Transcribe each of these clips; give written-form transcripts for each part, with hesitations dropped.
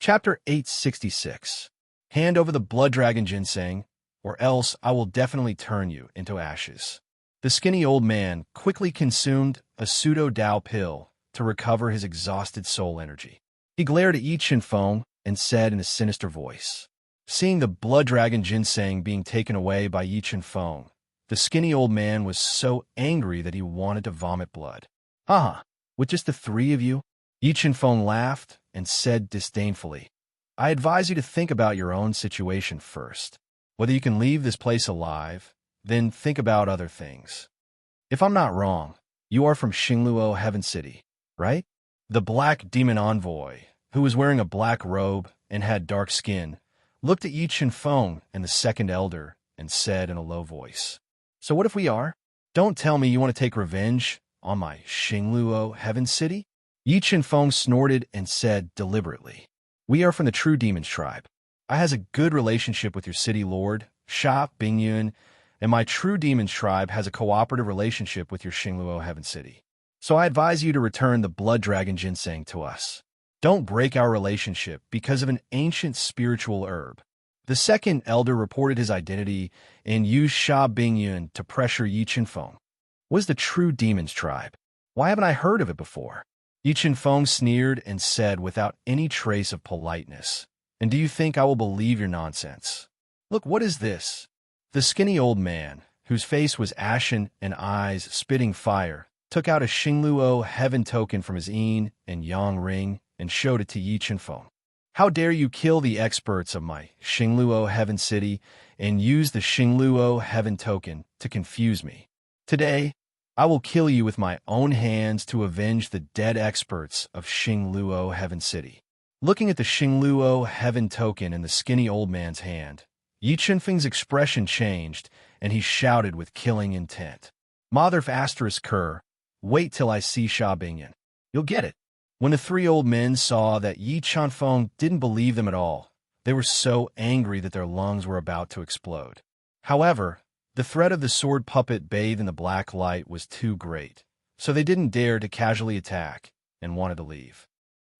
Chapter 866. Hand over the blood dragon ginseng, or else I will definitely turn you into ashes. The skinny old man quickly consumed a pseudo-Dao pill to recover his exhausted soul energy. He glared at Yi Chenfeng and said in a sinister voice. Seeing the blood dragon ginseng being taken away by Yi Chenfeng, the skinny old man was so angry that he wanted to vomit blood. Haha, with just the three of you? Yi Chenfeng laughed and said disdainfully, I advise you to think about your own situation first. Whether you can leave this place alive, then think about other things. If I'm not wrong, you are from Xingluo Heaven City, right? The black demon envoy, who was wearing a black robe and had dark skin, looked at Yi Chenfeng and the second elder and said in a low voice, So what if we are? Don't tell me you want to take revenge on my Xingluo Heaven City? Yi Chenfeng snorted and said deliberately, We are from the True Demons tribe. I has a good relationship with your city lord, Sha Bingyun, and my True Demons tribe has a cooperative relationship with your Xingluo Heaven City. So I advise you to return the blood dragon ginseng to us. Don't break our relationship because of an ancient spiritual herb. The second elder reported his identity and used Sha Bingyun to pressure Yi Chenfeng. What is the True Demons tribe? Why haven't I heard of it before? Yi Chenfeng sneered and said without any trace of politeness, And do you think I will believe your nonsense? Look, what is this? The skinny old man, whose face was ashen and eyes spitting fire, took out a Xingluo heaven token from his yin and yang ring and showed it to Yi Chenfeng. How dare you kill the experts of my Xingluo Heaven City and use the Xingluo Heaven token to confuse me? Today, I will kill you with my own hands to avenge the dead experts of Xingluo Heaven City. Looking at the Xingluo Heaven token in the skinny old man's hand, Yi Chenfeng's expression changed, and he shouted with killing intent. Mother asterisk Kerr, wait till I see Sha Bingyun. You'll get it. When the three old men saw that Yi Chenfeng didn't believe them at all, they were so angry that their lungs were about to explode. However, the threat of the sword puppet bathed in the black light was too great, so they didn't dare to casually attack and wanted to leave.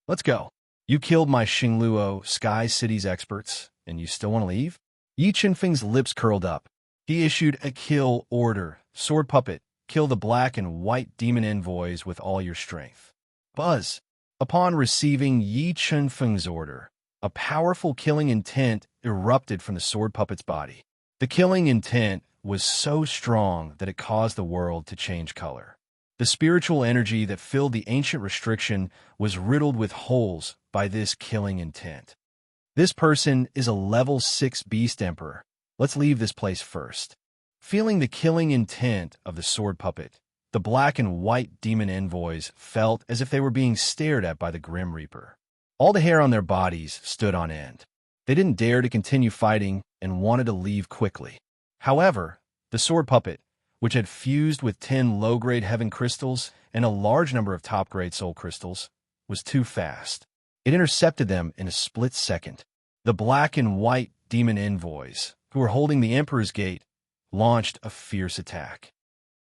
Let's go. You killed my Xingluo Sky City's experts, and you still want to leave? Yi Chenfeng's lips curled up. He issued a kill order. Sword puppet, kill the black and white demon envoys with all your strength. Buzz. Upon receiving Yi Chenfeng's order, a powerful killing intent erupted from the sword puppet's body. The killing intent was so strong that it caused the world to change color. The spiritual energy that filled the ancient restriction was riddled with holes by this killing intent. This person is a level 6 beast emperor. Let's leave this place first. Feeling the killing intent of the sword puppet, the black and white demon envoys felt as if they were being stared at by the Grim Reaper. All the hair on their bodies stood on end. They didn't dare to continue fighting and wanted to leave quickly. However, the sword puppet, which had fused with 10 low-grade heaven crystals and a large number of top-grade soul crystals, was too fast. It intercepted them in a split second. The black and white demon envoys, who were holding the Emperor's Gate, launched a fierce attack.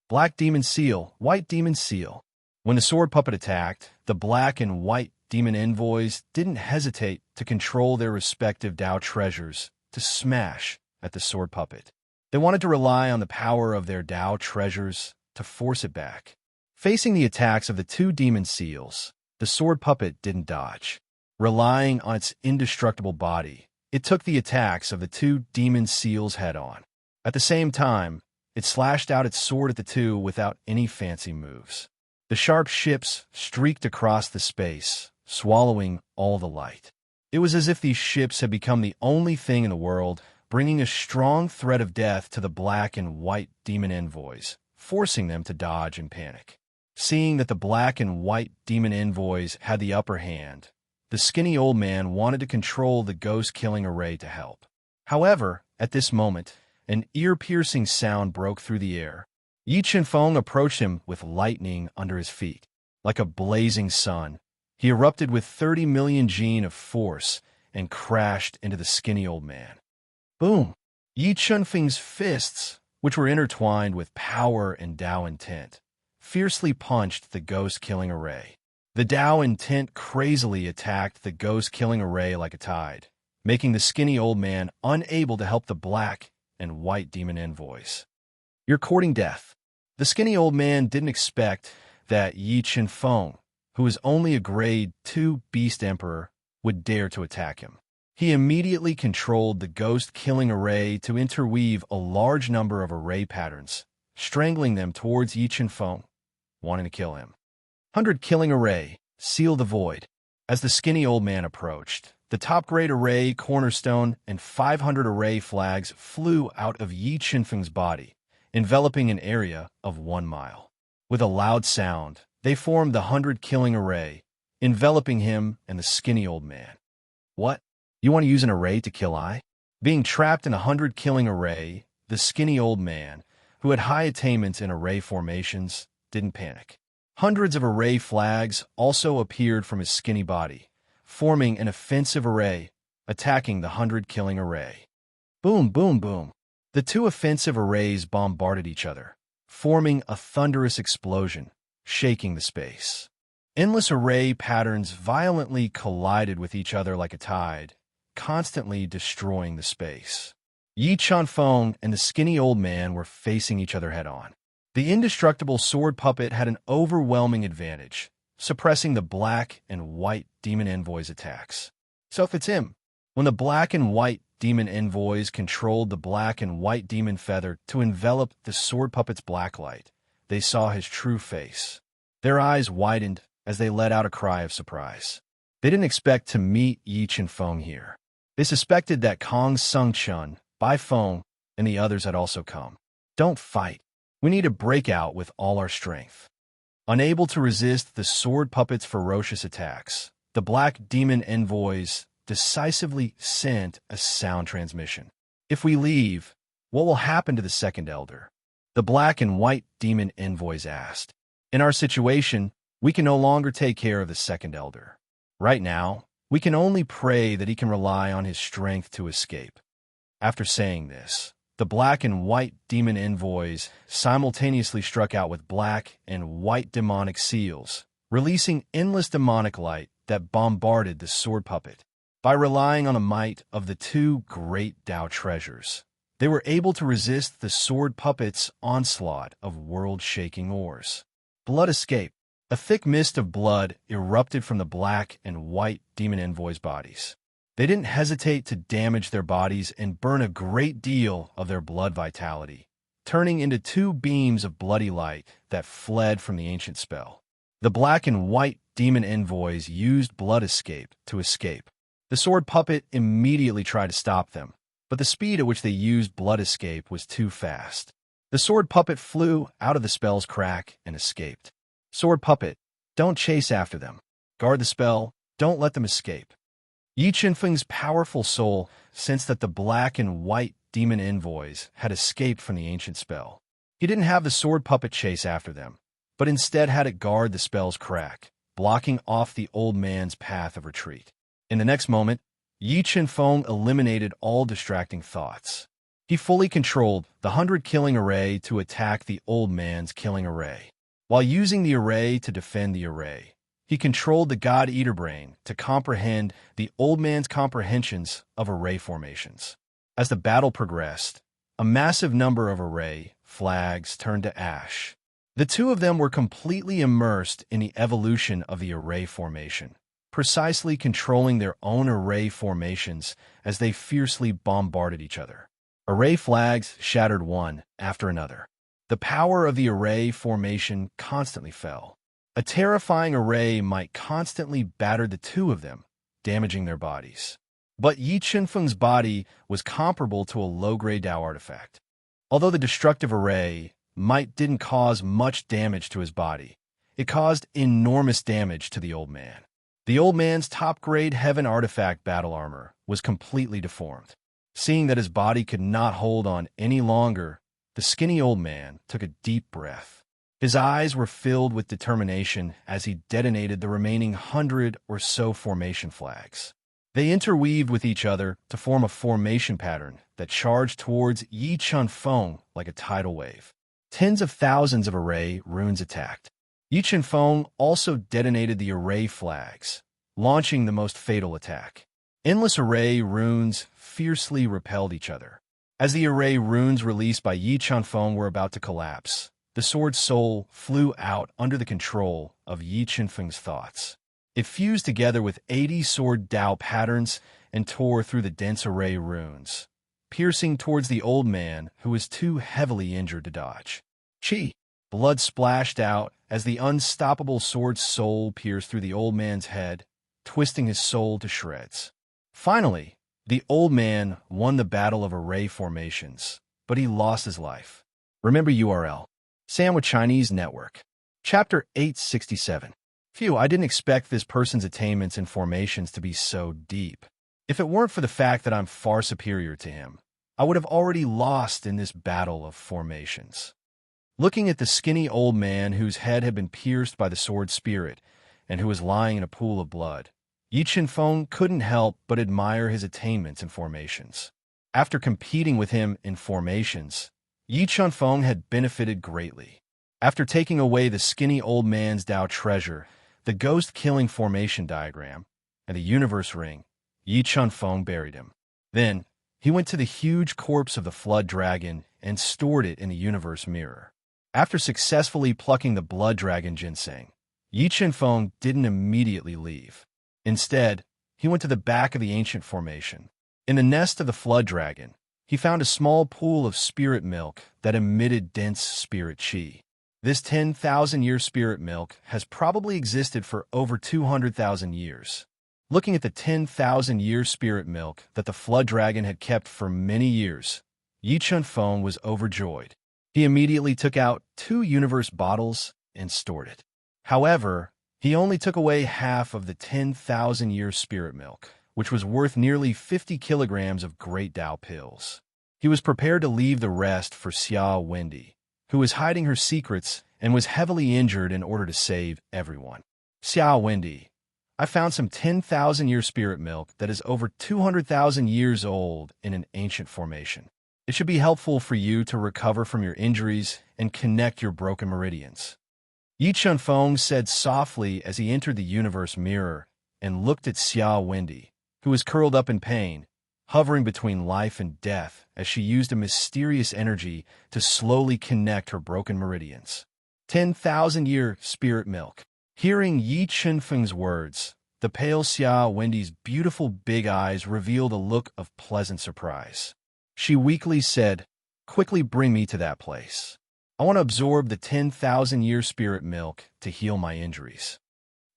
Black Demon Seal, White Demon Seal. When the sword puppet attacked, the black and white demon envoys didn't hesitate to control their respective Dao treasures to smash at the sword puppet. They wanted to rely on the power of their Dao treasures to force it back. Facing the attacks of the two demon seals, the sword puppet didn't dodge. Relying on its indestructible body, it took the attacks of the two demon seals head-on. At the same time, it slashed out its sword at the two without any fancy moves. The sharp ships streaked across the space, swallowing all the light. It was as if these ships had become the only thing in the world, bringing a strong threat of death to the black and white demon envoys, forcing them to dodge and panic. Seeing that the black and white demon envoys had the upper hand, the skinny old man wanted to control the ghost-killing array to help. However, at this moment, an ear-piercing sound broke through the air. Yi Chenfeng approached him with lightning under his feet. Like a blazing sun, he erupted with 30 million gene of force and crashed into the skinny old man. Boom! Yi Chenfeng's fists, which were intertwined with power and Dao intent, fiercely punched the ghost-killing array. The Tao intent crazily attacked the ghost-killing array like a tide, making the skinny old man unable to help the black and white demon envoys. You're courting death. The skinny old man didn't expect that Yi Qinfeng, who is only a grade 2 beast emperor, would dare to attack him. He immediately controlled the ghost-killing array to interweave a large number of array patterns, strangling them towards Yi Qinfeng, wanting to kill him. 100 killing array, seal the void. As the skinny old man approached, the top-grade array cornerstone and 500 array flags flew out of Yi Qinfeng's body, enveloping an area of 1 mile. With a loud sound, they formed the 100 killing array, enveloping him and the skinny old man. What? You want to use an array to kill I? Being trapped in a 100 killing array, the skinny old man, who had high attainments in array formations, didn't panic. Hundreds of array flags also appeared from his skinny body, forming an offensive array, attacking the 100 killing array. Boom, boom, boom. The two offensive arrays bombarded each other, forming a thunderous explosion, shaking the space. Endless array patterns violently collided with each other like a tide, constantly destroying the space. Yi Qinfeng and the skinny old man were facing each other head-on. The indestructible sword puppet had an overwhelming advantage, suppressing the black and white demon envoys' attacks. So if it's him, when the black and white demon envoys controlled the black and white demon feather to envelop the sword puppet's black light, they saw his true face. Their eyes widened as they let out a cry of surprise. They didn't expect to meet Yi Qinfeng here. They suspected that Kong Sungchun, Bai Feng, and the others had also come. Don't fight. We need to break out with all our strength. Unable to resist the sword puppet's ferocious attacks, the black demon envoys decisively sent a sound transmission. If we leave, what will happen to the second elder? The black and white demon envoys asked. In our situation, we can no longer take care of the second elder. Right now, we can only pray that he can rely on his strength to escape. After saying this, the black and white demon envoys simultaneously struck out with black and white demonic seals, releasing endless demonic light that bombarded the sword puppet. By relying on the might of the two great Tao treasures, they were able to resist the sword puppet's onslaught of world-shaking ores. Blood escape. A thick mist of blood erupted from the black and white demon envoys' bodies. They didn't hesitate to damage their bodies and burn a great deal of their blood vitality, turning into 2 beams of bloody light that fled from the ancient spell. The black and white demon envoys used blood escape to escape. The sword puppet immediately tried to stop them, but the speed at which they used blood escape was too fast. The sword puppet flew out of the spell's crack and escaped. Sword puppet, don't chase after them. Guard the spell, don't let them escape. Yi Qinfeng's powerful soul sensed that the black and white demon envoys had escaped from the ancient spell. He didn't have the sword puppet chase after them, but instead had it guard the spell's crack, blocking off the old man's path of retreat. In the next moment, Yi Qinfeng eliminated all distracting thoughts. He fully controlled the 100 killing array to attack the old man's killing array. While using the array to defend the array, he controlled the God-Eater brain to comprehend the old man's comprehensions of array formations. As the battle progressed, a massive number of array flags turned to ash. The two of them were completely immersed in the evolution of the array formation, precisely controlling their own array formations as they fiercely bombarded each other. Array flags shattered one after another. The power of the array formation constantly fell. A terrifying array might constantly batter the two of them, damaging their bodies. But Yi Qinfeng's body was comparable to a low-grade Tao artifact. Although the destructive array might didn't cause much damage to his body, it caused enormous damage to the old man. The old man's top-grade heaven artifact battle armor was completely deformed. Seeing that his body could not hold on any longer, the skinny old man took a deep breath. His eyes were filled with determination as he detonated the remaining 100 or so formation flags. They interweaved with each other to form a formation pattern that charged towards Yi Qinfeng like a tidal wave. Tens of thousands of array runes attacked. Yi Chen-feng also detonated the array flags, launching the most fatal attack. Endless array runes fiercely repelled each other. As the array runes released by Yi Chen-feng were about to collapse, the sword's soul flew out under the control of Yi Chen-feng's thoughts. It fused together with 80 sword Dao patterns and tore through the dense array runes, piercing towards the old man who was too heavily injured to dodge. Chi! Blood splashed out as the unstoppable sword's soul pierced through the old man's head, twisting his soul to shreds. Finally, the old man won the battle of array formations, but he lost his life. Remember URL. Sandwich Chinese Network. Chapter 867. Phew, I didn't expect this person's attainments and formations to be so deep. If it weren't for the fact that I'm far superior to him, I would have already lost in this battle of formations. Looking at the skinny old man whose head had been pierced by the sword spirit and who was lying in a pool of blood, Yi Chen-feng couldn't help but admire his attainments and formations. After competing with him in formations, Yi Chen-feng had benefited greatly. After taking away the skinny old man's Dao treasure, the ghost-killing formation diagram, and the universe ring, Yi Chen-feng buried him. Then, he went to the huge corpse of the flood dragon and stored it in the universe mirror. After successfully plucking the blood dragon ginseng, Yi Chen-feng didn't immediately leave. Instead, he went to the back of the ancient formation. In the nest of the flood dragon, he found a small pool of spirit milk that emitted dense spirit qi. This 10,000-year spirit milk has probably existed for over 200,000 years. Looking at the 10,000-year spirit milk that the flood dragon had kept for many years, Yi Chen-feng was overjoyed. He immediately took out 2 universe bottles and stored it. However, he only took away half of the 10,000-year spirit milk, which was worth nearly 50 kilograms of great Dao pills. He was prepared to leave the rest for Xia Wendy, who was hiding her secrets and was heavily injured in order to save everyone. Xia Wendy, I found some 10,000-year spirit milk that is over 200,000 years old in an ancient formation. It should be helpful for you to recover from your injuries and connect your broken meridians. Yi Chen-feng said softly as he entered the universe mirror and looked at Xia Wendy, who was curled up in pain, hovering between life and death as she used a mysterious energy to slowly connect her broken meridians. 10,000-year spirit milk. Hearing Yi Chen-feng's words, the pale Xia Wendy's beautiful big eyes revealed a look of pleasant surprise. She weakly said, "Quickly bring me to that place. I want to absorb the 10,000-year spirit milk to heal my injuries."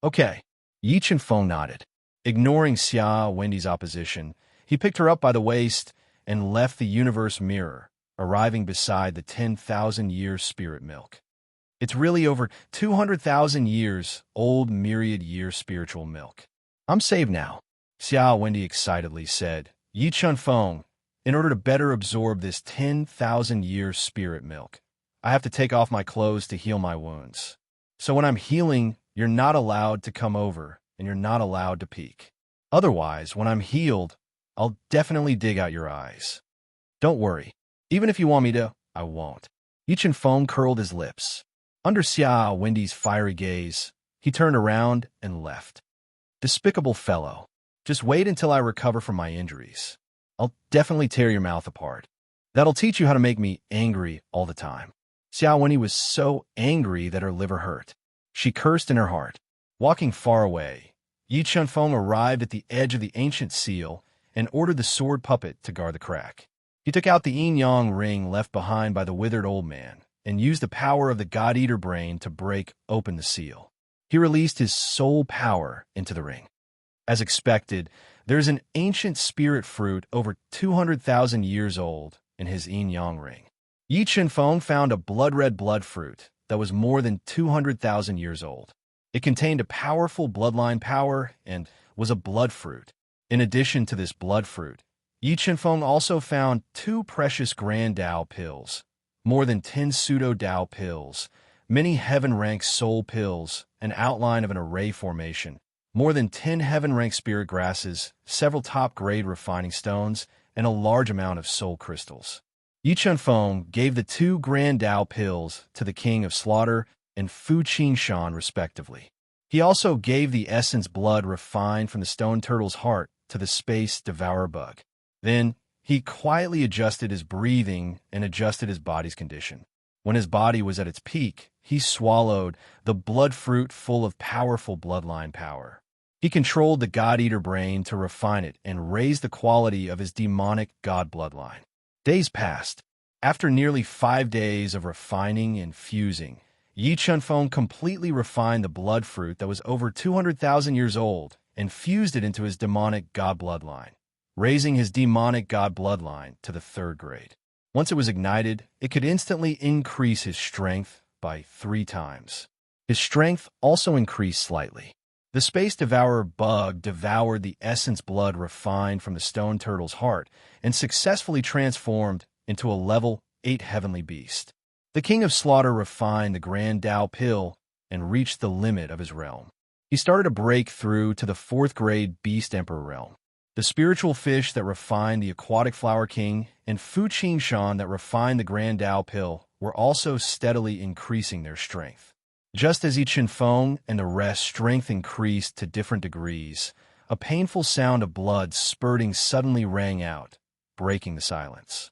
Okay. Yi Chen-feng nodded. Ignoring Xia Wendy's opposition, he picked her up by the waist and left the universe mirror, arriving beside the 10,000-year spirit milk. It's really over 200,000 years old myriad-year spiritual milk. I'm saved now, Xia Wendy excitedly said. Yi Chen-feng, in order to better absorb this 10,000-year spirit milk, I have to take off my clothes to heal my wounds. So when I'm healing, you're not allowed to come over, and you're not allowed to peek. Otherwise, when I'm healed, I'll definitely dig out your eyes. Don't worry. Even if you want me to, I won't. Yi Chen-feng curled his lips. Under Xia Wendy's fiery gaze, he turned around and left. Despicable fellow. Just wait until I recover from my injuries. I'll definitely tear your mouth apart. That'll teach you how to make me angry all the time. Xia Wendy was so angry that her liver hurt. She cursed in her heart. Walking far away, Yi Chen-feng arrived at the edge of the ancient seal and ordered the sword puppet to guard the crack. He took out the yin-yang ring left behind by the withered old man and used the power of the God-Eater brain to break open the seal. He released his soul power into the ring. As expected, there's an ancient spirit fruit over 200,000 years old in his yin-yang ring. Yi Chen-feng found a blood-red blood fruit that was more than 200,000 years old. It contained a powerful bloodline power and was a blood fruit. In addition to this blood fruit, Yi Chen-feng also found 2 precious Grand Dao pills, more than 10 pseudo-Dao pills, many heaven-rank soul pills, an outline of an array formation, more than 10 heaven-rank spirit grasses, several top-grade refining stones, and a large amount of soul crystals. Yi Chen-feng gave the 2 Grand Dao pills to the King of Slaughter and Fu Shan, respectively. He also gave the essence blood refined from the stone turtle's heart to the space devourer bug. Then, he quietly adjusted his breathing and adjusted his body's condition. When his body was at its peak, he swallowed the blood fruit full of powerful bloodline power. He controlled the God-Eater brain to refine it and raise the quality of his demonic God bloodline. Days passed. After nearly 5 days of refining and fusing, Yi Chunfeng completely refined the blood fruit that was over 200,000 years old and fused it into his demonic God bloodline, raising his demonic God bloodline to the 3rd grade. Once it was ignited, it could instantly increase his strength by 3 times. His strength also increased slightly. The space devourer bug devoured the essence blood refined from the stone turtle's heart and successfully transformed into a level 8 heavenly beast. The King of Slaughter refined the Grand Tao pill and reached the limit of his realm. He started to break through to the 4th grade Beast Emperor realm. The spiritual fish that refined the Aquatic Flower King and Fu Shan that refined the Grand Tao pill were also steadily increasing their strength. Just as Yi Chunfeng and the rest strength increased to different degrees, a painful sound of blood spurting suddenly rang out, breaking the silence.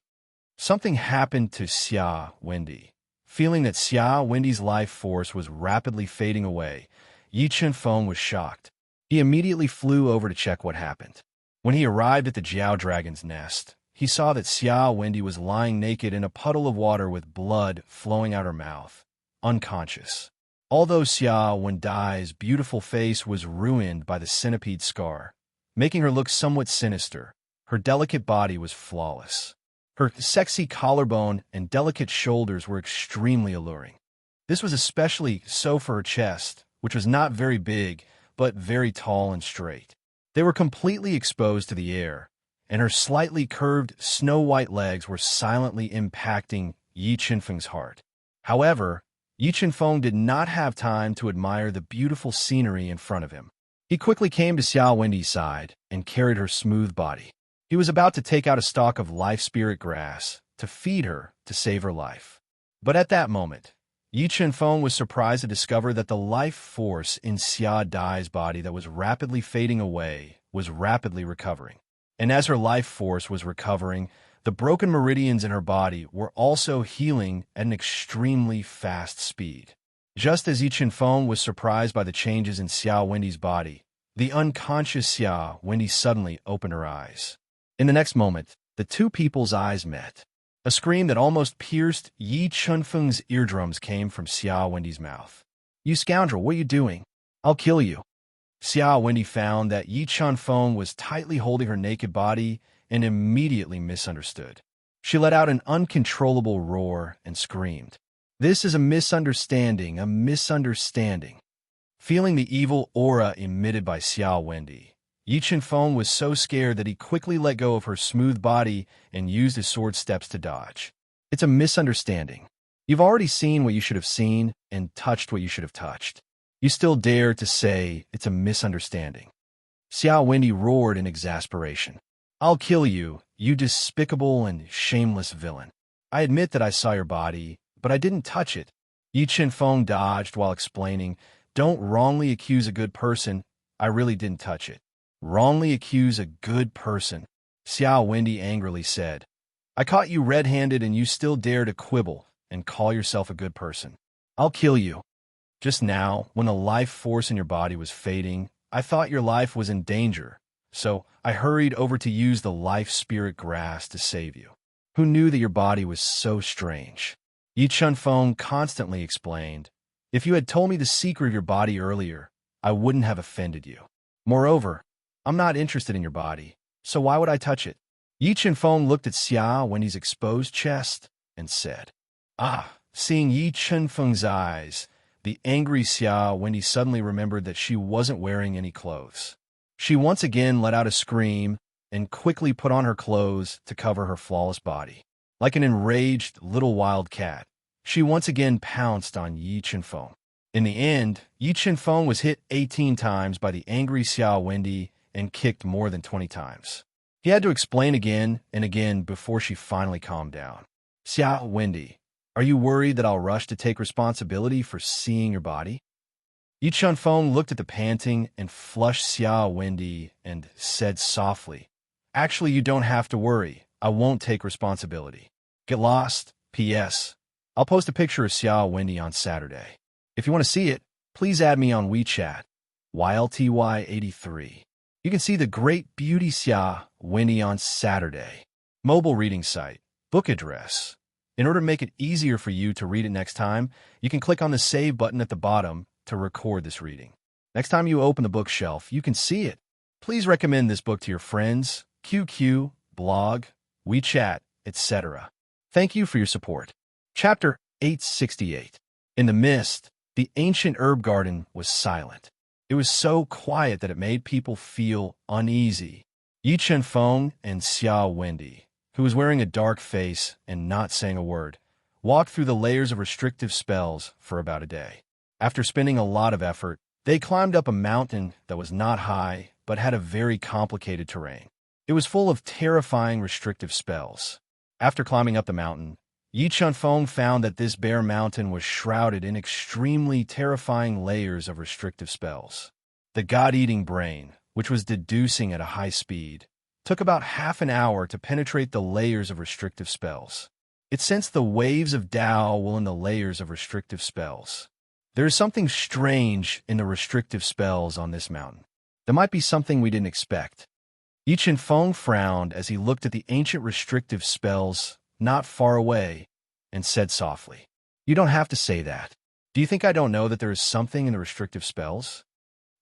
Something happened to Xia Wendy. Feeling that Xia Wendy's life force was rapidly fading away, Yi Chunfeng was shocked. He immediately flew over to check what happened. When he arrived at the Jiao Dragon's nest, he saw that Xia Wendy was lying naked in a puddle of water with blood flowing out her mouth, unconscious. Although Xia Wendi's beautiful face was ruined by the centipede scar, making her look somewhat sinister, her delicate body was flawless. Her sexy collarbone and delicate shoulders were extremely alluring. This was especially so for her chest, which was not very big, but very tall and straight. They were completely exposed to the air, and her slightly curved, snow-white legs were silently impacting Yi Chunfeng's heart. However, Yi Chunfeng did not have time to admire the beautiful scenery in front of him. He quickly came to Xia Wendy's side and carried her smooth body. He was about to take out a stalk of life spirit grass to feed her to save her life. But at that moment, Yi Chunfeng was surprised to discover that the life force in Xia Dai's body that was rapidly fading away was rapidly recovering. And as her life force was recovering, the broken meridians in her body were also healing at an extremely fast speed. Just as Yi Chunfeng was surprised by the changes in Xia Wendy's body, the unconscious Xia Wendy suddenly opened her eyes. In the next moment, the two people's eyes met. A scream that almost pierced Yi Chunfeng's eardrums came from Xia Wendy's mouth. "You scoundrel, what are you doing? I'll kill you." Xia Wendy found that Yi Chunfeng was tightly holding her naked body and immediately misunderstood. She let out an uncontrollable roar and screamed, "This is a misunderstanding, a misunderstanding." Feeling the evil aura emitted by Xia Wendy, Yi Chunfeng was so scared that he quickly let go of her smooth body and used his sword steps to dodge. "It's a misunderstanding. You've already seen what you should have seen and touched what you should have touched. You still dare to say it's a misunderstanding." Xia Wendy roared in exasperation. "I'll kill you, you despicable and shameless villain. I admit that I saw your body, but I didn't touch it." Yi Chunfeng dodged while explaining, "Don't wrongly accuse a good person. I really didn't touch it." "Wrongly accuse a good person," Xia Wendy angrily said. "I caught you red-handed and you still dare to quibble and call yourself a good person. I'll kill you." "Just now, when the life force in your body was fading, I thought your life was in danger, so I hurried over to use the life spirit grass to save you. Who knew that your body was so strange?" Yi Chunfeng constantly explained, "If you had told me the secret of your body earlier, I wouldn't have offended you. Moreover, I'm not interested in your body, so why would I touch it?" Yi Chunfeng looked at Xia Wendy's exposed chest and said, "Ah." Seeing Yi Chunfeng's eyes, the angry Xia Wendy suddenly remembered that she wasn't wearing any clothes. She once again let out a scream and quickly put on her clothes to cover her flawless body. Like an enraged little wild cat, she once again pounced on Yi Chunfeng. In the end, Yi Chunfeng was hit 18 times by the angry Xia Wendy and kicked more than 20 times. He had to explain again and again before she finally calmed down. "Xia Wendy, Are you worried that I'll rush to take responsibility for seeing your body? Yi Chunfeng looked at the panting and flushed Xia Wendy and said softly, Actually, you don't have to worry. I won't take responsibility. Get lost. P.S. I'll post a picture of Xia Wendy on Saturday. If you want to see it, please add me on WeChat, YLTY83. You can see the great beauty Xia Wendy on Saturday. Mobile reading site. Book address. In order to make it easier for you to read it next time, you can click on the Save button at the bottom to record this reading. Next time you open the bookshelf, you can see it. Please recommend this book to your friends, QQ, blog, WeChat, etc. Thank you for your support. Chapter 868. In the mist, the ancient herb garden was silent. It was so quiet that it made people feel uneasy. Yi Chunfeng and Xia Wendy, who was wearing a dark face and not saying a word, walked through the layers of restrictive spells for about a day. After spending a lot of effort, they climbed up a mountain that was not high but had a very complicated terrain. It was full of terrifying restrictive spells. After climbing up the mountain, Yi Chunfeng found that this bare mountain was shrouded in extremely terrifying layers of restrictive spells. The God-eating brain, which was deducing at a high speed, took about half an hour to penetrate the layers of restrictive spells. It sensed the waves of Tao while in the layers of restrictive spells. There is something strange in the restrictive spells on this mountain. There might be something we didn't expect. Yi Chunfeng frowned as he looked at the ancient restrictive spells not far away and said softly, You don't have to say that. Do you think I don't know that there is something in the restrictive spells?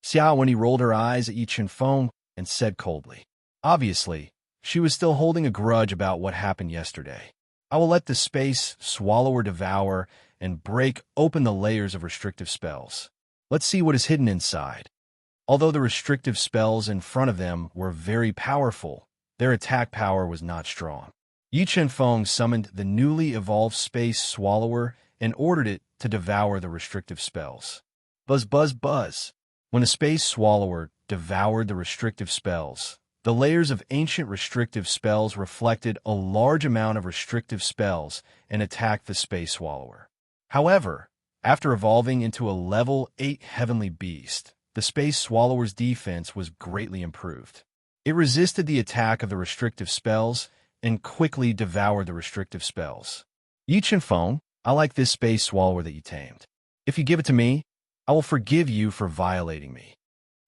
Xia Wendy rolled her eyes at Yi Chunfeng and said coldly. Obviously, she was still holding a grudge about what happened yesterday. I will let the space swallower devour and break open the layers of restrictive spells. Let's see what is hidden inside. Although the restrictive spells in front of them were very powerful, their attack power was not strong. Yi Chunfeng summoned the newly evolved space swallower and ordered it to devour the restrictive spells. Buzz, buzz, buzz. When the space swallower devoured the restrictive spells, the layers of ancient restrictive spells reflected a large amount of restrictive spells and attacked the space swallower. However, after evolving into a level 8 heavenly beast, the space swallower's defense was greatly improved. It resisted the attack of the restrictive spells and quickly devoured the restrictive spells. Yi Chunfeng, I like this space swallower that you tamed. If you give it to me, I will forgive you for violating me.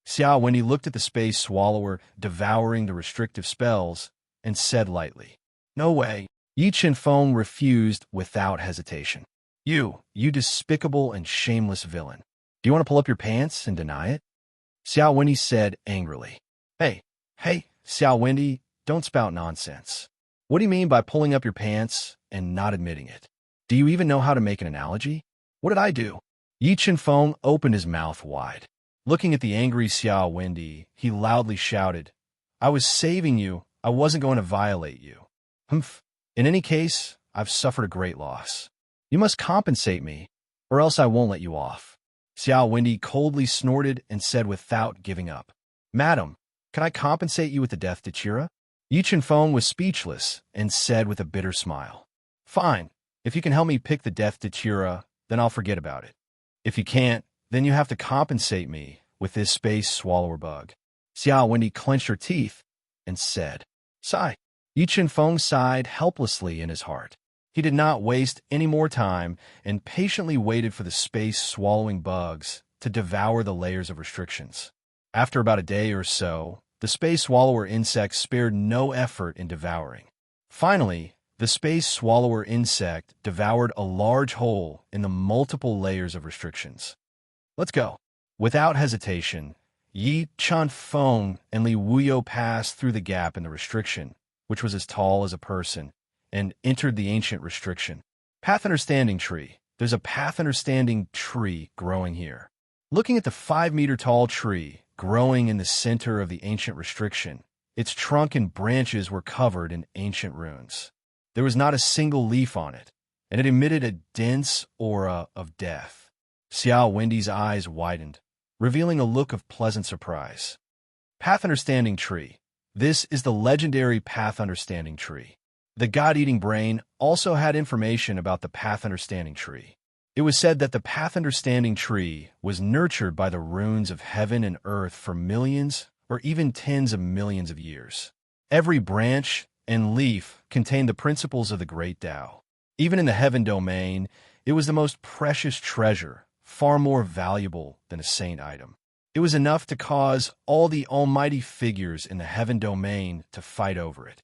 Xia Wendy looked at the space swallower devouring the restrictive spells and said lightly, No way. Yi Chunfeng refused without hesitation. You despicable and shameless villain. Do you want to pull up your pants and deny it? Xia Wendy said angrily. Hey, Xia Wendy, don't spout nonsense. What do you mean by pulling up your pants and not admitting it? Do you even know how to make an analogy? What did I do? Yi Chunfeng opened his mouth wide. Looking at the angry Xia Wendy, he loudly shouted, I was saving you. I wasn't going to violate you. Humph. In any case, I've suffered a great loss. You must compensate me, or else I won't let you off. Xia Wendy coldly snorted and said without giving up, Madam, can I compensate you with the death to Chira? Yi Chunfeng was speechless and said with a bitter smile, Fine, if you can help me pick the death to Chira, then I'll forget about it. If you can't, then you have to compensate me with this space swallower bug. Xia Wendy clenched her teeth and said, Sigh. Yi Chunfeng sighed helplessly in his heart. He did not waste any more time and patiently waited for the space-swallowing bugs to devour the layers of restrictions. After about a day or so, the space swallower insect spared no effort in devouring. Finally, the space swallower insect devoured a large hole in the multiple layers of restrictions. Let's go. Without hesitation, Yi Chunfeng and Li Wuyo passed through the gap in the restriction, which was as tall as a person, and entered the ancient restriction. Path Understanding Tree. There's a Path Understanding Tree growing here. Looking at the 5-meter-tall tree growing in the center of the ancient restriction, its trunk and branches were covered in ancient runes. There was not a single leaf on it, and it emitted a dense aura of death. Xia Wendy's eyes widened, revealing a look of pleasant surprise. Path Understanding Tree. This is the legendary Path Understanding Tree. The God-eating brain also had information about the Path Understanding Tree. It was said that the Path Understanding Tree was nurtured by the runes of heaven and earth for millions or even tens of millions of years. Every branch and leaf contained the principles of the Great Tao. Even in the heaven domain, it was the most precious treasure, far more valuable than a saint item. It was enough to cause all the almighty figures in the heaven domain to fight over it.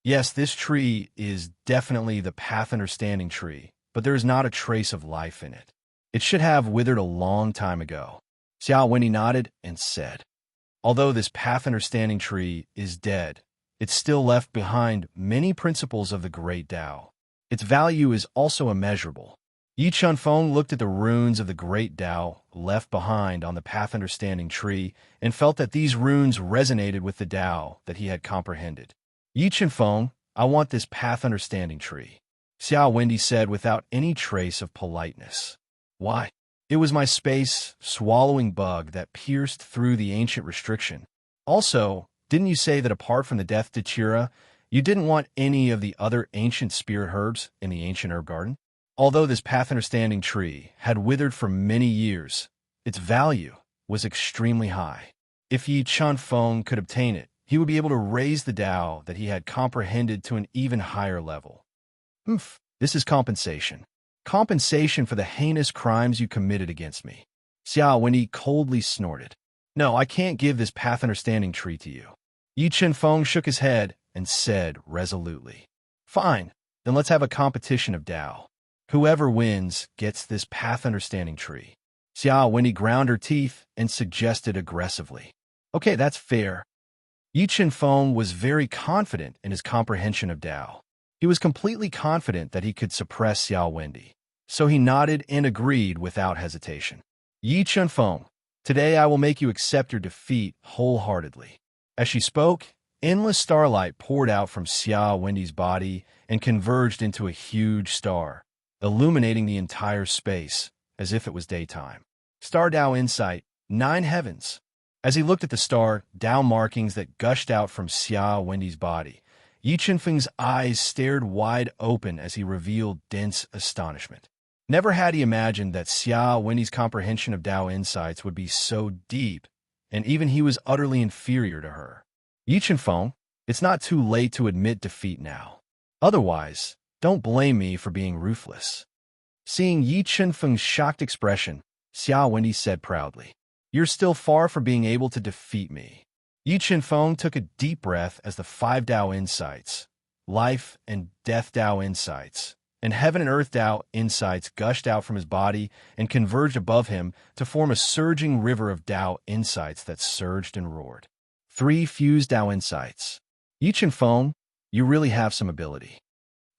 Yes, this tree is definitely the Path Understanding Tree, but there is not a trace of life in it. It should have withered a long time ago. Xiao Wendy nodded and said, although this Path Understanding Tree is dead, it still left behind many principles of the Great Tao. Its value is also immeasurable. Yi Chunfeng looked at the runes of the Great Tao left behind on the Path Understanding Tree and felt that these runes resonated with the Tao that he had comprehended. Yi Chunfeng, I want this Path Understanding Tree, Xiao Wendy said without any trace of politeness. Why? It was my space-swallowing bug that pierced through the ancient restriction. Also, didn't you say that apart from the Death Datura, you didn't want any of the other ancient spirit herbs in the ancient herb garden? Although this Path Understanding Tree had withered for many years, its value was extremely high. If Yi Chunfeng could obtain it, he would be able to raise the Tao that he had comprehended to an even higher level. This is compensation. Compensation for the heinous crimes you committed against me. Xiao Wendy coldly snorted. No, I can't give this Path Understanding Tree to you. Yi Chunfeng shook his head and said resolutely, fine, then let's have a competition of Tao. Whoever wins gets this Path Understanding Tree. Xiao Wendy ground her teeth and suggested aggressively. Okay, that's fair. Yi Chunfeng was very confident in his comprehension of Tao. He was completely confident that he could suppress Xiao Wendy, so he nodded and agreed without hesitation. Yi Chunfeng, today I will make you accept your defeat wholeheartedly. As she spoke, endless starlight poured out from Xiao Wendy's body and converged into a huge star, illuminating the entire space as if it was daytime. Star Tao Insight, 9 heavens. As he looked at the star Tao markings that gushed out from Xiao Wendy's body, Yi Chunfeng's eyes stared wide open as he revealed dense astonishment. Never had he imagined that Xiao Wendy's comprehension of Tao insights would be so deep, and even he was utterly inferior to her. Yi Chunfeng, it's not too late to admit defeat now. Otherwise, don't blame me for being ruthless. Seeing Yi Chunfeng's shocked expression, Xiao Wendy said proudly, you're still far from being able to defeat me. Yi Chunfeng took a deep breath as the 5 Tao insights, life and death Tao insights, and heaven and earth Tao insights gushed out from his body and converged above him to form a surging river of Tao insights that surged and roared. 3 fused Tao insights. Yi Chunfeng, you really have some ability.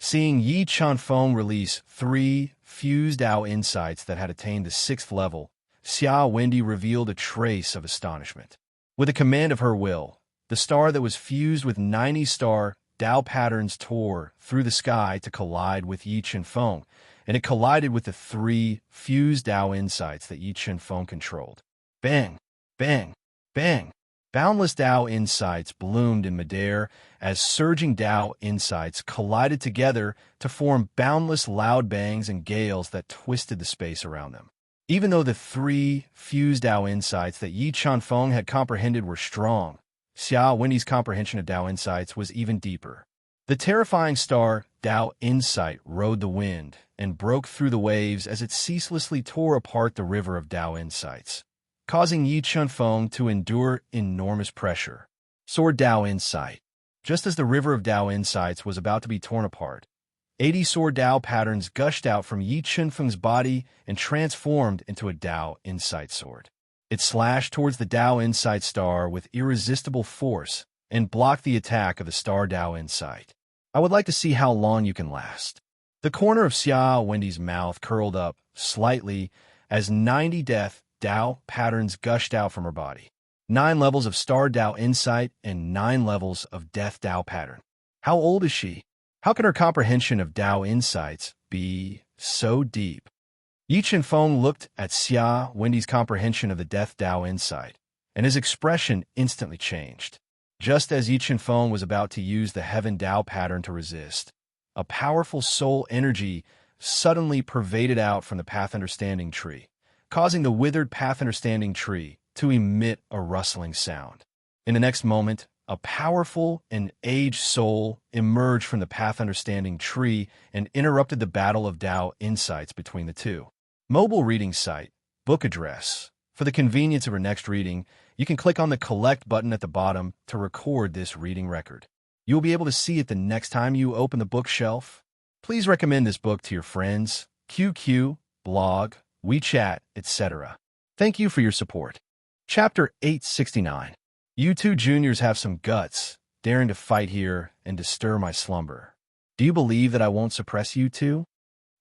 Seeing Yi Chunfeng release 3 fused Tao insights that had attained the 6th level, Xiao Wendy revealed a trace of astonishment. With a command of her will, the star that was fused with 90 star Tao patterns tore through the sky to collide with Yi Chunfeng, and it collided with the 3 fused Tao insights that Yi Chunfeng controlled. Bang! Bang! Bang! Boundless Tao insights bloomed in midair as surging Tao insights collided together to form boundless loud bangs and gales that twisted the space around them. Even though the 3 fused Tao insights that Yi Chunfeng had comprehended were strong, Xiao Wendy's comprehension of Tao insights was even deeper. The terrifying star Tao insight rode the wind and broke through the waves as it ceaselessly tore apart the river of Tao insights, causing Yi Chunfeng to endure enormous pressure. Sword Tao Insight. Just as the river of Tao insights was about to be torn apart, 80 sword Tao patterns gushed out from Yi Chunfeng's body and transformed into a Tao insight sword. It slashed towards the Tao insight star with irresistible force and blocked the attack of the star Tao insight. I would like to see how long you can last. The corner of Xiao Wendy's mouth curled up slightly as 90 death Tao patterns gushed out from her body. 9 levels of star Tao insight and 9 levels of death Tao pattern. How old is she? How can her comprehension of Tao insights be so deep? Yi Chunfeng looked at Xia Wendy's comprehension of the death Tao insight, and his expression instantly changed. Just as Yi Feng was about to use the Heaven Dao pattern to resist, a powerful soul energy suddenly pervaded out from the Path Understanding tree, causing the withered Path Understanding tree to emit a rustling sound. In the next moment, a powerful and aged soul emerged from the Path Understanding tree and interrupted the battle of Dao insights between the two. Mobile reading site, book address. For the convenience of your next reading, you can click on the Collect button at the bottom to record this reading record. You will be able to see it the next time you open the bookshelf. Please recommend this book to your friends, QQ, blog, WeChat, etc. Thank you for your support. Chapter 869. You two juniors have some guts, daring to fight here and disturb my slumber. Do you believe that I won't suppress you two?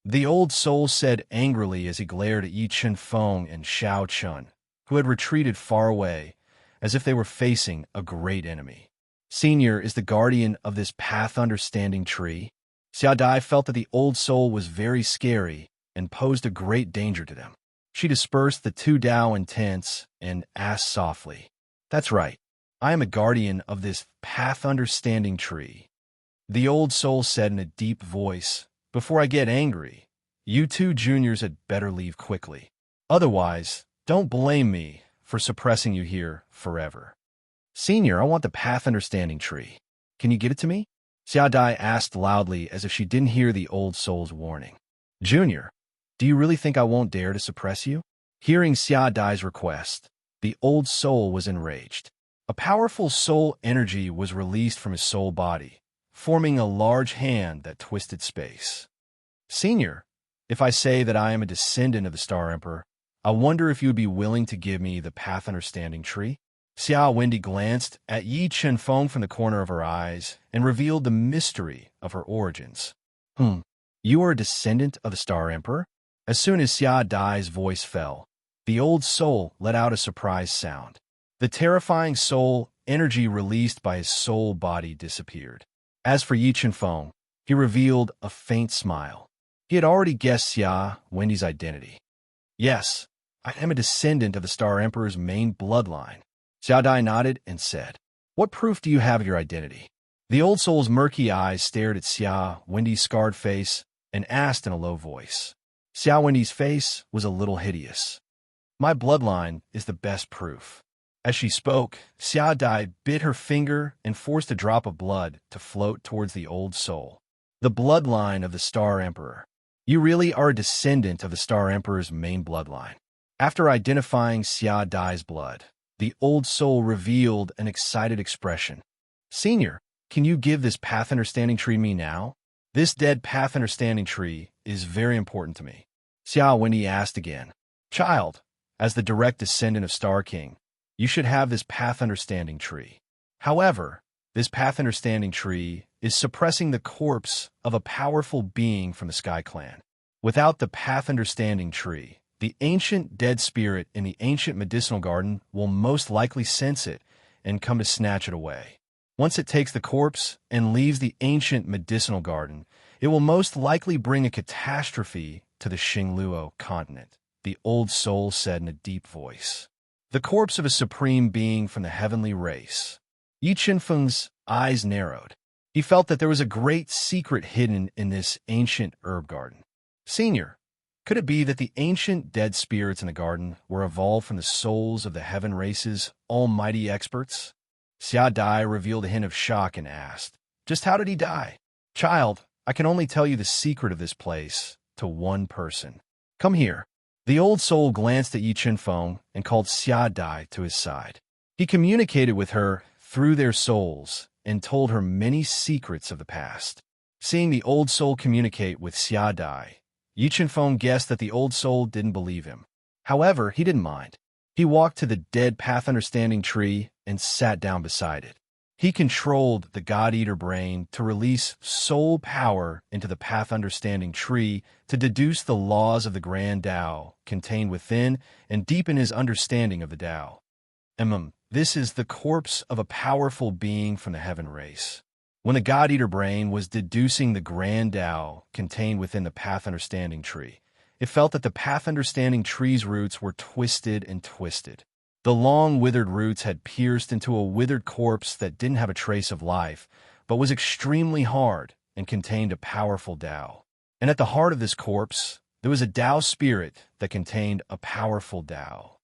The old soul said angrily as he glared at Yi Feng and Xiao Chun, who had retreated far away, as if they were facing a great enemy. Senior is the guardian of this Path Understanding tree. Xiao Dai felt that the old soul was very scary and posed a great danger to them. She dispersed the two Dao intents and asked softly, "That's right. I am a guardian of this Path Understanding tree." The old soul said in a deep voice, "Before I get angry, you two juniors had better leave quickly. Otherwise, don't blame me for suppressing you here forever." "Senior, I want the Path Understanding tree. Can you give it to me?" Xiao Dai asked loudly as if she didn't hear the old soul's warning. "Junior, do you really think I won't dare to suppress you?" Hearing Xiao Dai's request, the old soul was enraged. A powerful soul energy was released from his soul body, forming a large hand that twisted space. "Senior, if I say that I am a descendant of the Star Emperor, I wonder if you would be willing to give me the Path Understanding tree?" Xiao Wendy glanced at Yi Feng from the corner of her eyes and revealed the mystery of her origins. You are a descendant of the Star Emperor?" As soon as Xiao Dai's voice fell, the old soul let out a surprised sound. The terrifying soul energy released by his soul body disappeared. As for Yi Feng, he revealed a faint smile. He had already guessed Xia Wendy's identity. "Yes, I am a descendant of the Star Emperor's main bloodline." Xiao Dai nodded and said, "What proof do you have of your identity?" The old soul's murky eyes stared at Xia Wendy's scarred face and asked in a low voice. Xia Wendy's face was a little hideous. "My bloodline is the best proof." As she spoke, Xiao Dai bit her finger and forced a drop of blood to float towards the old soul. "The bloodline of the Star Emperor. You really are a descendant of the Star Emperor's main bloodline." After identifying Xiao Dai's blood, the old soul revealed an excited expression. "Senior, can you give this Path Understanding tree me now? This dead Path Understanding tree is very important to me." Xiao Wendy asked again. "Child, as the direct descendant of Star King, you should have this Path Understanding tree. However, this Path Understanding tree is suppressing the corpse of a powerful being from the Sky Clan. Without the Path Understanding tree, the ancient dead spirit in the ancient medicinal garden will most likely sense it and come to snatch it away. Once it takes the corpse and leaves the ancient medicinal garden, it will most likely bring a catastrophe to the Xingluo continent," the old soul said in a deep voice. "The corpse of a supreme being from the heavenly race." Yi Feng's eyes narrowed. He felt that there was a great secret hidden in this ancient herb garden. "Senior, could it be that the ancient dead spirits in the garden were evolved from the souls of the heaven race's almighty experts?" Xiao Dai revealed a hint of shock and asked, "Just how did he die?" "Child, I can only tell you the secret of this place to one person. Come here." The old soul glanced at Yi Feng and called Xiao Dai to his side. He communicated with her through their souls and told her many secrets of the past. Seeing the old soul communicate with Xiao Dai, Yi Feng guessed that the old soul didn't believe him. However, he didn't mind. He walked to the dead Path Understanding tree and sat down beside it. He controlled the God-Eater brain to release soul power into the Path Understanding tree to deduce the laws of the Grand Tao contained within and deepen his understanding of the Tao. This is the corpse of a powerful being from the heaven race. When the God-Eater brain was deducing the Grand Tao contained within the Path Understanding tree, it felt that the Path Understanding tree's roots were twisted and twisted. The long, withered roots had pierced into a withered corpse that didn't have a trace of life, but was extremely hard and contained a powerful Tao. And at the heart of this corpse, there was a Tao spirit that contained a powerful Tao.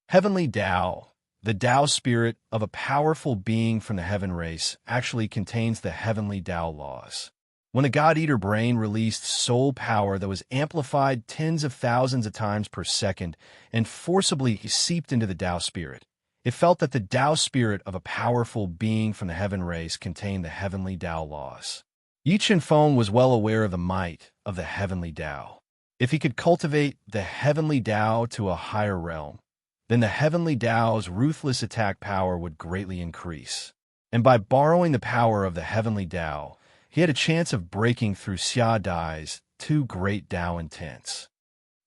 Heavenly Tao, the Tao spirit of a powerful being from the heaven race, actually contains the heavenly Tao laws. When the God-Eater brain released soul power that was amplified tens of thousands of times per second and forcibly seeped into the Tao spirit, it felt that the Tao spirit of a powerful being from the heaven race contained the heavenly Tao laws. Yi Chen-Feng was well aware of the might of the heavenly Tao. If he could cultivate the heavenly Tao to a higher realm, then the heavenly Tao's ruthless attack power would greatly increase. And by borrowing the power of the heavenly Tao, he had a chance of breaking through Xia Dai's two great Tao intents.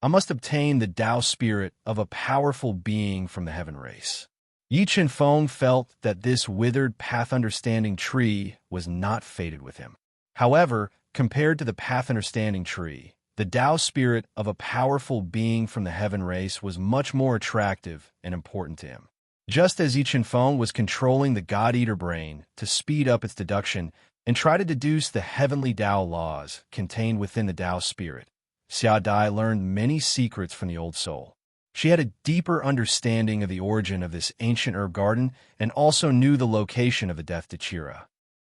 I must obtain the Tao spirit of a powerful being from the heaven race. Yi Chen-Feng felt that this withered path-understanding tree was not fated with him. However, compared to the path-understanding tree, the Tao spirit of a powerful being from the heaven race was much more attractive and important to him. Just as Yi Chen-Feng was controlling the God-Eater brain to speed up its deduction and try to deduce the heavenly Tao laws contained within the Tao spirit, Xia Dai learned many secrets from the old soul. She had a deeper understanding of the origin of this ancient herb garden and also knew the location of the Death to Chira.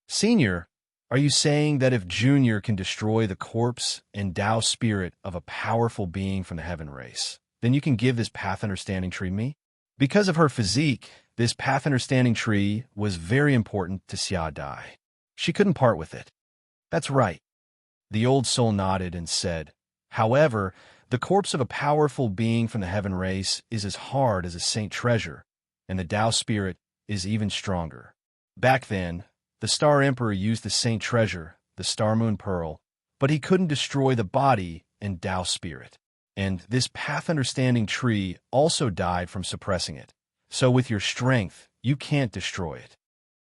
Senior, are you saying that if Junior can destroy the corpse and Tao spirit of a powerful being from the heaven race, then you can give this path understanding tree me? Because of her physique, this path understanding tree was very important to Xia Dai. She couldn't part with it. That's right. The old soul nodded and said, however, the corpse of a powerful being from the heaven race is as hard as a saint treasure, and the Tao spirit is even stronger. Back then, the Star Emperor used the saint treasure, the Star Moon Pearl, but he couldn't destroy the body and Tao spirit. And this path understanding tree also died from suppressing it. So with your strength, you can't destroy it.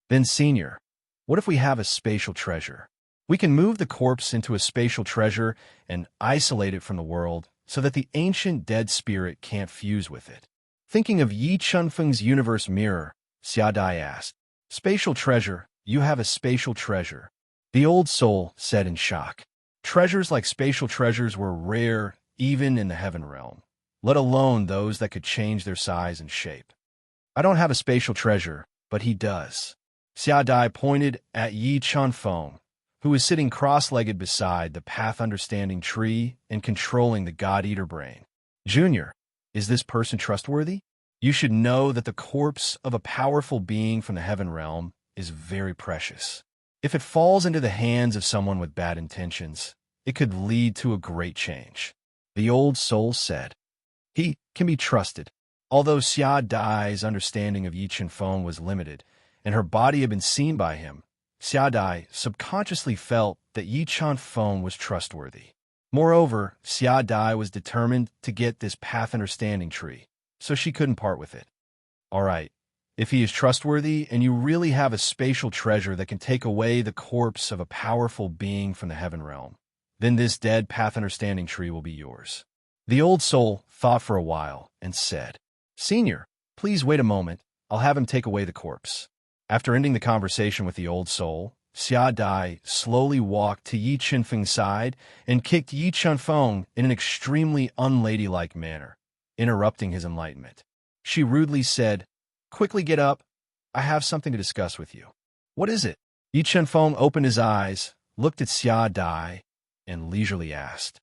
Then, Senior, what if we have a spatial treasure? We can move the corpse into a spatial treasure and isolate it from the world so that the ancient dead spirit can't fuse with it. Thinking of Yi Chen-Feng's universe mirror, Xia Dai asked, spatial treasure, you have a spatial treasure. The old soul said in shock. Treasures like spatial treasures were rare even in the heaven realm, let alone those that could change their size and shape. I don't have a spatial treasure, but he does. Xia Dai pointed at Yi Chen-Feng, who was sitting cross-legged beside the path-understanding tree and controlling the God-Eater brain. Junior, is this person trustworthy? You should know that the corpse of a powerful being from the heaven realm is very precious. If it falls into the hands of someone with bad intentions, it could lead to a great change. The old soul said. He can be trusted. Although Xia Dai's understanding of Yi Chen-Feng was limited, and her body had been seen by him, Xia Dai subconsciously felt that Yi Chen-Feng was trustworthy. Moreover, Xia Dai was determined to get this path understanding tree, so she couldn't part with it. All right, if he is trustworthy and you really have a spatial treasure that can take away the corpse of a powerful being from the heaven realm, then this dead path understanding tree will be yours. The old soul thought for a while and said, Senior, please wait a moment. I'll have him take away the corpse. After ending the conversation with the old soul, Xia Dai slowly walked to Yi Chen-Feng's side and kicked Yi Chen-Feng in an extremely unladylike manner, interrupting his enlightenment. She rudely said, Quickly get up. I have something to discuss with you. What is it? Yi Chen-Feng opened his eyes, looked at Xia Dai, and leisurely asked,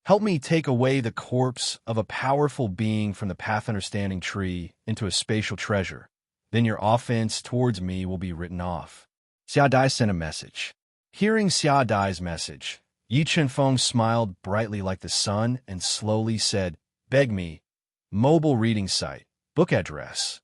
Help me take away the corpse of a powerful being from the path understanding tree into a spatial treasure. Then your offense towards me will be written off. Xia Dai sent a message. Hearing Xia Dai's message, Yi Chen-Feng smiled brightly like the sun and slowly said, Beg me, mobile reading site, book address.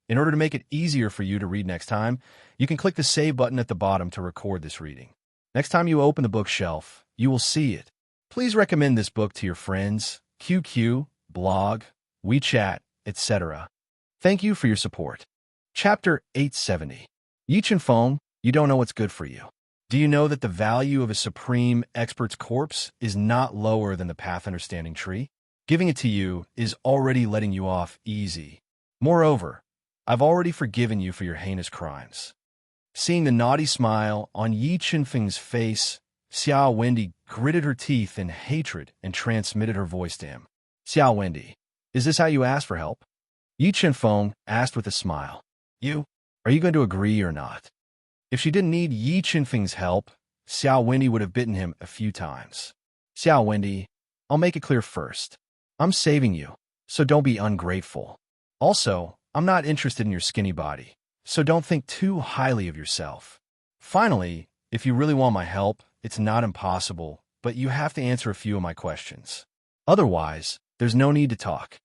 In order to make it easier for you to read next time, you can click the save button at the bottom to record this reading. Next time you open the bookshelf, you will see it. Please recommend this book to your friends, QQ, blog, WeChat, etc. Thank you for your support. Chapter 870. Yi Chen-Feng, you don't know what's good for you. Do you know that the value of a supreme expert's corpse is not lower than the path understanding tree? Giving it to you is already letting you off easy. Moreover, I've already forgiven you for your heinous crimes. Seeing the naughty smile on Yi Qinfeng's face, Xiao Wendy gritted her teeth in hatred and transmitted her voice to him. Xiao Wendy, is this how you ask for help? Yi Qinfeng asked with a smile. Are you going to agree or not? If she didn't need Yi Qinfeng's help, Xiao Wendy would have bitten him a few times. Xiao Wendy, I'll make it clear first. I'm saving you, so don't be ungrateful. Also, I'm not interested in your skinny body, so don't think too highly of yourself. Finally, if you really want my help, it's not impossible, but you have to answer a few of my questions. Otherwise, there's no need to talk.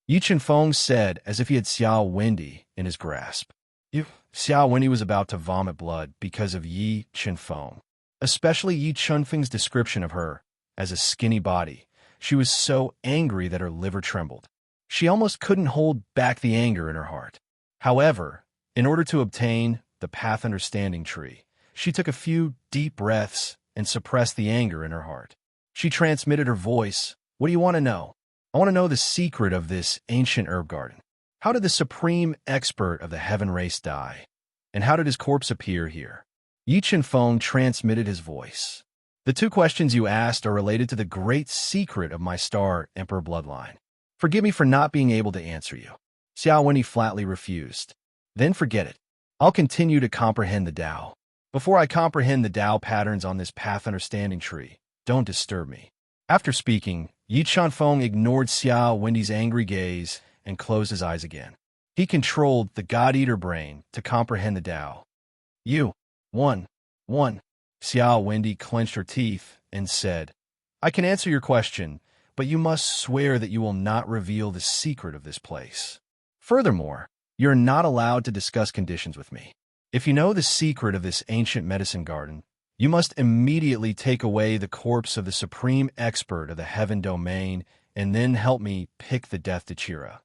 Yi Qinfeng said as if he had Xiao Wendy in his grasp. Xiao Wendy was about to vomit blood because of Yi Qinfeng, especially Yi Qinfeng's description of her as a skinny body. She was so angry that her liver trembled. She almost couldn't hold back the anger in her heart. However, in order to obtain the path understanding tree, she took a few deep breaths and suppressed the anger in her heart. She transmitted her voice. What do you want to know? I want to know the secret of this ancient herb garden. How did the supreme expert of the heaven race die? And how did his corpse appear here? Yi Qinfeng transmitted his voice. The two questions you asked are related to the great secret of my Star Emperor bloodline. Forgive me for not being able to answer you. Xiao Wendy flatly refused. Then forget it. I'll continue to comprehend the Tao. Before I comprehend the Tao patterns on this path understanding tree, don't disturb me. After speaking, Yi Qinfeng ignored Xiao Wendy's angry gaze and closed his eyes again. He controlled the God-Eater brain to comprehend the Tao. One. Xiao Wendy clenched her teeth and said, I can answer your question, but you must swear that you will not reveal the secret of this place. Furthermore, you're not allowed to discuss conditions with me. If you know the secret of this ancient medicine garden, you must immediately take away the corpse of the supreme expert of the heaven domain and then help me pick the death to Chira.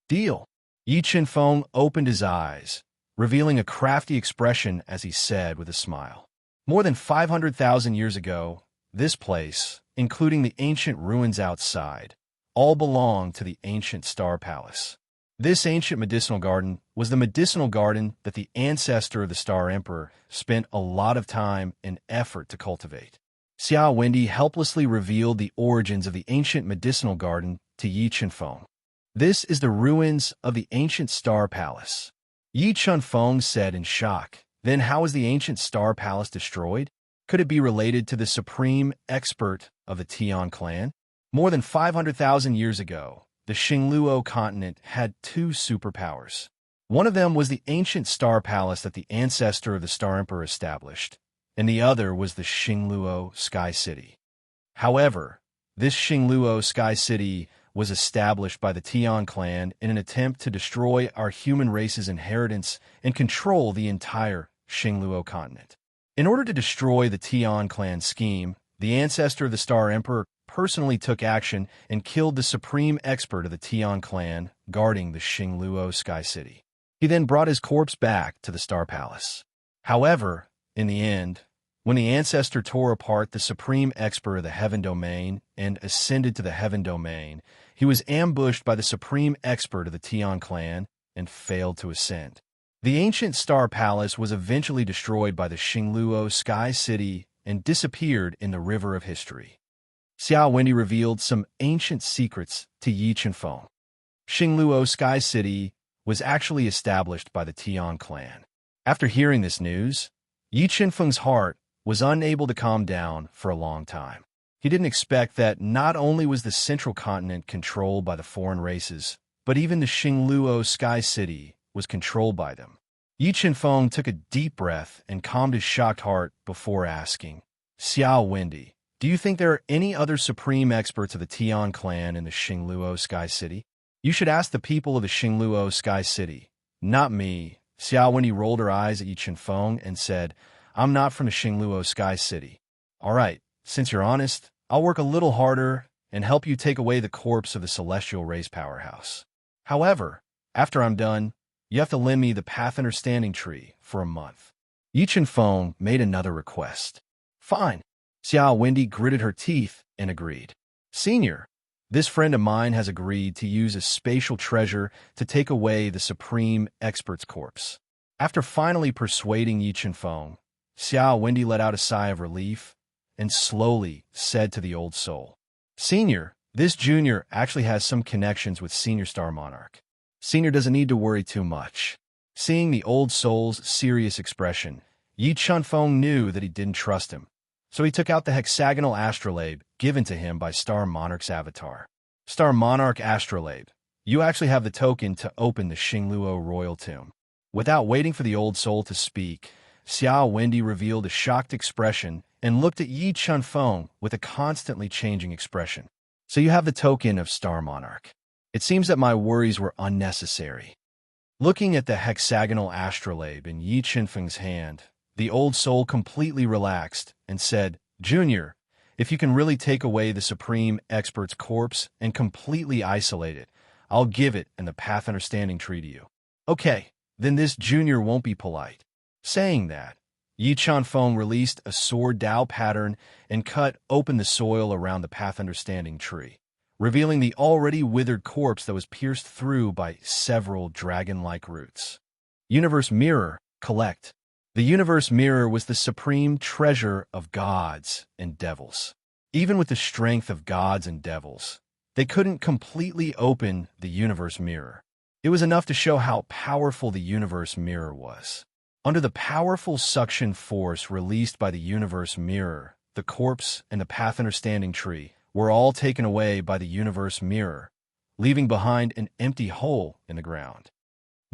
Deal. Yi Qinfeng opened his eyes, revealing a crafty expression as he said with a smile. More than 500,000 years ago, this place, including the ancient ruins outside, all belonged to the ancient Star Palace. This ancient medicinal garden was the medicinal garden that the ancestor of the Star Emperor spent a lot of time and effort to cultivate. Xiao Wendy helplessly revealed the origins of the ancient medicinal garden to Yi Qinfeng. This is the ruins of the ancient Star Palace. Yi Qinfeng said in shock. Then how was the ancient Star Palace destroyed? Could it be related to the supreme expert of the Tian clan? More than 500,000 years ago, the Xingluo continent had two superpowers. One of them was the ancient Star Palace that the ancestor of the Star Emperor established, and the other was the Xingluo Sky City. However, this Xingluo Sky City was established by the Tian clan in an attempt to destroy our human race's inheritance and control the entire Xingluo continent. In order to destroy the Tian clan scheme, the ancestor of the Star Emperor personally took action and killed the supreme expert of the Tian clan guarding the Xingluo Sky City. He then brought his corpse back to the Star Palace. However, in the end, when the ancestor tore apart the supreme expert of the Heaven Domain and ascended to the Heaven Domain, he was ambushed by the supreme expert of the Tian clan and failed to ascend. The ancient Star Palace was eventually destroyed by the Xingluo Sky City and disappeared in the river of history. Xiao Wendy revealed some ancient secrets to Yi Qinfeng. Xingluo Sky City was actually established by the Tian clan. After hearing this news, Yi Qinfeng's heart was unable to calm down for a long time. He didn't expect that not only was the central continent controlled by the foreign races, but even the Xingluo Sky City was controlled by them. Yi Qinfeng took a deep breath and calmed his shocked heart before asking, Xiao Wendy, do you think there are any other supreme experts of the Tian clan in the Xingluo Sky City? You should ask the people of the Xingluo Sky City, not me. Xiao Wendy rolled her eyes at Yi Qinfeng and said, I'm not from the Xingluo Sky City. All right, since you're honest, I'll work a little harder and help you take away the corpse of the celestial race powerhouse. However, after I'm done, you have to lend me the Path Understanding Tree for a month. Yi Qinfeng made another request. Fine. Xiao Wendy gritted her teeth and agreed. Senior, This friend of mine has agreed to use a spatial treasure to take away the supreme expert's corpse. After finally persuading Yi Chenfeng, Xiao Wendy let out a sigh of relief and slowly said to the old soul, "Senior, this junior actually has some connections with Senior Star Monarch. Senior doesn't need to worry too much." Seeing the old soul's serious expression, Yi Chenfeng knew that he didn't trust him, so he took out the hexagonal astrolabe given to him by Star Monarch's avatar. Star Monarch astrolabe, you actually have the token to open the Xingluo royal tomb. Without waiting for the old soul to speak, Xiao Wendy revealed a shocked expression and looked at Yi Chenfeng with a constantly changing expression. "So you have the token of Star Monarch. It seems that my worries were unnecessary." Looking at the hexagonal astrolabe in Yi Chenfeng's hand, the old soul completely relaxed and said, "Junior, if you can really take away the supreme expert's corpse and completely isolate it, I'll give it and the path understanding tree to you." "Okay, then this junior won't be polite." Saying that, Yi Chenfeng released a sword Dao pattern and cut open the soil around the path understanding tree, revealing the already withered corpse that was pierced through by several dragon-like roots. Universe Mirror, collect. The Universe Mirror was the supreme treasure of gods and devils. Even with the strength of gods and devils, they couldn't completely open the Universe Mirror. It was enough to show how powerful the Universe Mirror was. Under the powerful suction force released by the Universe Mirror, the corpse and the path understanding tree were all taken away by the Universe Mirror, leaving behind an empty hole in the ground.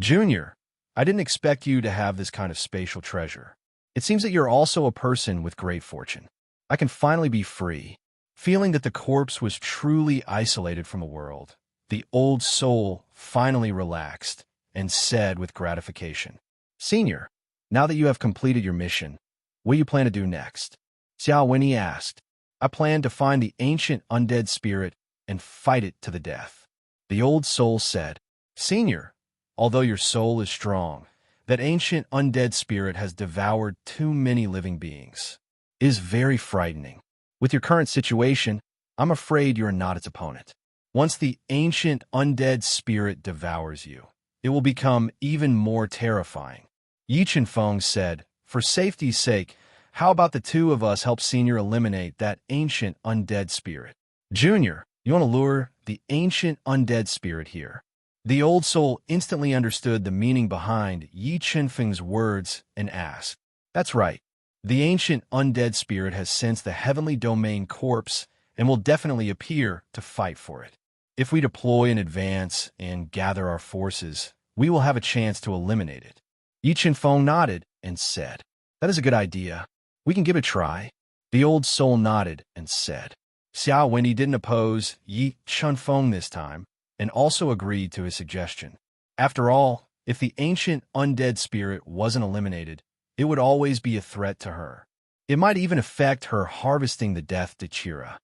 "Junior, I didn't expect you to have this kind of spatial treasure. It seems that you're also a person with great fortune. I can finally be free." Feeling that the corpse was truly isolated from the world, the old soul finally relaxed and said with gratification, "Senior, now that you have completed your mission, what do you plan to do next?" Xiao Wenyi asked. "I plan to find the ancient undead spirit and fight it to the death." The old soul said, "Senior, although your soul is strong, that ancient undead spirit has devoured too many living beings. It is very frightening. With your current situation, I'm afraid you are not its opponent. Once the ancient undead spirit devours you, it will become even more terrifying." Yi Chenfeng said, "For safety's sake, how about the two of us help Senior eliminate that ancient undead spirit? Junior, you want to lure the ancient undead spirit here?" The old soul instantly understood the meaning behind Yi Chenfeng's words and asked, "That's right. The ancient undead spirit has sensed the heavenly domain corpse and will definitely appear to fight for it. If we deploy in advance and gather our forces, we will have a chance to eliminate it." Yi Chenfeng nodded and said, "That is a good idea. We can give it a try." The old soul nodded and said. Xiao Wenyi didn't oppose Yi Chenfeng this time and also agreed to his suggestion. After all, if the ancient undead spirit wasn't eliminated, it would always be a threat to her. It might even affect her harvesting the death to Chira.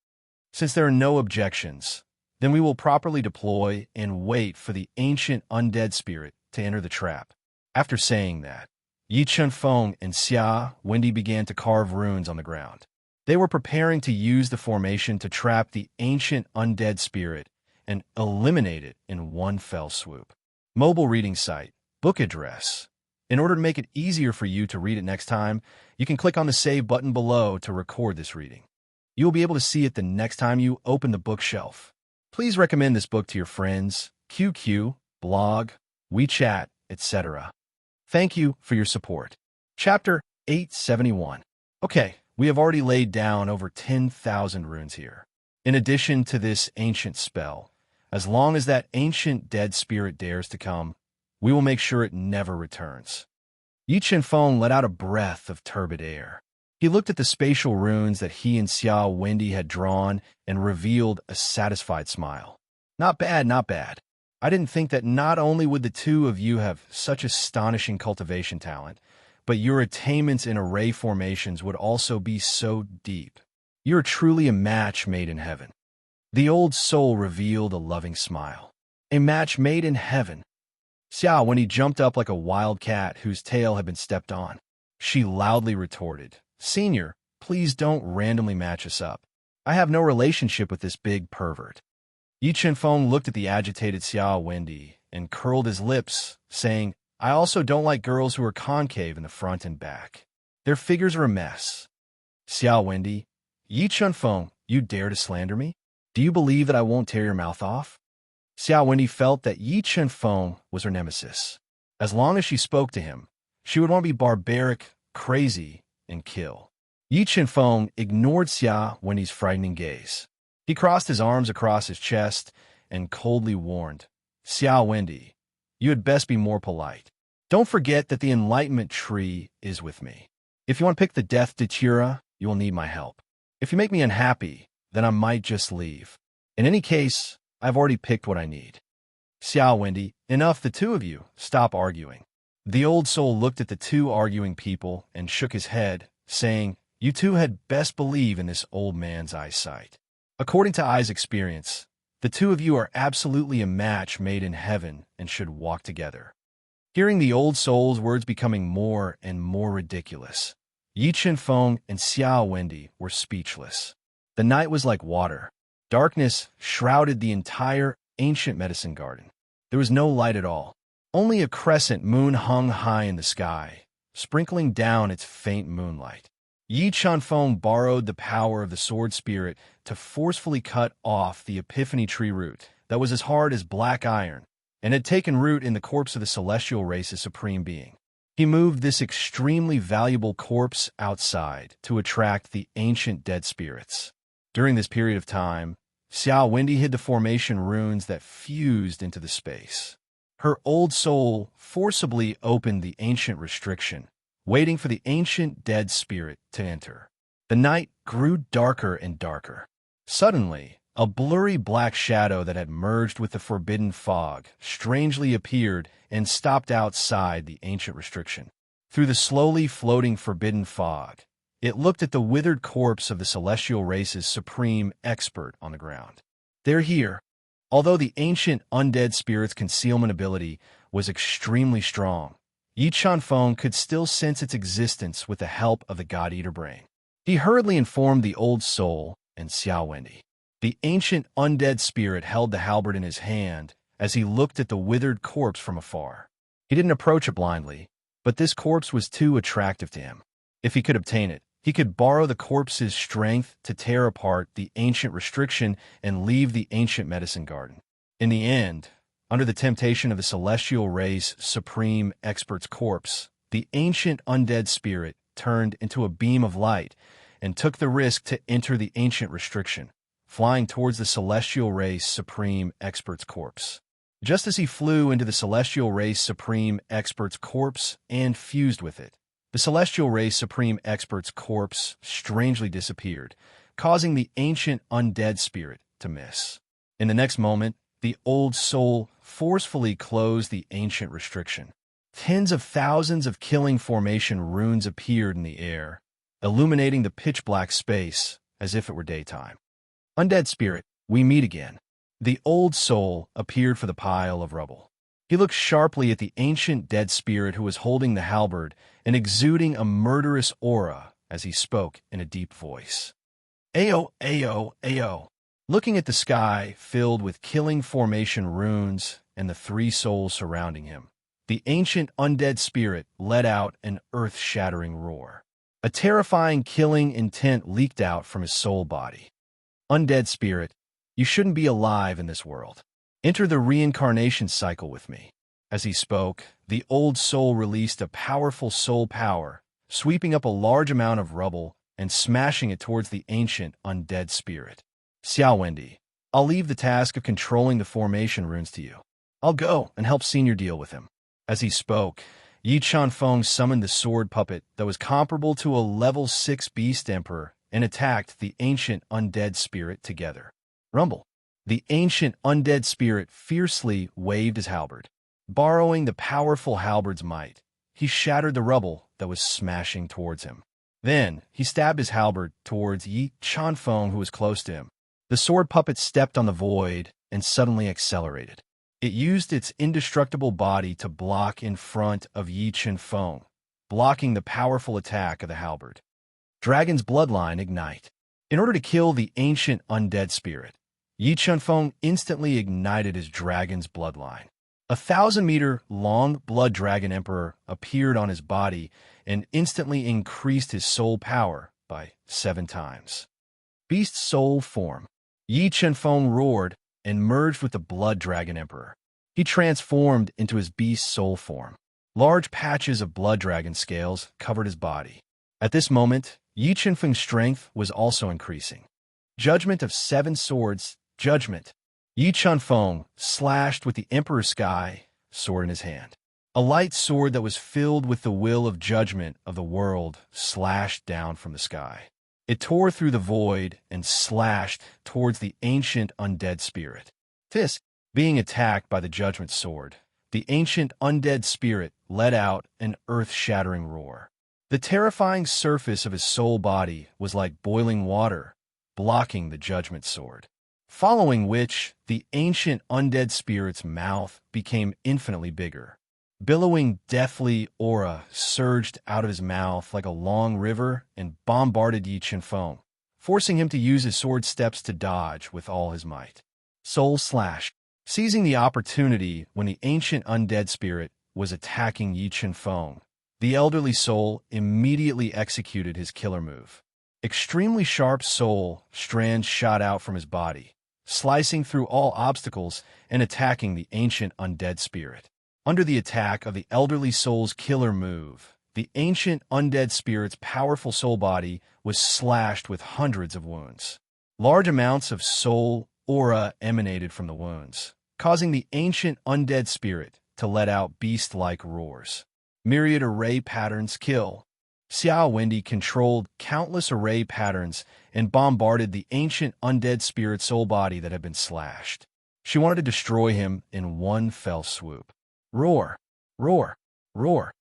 Since there are no objections, then we will properly deploy and wait for the ancient undead spirit to enter the trap. After saying that, Yi Chenfeng and Xia Wendy began to carve runes on the ground. They were preparing to use the formation to trap the ancient undead spirit and eliminate it in one fell swoop. Mobile reading site, book address. In order to make it easier for you to read it next time, you can click on the save button below to record this reading. You will be able to see it the next time you open the bookshelf. Please recommend this book to your friends, QQ, blog, WeChat, etc. Thank you for your support. Chapter 871. Okay, we have already laid down over 10,000 runes here. In addition to this ancient spell, as long as that ancient dead spirit dares to come, we will make sure it never returns. Yi Chenfeng let out a breath of turbid air. He looked at the spatial runes that he and Xiao Wendy had drawn and revealed a satisfied smile. "Not bad, not bad. I didn't think that not only would the two of you have such astonishing cultivation talent, but your attainments in array formations would also be so deep. You're truly a match made in heaven." The old soul revealed a loving smile. "A match made in heaven." Xiao Wendy jumped up like a wild cat whose tail had been stepped on. She loudly retorted, "Senior, please don't randomly match us up. I have no relationship with this big pervert." Yi Chenfeng looked at the agitated Xiao Wendy and curled his lips, saying, I also don't like girls who are concave in the front and back. Their figures are a mess. Xiao Wendy, Yi Chenfeng, you dare to slander me? Do you believe that I won't tear your mouth off? Xiao Wendy felt that Yi Chenfeng was her nemesis. As long as she spoke to him, she would want to be barbaric, crazy, and kill. Yi Chenfeng ignored Xiao Wendy's frightening gaze. He crossed his arms across his chest and coldly warned, Xiao Wendy, you had best be more polite. Don't forget that the enlightenment tree is with me. If you want to pick the death datura, you will need my help. If you make me unhappy, then I might just leave. In any case, I've already picked what I need. Xiao Wendy, enough, the two of you, stop arguing. The old soul looked at the two arguing people and shook his head, saying, you two had best believe in this old man's eyesight. According to Ai's experience, the two of you are absolutely a match made in heaven and should walk together. Hearing the old soul's words becoming more and more ridiculous, Yi Chenfeng and Xiao Wendy were speechless. The night was like water. Darkness shrouded the entire ancient medicine garden. There was no light at all. Only a crescent moon hung high in the sky, sprinkling down its faint moonlight. Yi Chenfeng borrowed the power of the sword spirit to forcefully cut off the epiphany tree root that was as hard as black iron and had taken root in the corpse of the celestial race's supreme being. He moved this extremely valuable corpse outside to attract the ancient dead spirits. During this period of time, Xiao Wendy hid the formation runes that fused into the space. Her old soul forcibly opened the ancient restriction, waiting for the ancient dead spirit to enter. The night grew darker and darker. Suddenly, a blurry black shadow that had merged with the forbidden fog strangely appeared and stopped outside the ancient restriction. Through the slowly floating forbidden fog, it looked at the withered corpse of the celestial race's supreme expert on the ground. They're here. Although the ancient undead spirit's concealment ability was extremely strong, Yi Chenfeng could still sense its existence with the help of the God-Eater brain. He hurriedly informed the old soul and Xiao Wendy. The ancient undead spirit held the halberd in his hand as he looked at the withered corpse from afar. He didn't approach it blindly, but this corpse was too attractive to him. If he could obtain it, he could borrow the corpse's strength to tear apart the ancient restriction and leave the ancient medicine garden. In the end, under the temptation of the celestial race supreme expert's corpse, the ancient undead spirit turned into a beam of light and took the risk to enter the ancient restriction, flying towards the celestial race supreme expert's corpse. Just as he flew into the celestial race supreme expert's corpse and fused with it, the celestial race supreme expert's corpse strangely disappeared, causing the ancient undead spirit to miss. In the next moment, the old soul forcefully closed the ancient restriction. Tens of thousands of killing formation runes appeared in the air, illuminating the pitch-black space as if it were daytime. Undead spirit, we meet again. The old soul appeared for the pile of rubble. He looked sharply at the ancient dead spirit who was holding the halberd and exuding a murderous aura as he spoke in a deep voice. Ayo, ayo, ayo. Looking at the sky filled with killing formation runes and the three souls surrounding him, the ancient undead spirit let out an earth-shattering roar. A terrifying killing intent leaked out from his soul body. Undead spirit, you shouldn't be alive in this world. Enter the reincarnation cycle with me. As he spoke, the old soul released a powerful soul power, sweeping up a large amount of rubble and smashing it towards the ancient undead spirit. Xiao Wendy, I'll leave the task of controlling the formation runes to you. I'll go and help Senior deal with him. As he spoke, Yi Chenfeng summoned the sword puppet that was comparable to a level 6 beast emperor and attacked the ancient undead spirit together. Rumble. The ancient undead spirit fiercely waved his halberd. Borrowing the powerful halberd's might, he shattered the rubble that was smashing towards him. Then, he stabbed his halberd towards Yi Chenfeng, who was close to him. The sword puppet stepped on the void and suddenly accelerated. It used its indestructible body to block in front of Yi Chenfeng, blocking the powerful attack of the halberd. Dragon's bloodline ignite. In order to kill the ancient undead spirit, Yi Chunfeng instantly ignited his dragon's bloodline. A 1,000-meter-long blood dragon emperor appeared on his body and instantly increased his soul power by 7 times. Beast soul form. Yi Chunfeng roared and merged with the blood dragon emperor. He transformed into his beast soul form. Large patches of blood dragon scales covered his body. At this moment, Yi Chunfeng's strength was also increasing. Judgment of 7 swords. Judgment. Yi Chunfeng slashed with the Emperor's Sky sword in his hand. A light sword that was filled with the will of judgment of the world slashed down from the sky. It tore through the void and slashed towards the ancient undead spirit. Tisk, being attacked by the judgment sword, the ancient undead spirit let out an earth-shattering roar. The terrifying surface of his soul body was like boiling water, blocking the judgment sword. Following which, the ancient undead spirit's mouth became infinitely bigger. Billowing deathly aura surged out of his mouth like a long river and bombarded Yi Chunfeng, forcing him to use his sword steps to dodge with all his might. Soul Slash. Seizing the opportunity when the ancient undead spirit was attacking Yi Chunfeng, the elderly soul immediately executed his killer move. Extremely sharp soul strands shot out from his body, slicing through all obstacles and attacking the ancient undead spirit. Under the attack of the elderly soul's killer move, the ancient undead spirit's powerful soul body was slashed with hundreds of wounds. Large amounts of soul aura emanated from the wounds, causing the ancient undead spirit to let out beast-like roars. Myriad array patterns kill. Xiao Wendy controlled countless array patterns and bombarded the ancient undead spirit soul body that had been slashed. She wanted to destroy him in one fell swoop. Roar, roar, roar.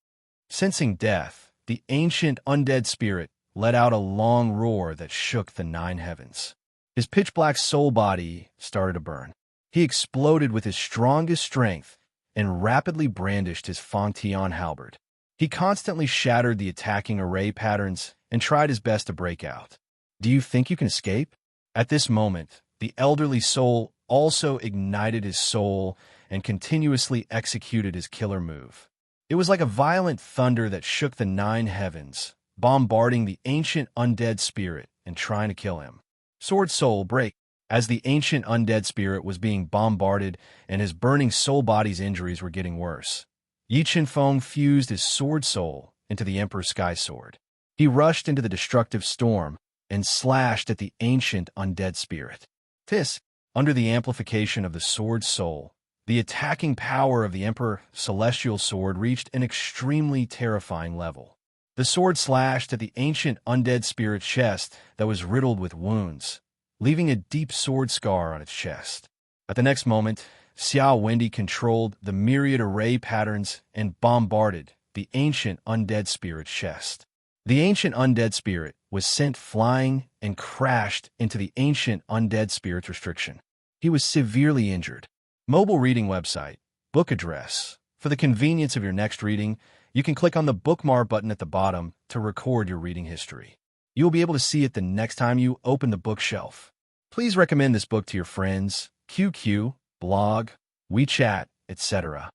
Sensing death, the ancient undead spirit let out a long roar that shook the 9 heavens. His pitch-black soul body started to burn. He exploded with his strongest strength and rapidly brandished his Feng Tian halberd. He constantly shattered the attacking array patterns and tried his best to break out. Do you think you can escape? At this moment, the elderly soul also ignited his soul and continuously executed his killer move. It was like a violent thunder that shook the 9 heavens, bombarding the ancient undead spirit and trying to kill him. Sword Soul Break. As the ancient undead spirit was being bombarded and his burning soul body's injuries were getting worse, Yi Chunfeng fused his sword soul into the Emperor's Sky Sword. He rushed into the destructive storm and slashed at the ancient undead spirit. This, under the amplification of the sword soul, the attacking power of the Emperor Celestial Sword reached an extremely terrifying level. The sword slashed at the ancient undead spirit's chest that was riddled with wounds, leaving a deep sword scar on its chest. At the next moment, Xiao Wendy controlled the myriad array patterns and bombarded the ancient undead spirit's chest. The ancient undead spirit was sent flying and crashed into the ancient undead spirit's restriction. He was severely injured. Mobile reading website, book address. For the convenience of your next reading, you can click on the bookmark button at the bottom to record your reading history. You will be able to see it the next time you open the bookshelf. Please recommend this book to your friends, QQ, blog, WeChat, etc.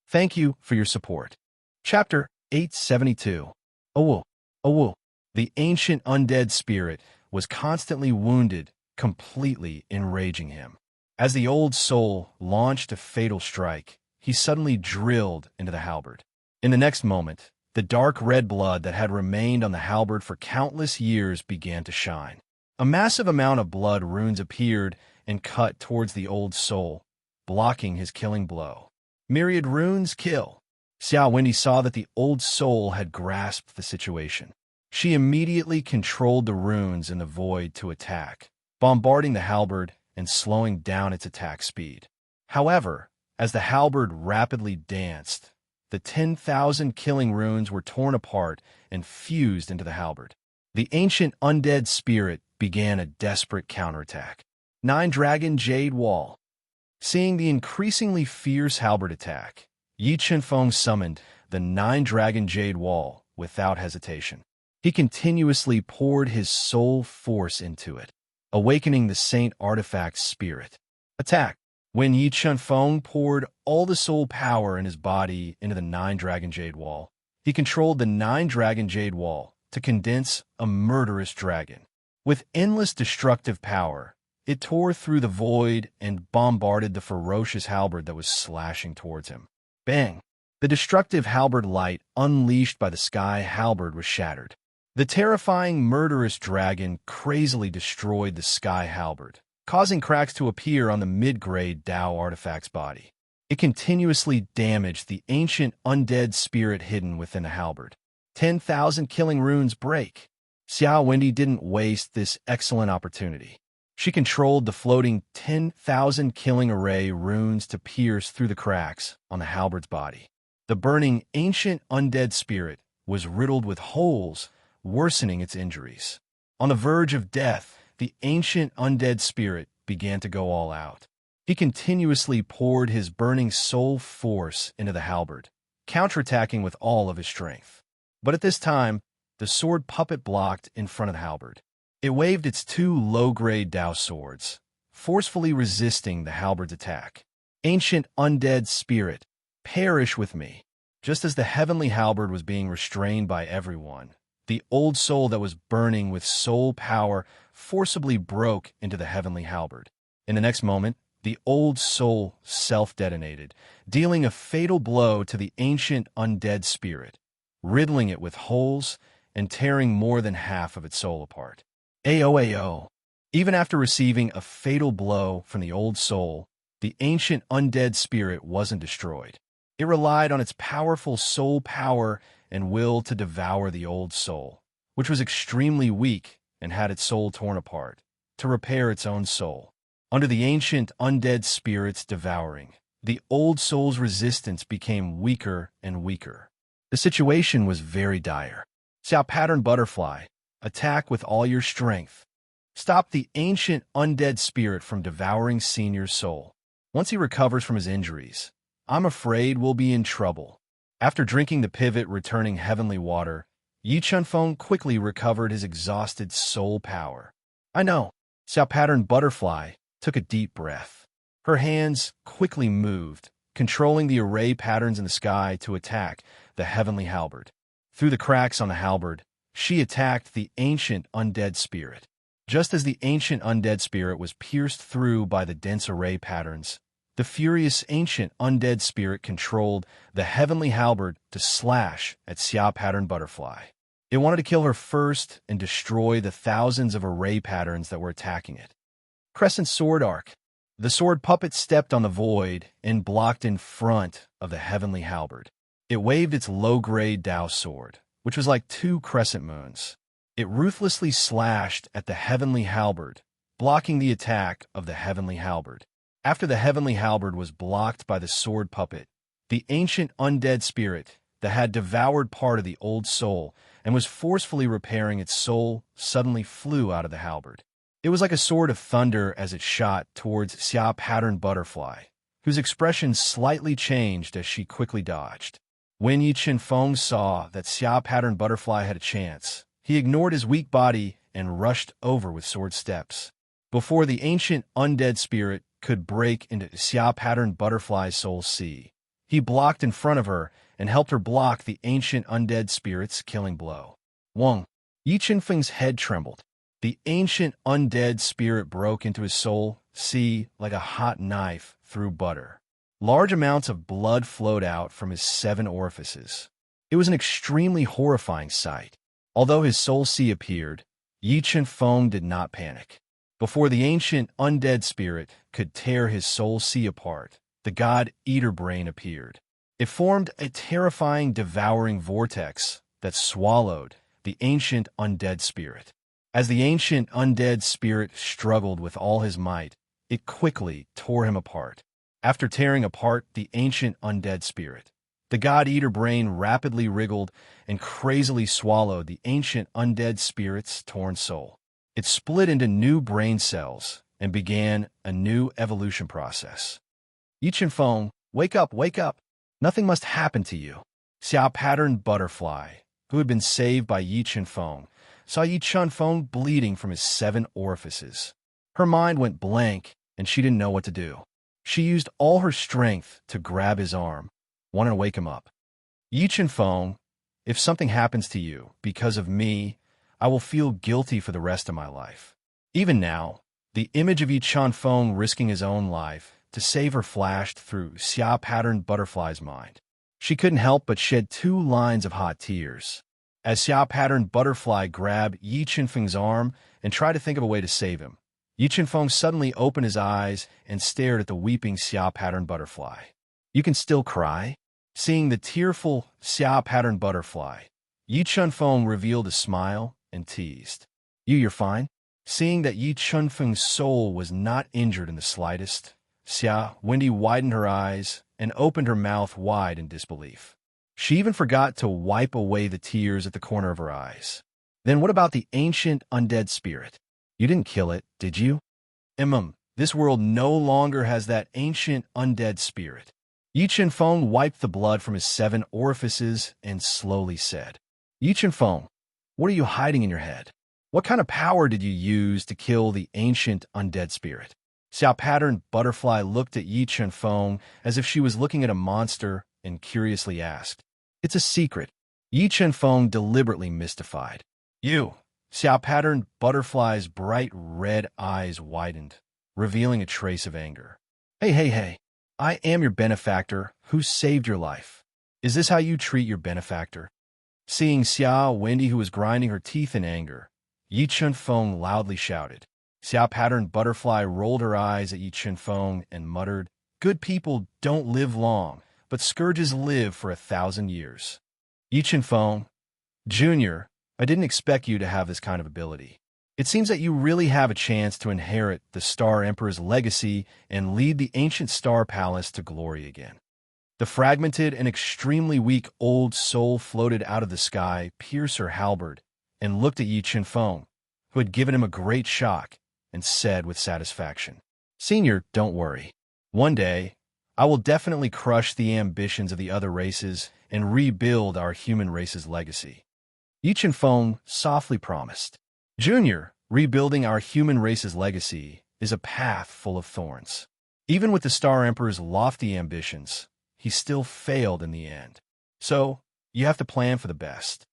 Thank you for your support. Chapter 872. Awu. Awu. The ancient undead spirit was constantly wounded, completely enraging him. As the old soul launched a fatal strike, he suddenly drilled into the halberd. In the next moment, the dark red blood that had remained on the halberd for countless years began to shine. A massive amount of blood runes appeared and cut towards the old soul, blocking his killing blow. Myriad runes kill. Xiao Wendy saw that the old soul had grasped the situation. She immediately controlled the runes in the void to attack, bombarding the halberd and slowing down its attack speed. However, as the halberd rapidly danced, the 10,000 killing runes were torn apart and fused into the halberd. The ancient undead spirit began a desperate counterattack. 9-Dragon Jade Wall. Seeing the increasingly fierce halberd attack, Yi Chunfeng summoned the 9-Dragon Jade Wall without hesitation. He continuously poured his soul force into it. awakening the Saint Artifact's spirit. Attack! When Yi Chunfeng poured all the soul power in his body into the 9-dragon jade wall, he controlled the 9-dragon jade wall to condense a murderous dragon. With endless destructive power, it tore through the void and bombarded the ferocious halberd that was slashing towards him. Bang! The destructive halberd light unleashed by the sky halberd was shattered. The terrifying, murderous dragon crazily destroyed the sky halberd, causing cracks to appear on the mid-grade Dao artifact's body. It continuously damaged the ancient undead spirit hidden within the halberd. 10,000 killing runes break. Xiao Wendy didn't waste this excellent opportunity. She controlled the floating 10,000 killing array runes to pierce through the cracks on the halberd's body. The burning ancient undead spirit was riddled with holes, worsening its injuries. On the verge of death, the ancient undead spirit began to go all out. He continuously poured his burning soul force into the halberd, counterattacking with all of his strength. But at this time, the sword puppet blocked in front of the halberd. It waved its 2 low-grade Dao swords, forcefully resisting the halberd's attack. Ancient undead spirit, perish with me. Just as the heavenly halberd was being restrained by everyone, the old soul that was burning with soul power forcibly broke into the heavenly halberd. In the next moment, the old soul self-detonated, dealing a fatal blow to the ancient undead spirit, riddling it with holes and tearing more than half of its soul apart. Ayo. Even after receiving a fatal blow from the old soul, the ancient undead spirit wasn't destroyed. It relied on its powerful soul power and will to devour the old soul, which was extremely weak and had its soul torn apart, to repair its own soul. Under the ancient undead spirit's devouring, the old soul's resistance became weaker and weaker. The situation was very dire. Xiao Pattern Butterfly, attack with all your strength. Stop the ancient undead spirit from devouring Senior's soul. Once he recovers from his injuries, I'm afraid we'll be in trouble. After drinking the pivot returning heavenly water, Yi Chunfeng quickly recovered his exhausted soul power. I know. Xiao Pattern Butterfly took a deep breath. Her hands quickly moved, controlling the array patterns in the sky to attack the heavenly halberd. Through the cracks on the halberd, she attacked the ancient undead spirit. Just as the ancient undead spirit was pierced through by the dense array patterns, the furious ancient undead spirit controlled the heavenly halberd to slash at Xiao Pattern Butterfly. It wanted to kill her first and destroy the thousands of array patterns that were attacking it. Crescent Sword Arc. The sword puppet stepped on the void and blocked in front of the heavenly halberd. It waved its low-grade Dao sword, which was like 2 crescent moons. It ruthlessly slashed at the heavenly halberd, blocking the attack of the heavenly halberd. After the heavenly halberd was blocked by the sword puppet, the ancient undead spirit that had devoured part of the old soul and was forcefully repairing its soul suddenly flew out of the halberd. It was like a sword of thunder as it shot towards Xiao Pattern Butterfly, whose expression slightly changed as she quickly dodged. When Yi Chunfeng saw that Xiao Pattern Butterfly had a chance, he ignored his weak body and rushed over with sword steps. Before the ancient undead spirit could break into Xiao Pattern Butterfly's soul sea, he blocked in front of her and helped her block the ancient undead spirit's killing blow. Wong. Yi Chunfeng's head trembled. The ancient undead spirit broke into his soul sea like a hot knife through butter. Large amounts of blood flowed out from his 7 orifices. It was an extremely horrifying sight. Although his soul sea appeared, Yi Chunfeng did not panic. Before the ancient undead spirit could tear his soul sea apart, the god Eater Brain appeared. It formed a terrifying devouring vortex that swallowed the ancient undead spirit. As the ancient undead spirit struggled with all his might, it quickly tore him apart. After tearing apart the ancient undead spirit, the god Eater Brain rapidly wriggled and crazily swallowed the ancient undead spirit's torn soul. It split into new brain cells and began a new evolution process. Yi Chunfeng, wake up, wake up! Nothing must happen to you. Xiao Pattern Butterfly, who had been saved by Yi Chunfeng, saw Yi Chunfeng bleeding from his 7 orifices. Her mind went blank, and she didn't know what to do. She used all her strength to grab his arm, wanting to wake him up. Yi Feng, if something happens to you because of me, I will feel guilty for the rest of my life. Even now, the image of Yi Feng risking his own life to save her flashed through Xia-patterned butterfly's mind. She couldn't help but shed 2 lines of hot tears. As Xia-patterned butterfly grabbed Yi Feng's arm and tried to think of a way to save him, Yi Feng suddenly opened his eyes and stared at the weeping Xia-patterned butterfly. "You can still cry?" Seeing the tearful Xia-patterned butterfly, Yi Feng revealed a smile and teased. You're fine?" Seeing that Yi Feng's soul was not injured in the slightest, Xia Wendy widened her eyes and opened her mouth wide in disbelief. She even forgot to wipe away the tears at the corner of her eyes. "Then what about the ancient undead spirit? You didn't kill it, did you?" This world no longer has that ancient undead spirit." Yi Feng wiped the blood from his 7 orifices and slowly said, "Yi Feng, what are you hiding in your head? What kind of power did you use to kill the ancient undead spirit?" Xia-patterned butterfly looked at Yi Feng as if she was looking at a monster and curiously asked. "It's a secret." Yi Feng deliberately mystified. "You." Xia-patterned butterfly's bright red eyes widened, revealing a trace of anger. Hey. I am your benefactor who saved your life. Is this how you treat your benefactor?" Seeing Xia Wendy, who was grinding her teeth in anger, Yi Feng loudly shouted. Xia-patterned butterfly rolled her eyes at Yi Feng and muttered, "Good people don't live long, but scourges live for 1,000 years. Yi Feng, Jr., I didn't expect you to have this kind of ability. It seems that you really have a chance to inherit the Star Emperor's legacy and lead the ancient Star Palace to glory again." The fragmented and extremely weak old soul floated out of the sky, pierced her halberd, and looked at Yi Feng, who had given him a great shock, and said with satisfaction, "Senior, don't worry. One day, I will definitely crush the ambitions of the other races and rebuild our human race's legacy." Yi Feng softly promised. "Junior, rebuilding our human race's legacy is a path full of thorns. Even with the Star Emperor's lofty ambitions, he still failed in the end. So, you have to plan for the best.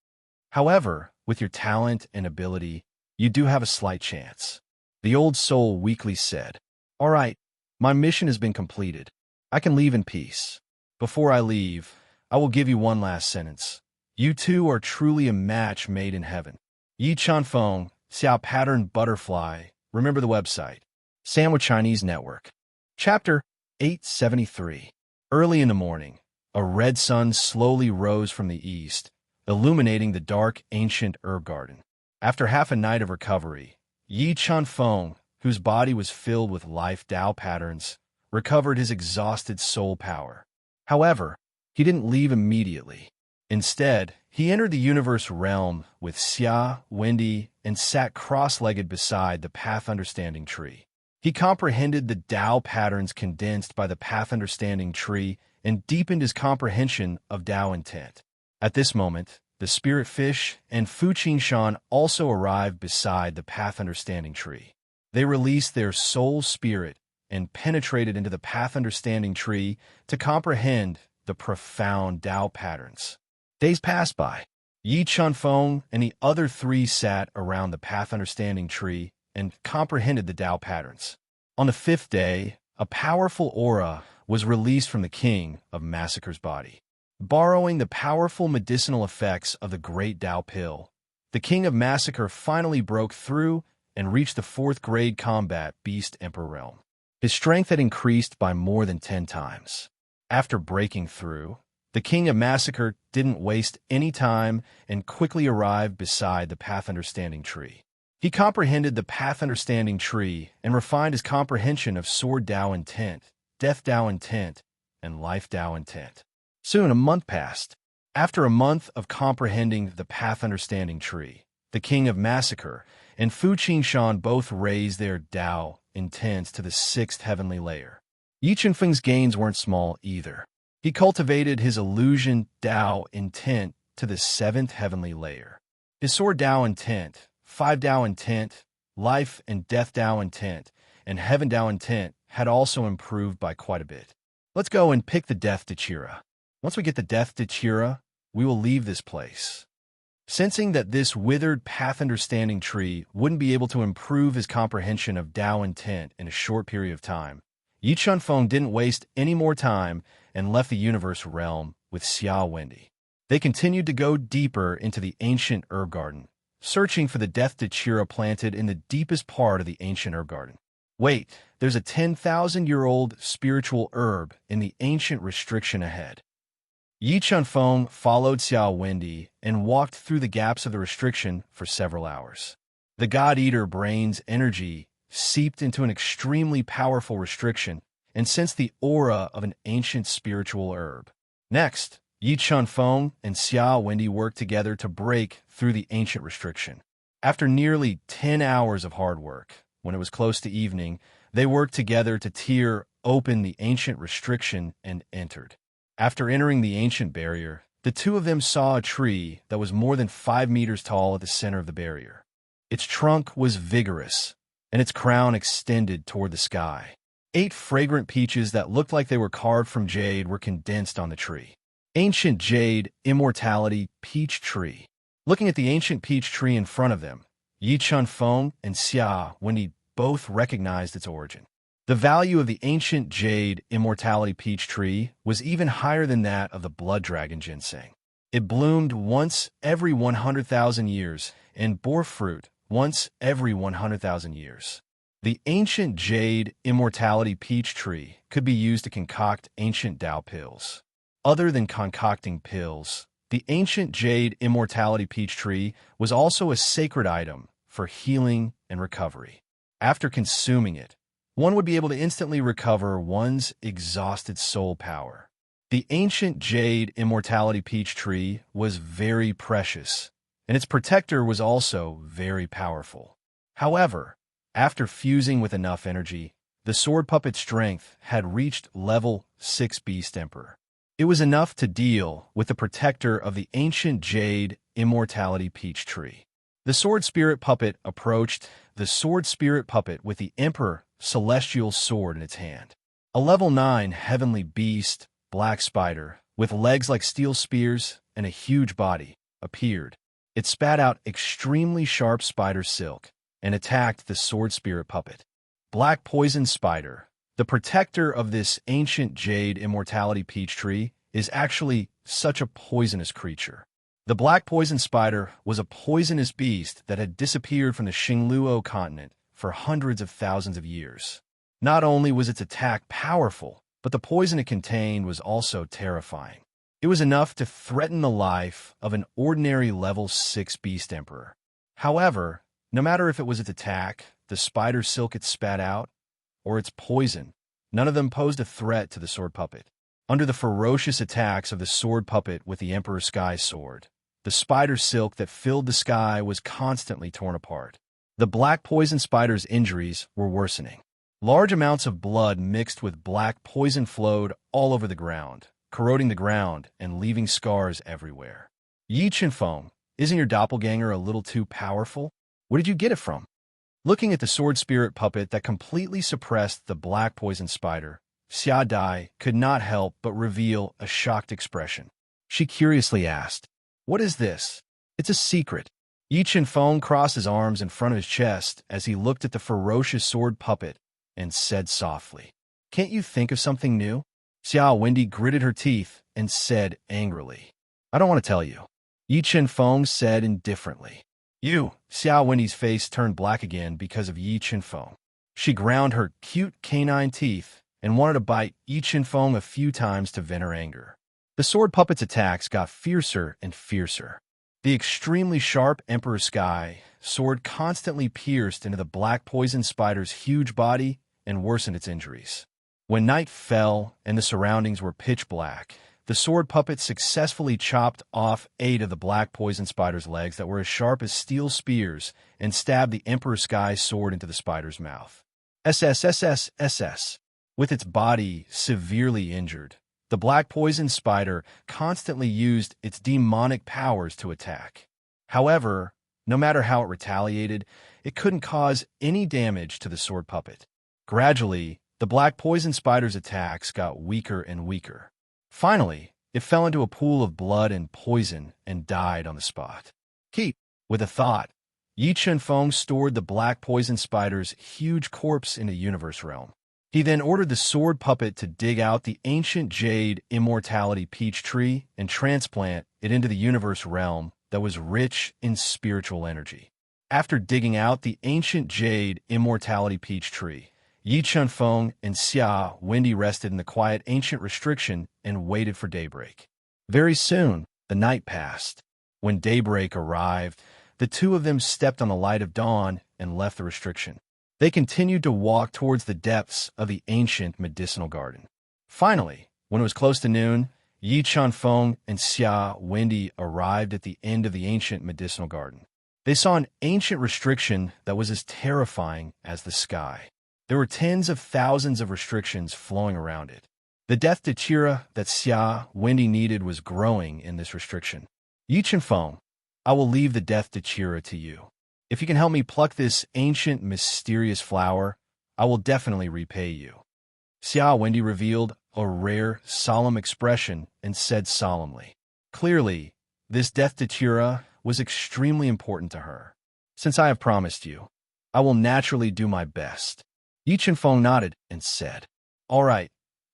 However, with your talent and ability, you do have a slight chance." The old soul weakly said, "All right, my mission has been completed. I can leave in peace. Before I leave, I will give you one last sentence. You two are truly a match made in heaven." Yi Feng, Xia-patterned butterfly. Remember the website. Sandwich Chinese Network. Chapter 873. Early in the morning, a red sun slowly rose from the east, illuminating the dark, ancient herb garden. After half a night of recovery, Yi Feng, whose body was filled with life Tao patterns, recovered his exhausted soul power. However, he didn't leave immediately. Instead, he entered the universe realm with Xia Wendy and sat cross-legged beside the Path Understanding Tree. He comprehended the Tao patterns condensed by the Path Understanding Tree and deepened his comprehension of Tao intent. At this moment, the Spirit Fish and Fu Qingshan also arrived beside the Path Understanding Tree. They released their soul spirit and penetrated into the Path Understanding Tree to comprehend the profound Tao patterns. Days passed by. Yi Feng and the other 3 sat around the Path Understanding Tree and comprehended the Tao patterns. On the 5th day, a powerful aura was released from the King of Massacre's body. Borrowing the powerful medicinal effects of the Great Tao Pill, the King of Massacre finally broke through and reached the 4th grade combat Beast Emperor realm. His strength had increased by more than 10 times. After breaking through, the King of Massacre didn't waste any time and quickly arrived beside the Path Understanding Tree. He comprehended the Path Understanding Tree and refined his comprehension of Sword Tao intent, Death Tao intent, and Life Tao intent. Soon a month passed. After a month of comprehending the Path Understanding Tree, the King of Massacre and Fu Qingshan both raised their Tao intents to the 6th heavenly layer. Yi Feng's gains weren't small either. He cultivated his illusion Tao intent to the 7th heavenly layer. His Sword Tao intent, 5 Tao intent, Life and Death Tao intent, and Heaven Dao intent had also improved by quite a bit. Let's go and pick the Death Dachira. Once we get the Death Dachira, we will leave this place. Sensing that this withered path-understanding tree wouldn't be able to improve his comprehension of Dao intent in a short period of time, Yi Chunfeng didn't waste any more time and left the universe realm with Xia Wendy. They continued to go deeper into the ancient herb garden, searching for the Death Dachira planted in the deepest part of the ancient herb garden. Wait, there's a 10,000-year-old spiritual herb in the ancient restriction ahead. Yi Chunfeng followed Xia Wendy and walked through the gaps of the restriction for several hours. The God-Eater brain's energy seeped into an extremely powerful restriction and sensed the aura of an ancient spiritual herb. Next, Yi Chunfeng and Xia Wendy worked together to break through the ancient restriction. After nearly 10 hours of hard work, when it was close to evening, they worked together to tear open the ancient restriction and entered. After entering the ancient barrier, the two of them saw a tree that was more than 5 meters tall at the center of the barrier. Its trunk was vigorous, and its crown extended toward the sky. 8 fragrant peaches that looked like they were carved from jade were condensed on the tree. Ancient Jade Immortality Peach Tree. Looking at the ancient peach tree in front of them, Yi Chunfeng and Xia Wendy both recognized its origin. The value of the ancient Jade Immortality Peach Tree was even higher than that of the Blood Dragon Ginseng. It bloomed once every 100,000 years and bore fruit once every 100,000 years. The ancient Jade Immortality Peach Tree could be used to concoct ancient Dao pills. Other than concocting pills, the ancient Jade Immortality Peach Tree was also a sacred item for healing and recovery. After consuming it, one would be able to instantly recover one's exhausted soul power. The ancient Jade Immortality Peach Tree was very precious, and its protector was also very powerful. However, after fusing with enough energy, the sword puppet's strength had reached level 6 Beast Emperor. It was enough to deal with the protector of the ancient Jade Immortality Peach Tree. The sword spirit puppet approached the sword spirit puppet with the Emperor Celestial Sword in its hand. A level 9 heavenly beast, black spider, with legs like steel spears and a huge body, appeared. It spat out extremely sharp spider silk and attacked the sword spirit puppet. Black poison spider, the protector of this ancient Jade Immortality Peach Tree, is actually such a poisonous creature. The black poison spider was a poisonous beast that had disappeared from the Xingluo continent for hundreds of thousands of years. Not only was its attack powerful, but the poison it contained was also terrifying. It was enough to threaten the life of an ordinary level 6 Beast Emperor. However, no matter if it was its attack, the spider silk it spat out, or its poison, none of them posed a threat to the sword puppet. Under the ferocious attacks of the sword puppet with the Emperor Sky Sword, the spider silk that filled the sky was constantly torn apart. The black poison spider's injuries were worsening. Large amounts of blood mixed with black poison flowed all over the ground, corroding the ground and leaving scars everywhere. Yi Chunfeng, isn't your doppelganger a little too powerful? Where did you get it from? Looking at the sword spirit puppet that completely suppressed the black poison spider, Xia Dai could not help but reveal a shocked expression. She curiously asked, "What is this?" "It's a secret." Yi Chunfeng crossed his arms in front of his chest as he looked at the ferocious sword puppet and said softly, "Can't you think of something new?" Xia Wendy gritted her teeth and said angrily, "I don't want to tell you." Yi Chunfeng said indifferently. "You." Xia Wendy's face turned black again because of Yi Chunfeng. She ground her cute canine teeth and wanted to bite Yi Chunfeng a few times to vent her anger. The sword puppet's attacks got fiercer and fiercer. The extremely sharp Emperor Sky sword constantly pierced into the black poison spider's huge body and worsened its injuries. When night fell and the surroundings were pitch black, the sword puppet successfully chopped off 8 of the black poison spider's legs that were as sharp as steel spears and stabbed the Emperor Sky sword into the spider's mouth. SSSSSS. With its body severely injured, the black poison spider constantly used its demonic powers to attack. However, no matter how it retaliated, it couldn't cause any damage to the sword puppet. Gradually, the black poison spider's attacks got weaker and weaker. Finally, it fell into a pool of blood and poison and died on the spot. Keep. With a thought, Yi Chunfeng stored the black poison spider's huge corpse in the universe realm. He then ordered the sword puppet to dig out the ancient jade immortality peach tree and transplant it into the universe realm that was rich in spiritual energy. After digging out the ancient jade immortality peach tree, Yi Chunfeng and Xia Wendy rested in the quiet ancient restriction and waited for daybreak. Very soon, the night passed. When daybreak arrived, the two of them stepped on the light of dawn and left the restriction. They continued to walk towards the depths of the ancient medicinal garden. Finally, when it was close to noon, Yi Chunfeng and Xia Wendy arrived at the end of the ancient medicinal garden. They saw an ancient restriction that was as terrifying as the sky. There were tens of thousands of restrictions flowing around it. The death to Chira that Xia Wendy needed was growing in this restriction. Yi Chunfeng, I will leave the death to Chira to you. If you can help me pluck this ancient, mysterious flower, I will definitely repay you. Xia Wendy revealed a rare, solemn expression and said solemnly. Clearly, this death to Chira was extremely important to her. Since I have promised you, I will naturally do my best. Yi Chunfeng nodded and said, All right,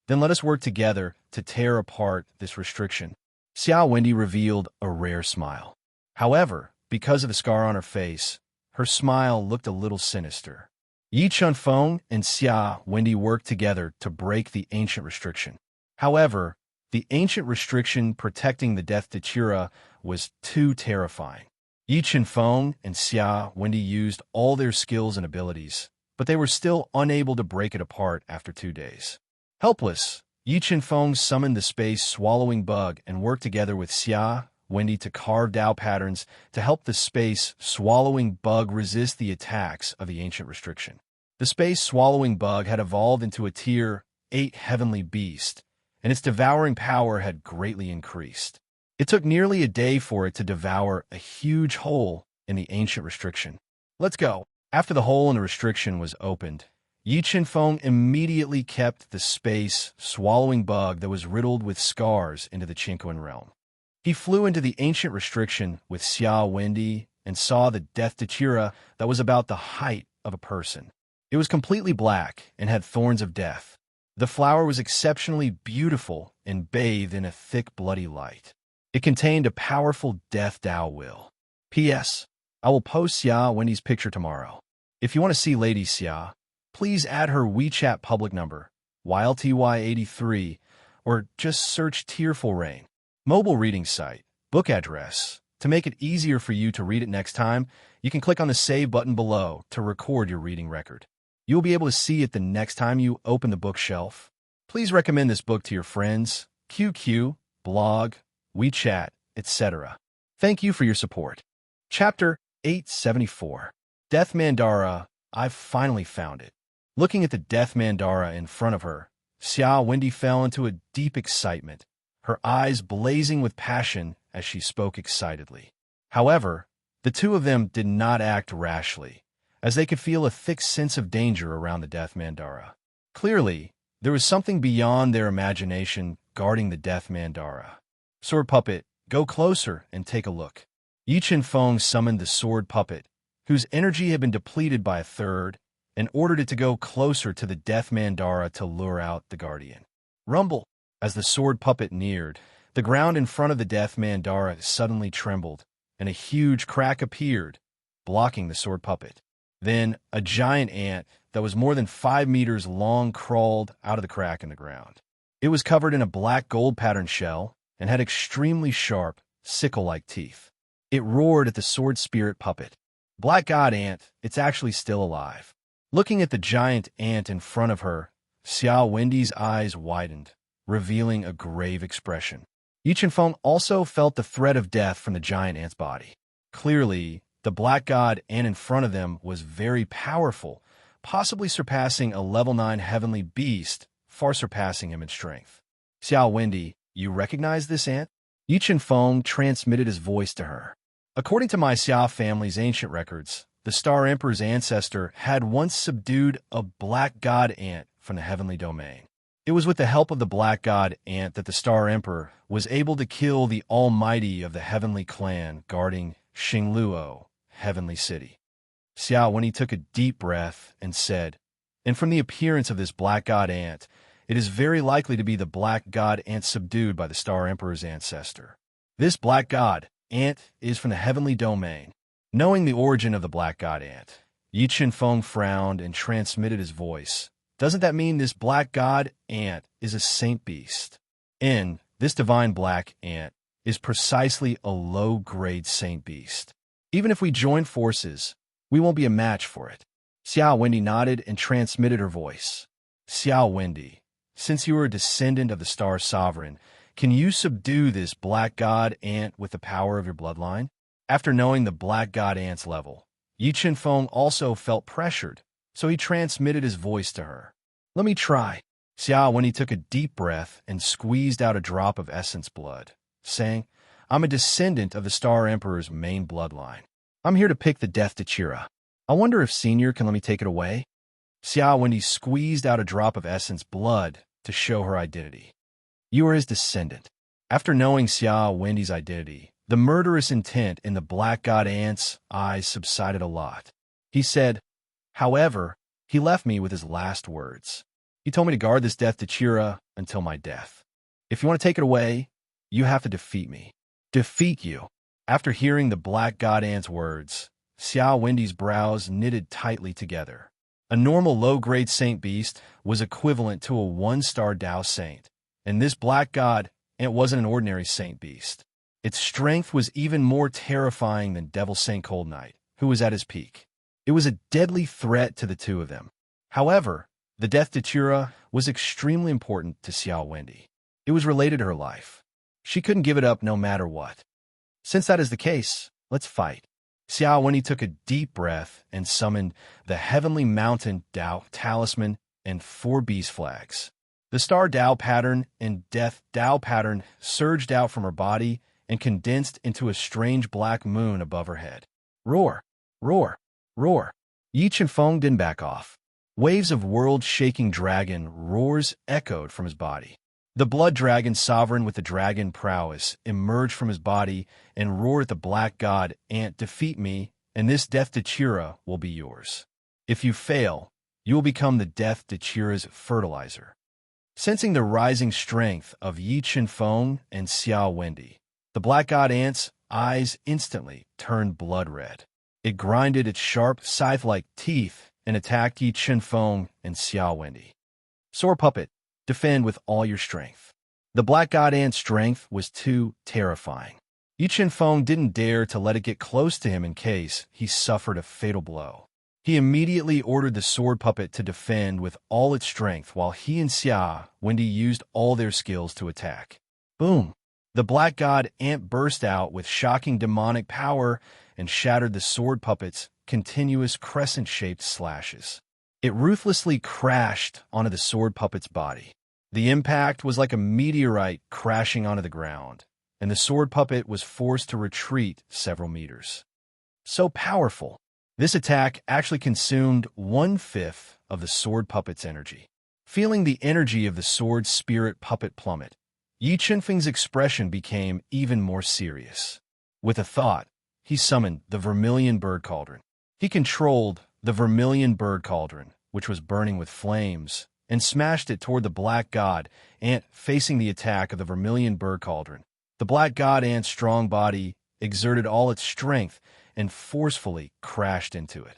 then let us work together to tear apart this restriction. Xia Wendy revealed a rare smile. However, because of the scar on her face, her smile looked a little sinister. Yi Chunfeng and Xia Wendy worked together to break the ancient restriction. However, the ancient restriction protecting the death to Chira was too terrifying. Yi Chunfeng and Xia Wendy used all their skills and abilities, but they were still unable to break it apart after 2 days. Helpless, Yi Chunfeng summoned the space-swallowing bug and worked together with Xia Wendy to carve Dao patterns to help the space-swallowing bug resist the attacks of the ancient restriction. The space-swallowing bug had evolved into a Tier 8 heavenly beast, and its devouring power had greatly increased. It took nearly a day for it to devour a huge hole in the ancient restriction. Let's go. After the hole in the restriction was opened, Yi Chunfeng immediately kept the space-swallowing bug that was riddled with scars into the Chinquan realm. He flew into the ancient restriction with Xia Wendy and saw the death to Chira that was about the height of a person. It was completely black and had thorns of death. The flower was exceptionally beautiful and bathed in a thick bloody light. It contained a powerful death Dao will. P.S. I will post Xia Wendy's picture tomorrow. If you want to see Lady Xia, please add her WeChat public number, YLTY83, or just search Tearful Rain. Mobile reading site, book address. To make it easier for you to read it next time, you can click on the Save button below to record your reading record. You will be able to see it the next time you open the bookshelf. Please recommend this book to your friends, QQ, blog, WeChat, etc. Thank you for your support. Chapter 874. Death Mandara, I've finally found it. Looking at the Death Mandara in front of her, Xia Wendy fell into a deep excitement, her eyes blazing with passion as she spoke excitedly. However, the two of them did not act rashly, as they could feel a thick sense of danger around the Death Mandara. Clearly, there was something beyond their imagination guarding the Death Mandara. Sword Puppet, go closer and take a look. Yi Chunfeng summoned the Sword Puppet, whose energy had been depleted by a third, and ordered it to go closer to the Death Mandara to lure out the Guardian. Rumble! As the Sword Puppet neared, the ground in front of the Death Mandara suddenly trembled, and a huge crack appeared, blocking the Sword Puppet. Then, a giant ant that was more than 5 meters long crawled out of the crack in the ground. It was covered in a black gold pattern shell and had extremely sharp, sickle-like teeth. It roared at the Sword Spirit Puppet. Black God Ant, it's actually still alive. Looking at the giant ant in front of her, Xia Wendy's eyes widened, revealing a grave expression. Yi Chunfeng also felt the threat of death from the giant ant's body. Clearly, the Black God Ant in front of them was very powerful, possibly surpassing a level 9 heavenly beast, far surpassing him in strength. Xia Wendy, you recognize this ant? Yi Chunfeng transmitted his voice to her. According to my Xia family's ancient records, the Star Emperor's ancestor, had once subdued a black god ant from the heavenly domain. It was with the help of the black god ant that the Star Emperor was able to kill the almighty of the heavenly clan guarding Xingluo, heavenly city. Xiao Wendy took a deep breath and said, "And from the appearance of this black god ant, it is very likely to be the black god ant subdued by the Star Emperor's ancestor. This black god ant is from the heavenly domain." Knowing the origin of the black god ant, Yi Qinfeng frowned and transmitted his voice. "Doesn't that mean this black god ant is a saint beast? And this divine black ant is precisely a low-grade saint beast. Even if we join forces, we won't be a match for it." Xiao Wendy nodded and transmitted her voice. "Xiao Wendy, since you are a descendant of the Star Sovereign, can you subdue this black god ant with the power of your bloodline?" After knowing the black god ant's level, Yi Qinfeng also felt pressured, so he transmitted his voice to her. "Let me try." Xiao Wendy took a deep breath and squeezed out a drop of essence blood, saying, "I'm a descendant of the Star Emperor's main bloodline. I'm here to pick the death to Chira. I wonder if Senior can let me take it away?" Xiao Wendy squeezed out a drop of essence blood to show her identity. "You are his descendant." After knowing Xiao Wendy's identity, the murderous intent in the black god ant's eyes subsided a lot. He said, "However, he left me with his last words. He told me to guard this death to Chira until my death. If you want to take it away, you have to defeat me." "Defeat you?" After hearing the black god ant's words, Xiao Wendy's brows knitted tightly together. A normal low-grade saint beast was equivalent to a one-star Tao saint, and this black god ant wasn't an ordinary saint beast. Its strength was even more terrifying than Devil Saint Cold Knight, who was at his peak. It was a deadly threat to the two of them. However, the death to Chira was extremely important to Xiao Wendy. It was related to her life. She couldn't give it up no matter what. "Since that is the case, let's fight." Xiao Wendy took a deep breath and summoned the Heavenly Mountain Dao Talisman and 4 beast flags. The Star Dao pattern and Death Dao pattern surged out from her body and condensed into a strange black moon above her head. Roar! Roar! Roar! Yi Qinfeng didn't back off. Waves of world-shaking dragon roars echoed from his body. The blood dragon sovereign with the dragon prowess emerged from his body and roared at the black god ant, "Defeat me, and this death to Chira will be yours. If you fail, you will become the death to Chira's fertilizer." Sensing the rising strength of Yi Qinfeng and Xiao Wendy, the black god ant's eyes instantly turned blood red. It grinded its sharp, scythe-like teeth and attacked Yi Qinfeng and Xiao Wendy. "Sword puppet, defend with all your strength." The black god ant's strength was too terrifying. Yi Qinfeng didn't dare to let it get close to him in case he suffered a fatal blow. He immediately ordered the sword puppet to defend with all its strength while he and Xiao Wendy used all their skills to attack. Boom! The black god ant burst out with shocking demonic power and shattered the sword puppet's continuous crescent-shaped slashes. It ruthlessly crashed onto the sword puppet's body. The impact was like a meteorite crashing onto the ground, and the sword puppet was forced to retreat several meters. So powerful! This attack actually consumed 1/5 of the sword puppet's energy. Feeling the energy of the sword spirit puppet plummet, Yi Qinfeng's expression became even more serious. With a thought, he summoned the Vermilion Bird Cauldron. He controlled the Vermilion Bird Cauldron, which was burning with flames, and smashed it toward the black god ant facing the attack of the Vermilion Bird Cauldron. The black god ant's strong body exerted all its strength and forcefully crashed into it.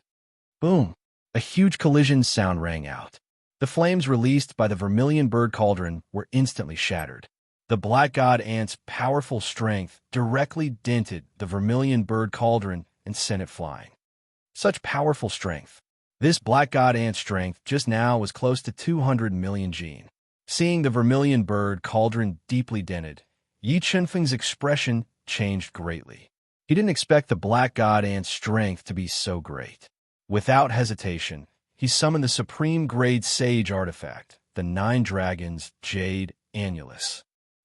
Boom! A huge collision sound rang out. The flames released by the Vermilion Bird Cauldron were instantly shattered. The black god ant's powerful strength directly dented the Vermilion Bird Cauldron and sent it flying. Such powerful strength. This black god ant's strength just now was close to 200 million gene. Seeing the Vermilion Bird Cauldron deeply dented, Yi Qinfeng's expression changed greatly. He didn't expect the black god ant's strength to be so great. Without hesitation, he summoned the supreme grade sage artifact, the 9 Dragons Jade Annulus.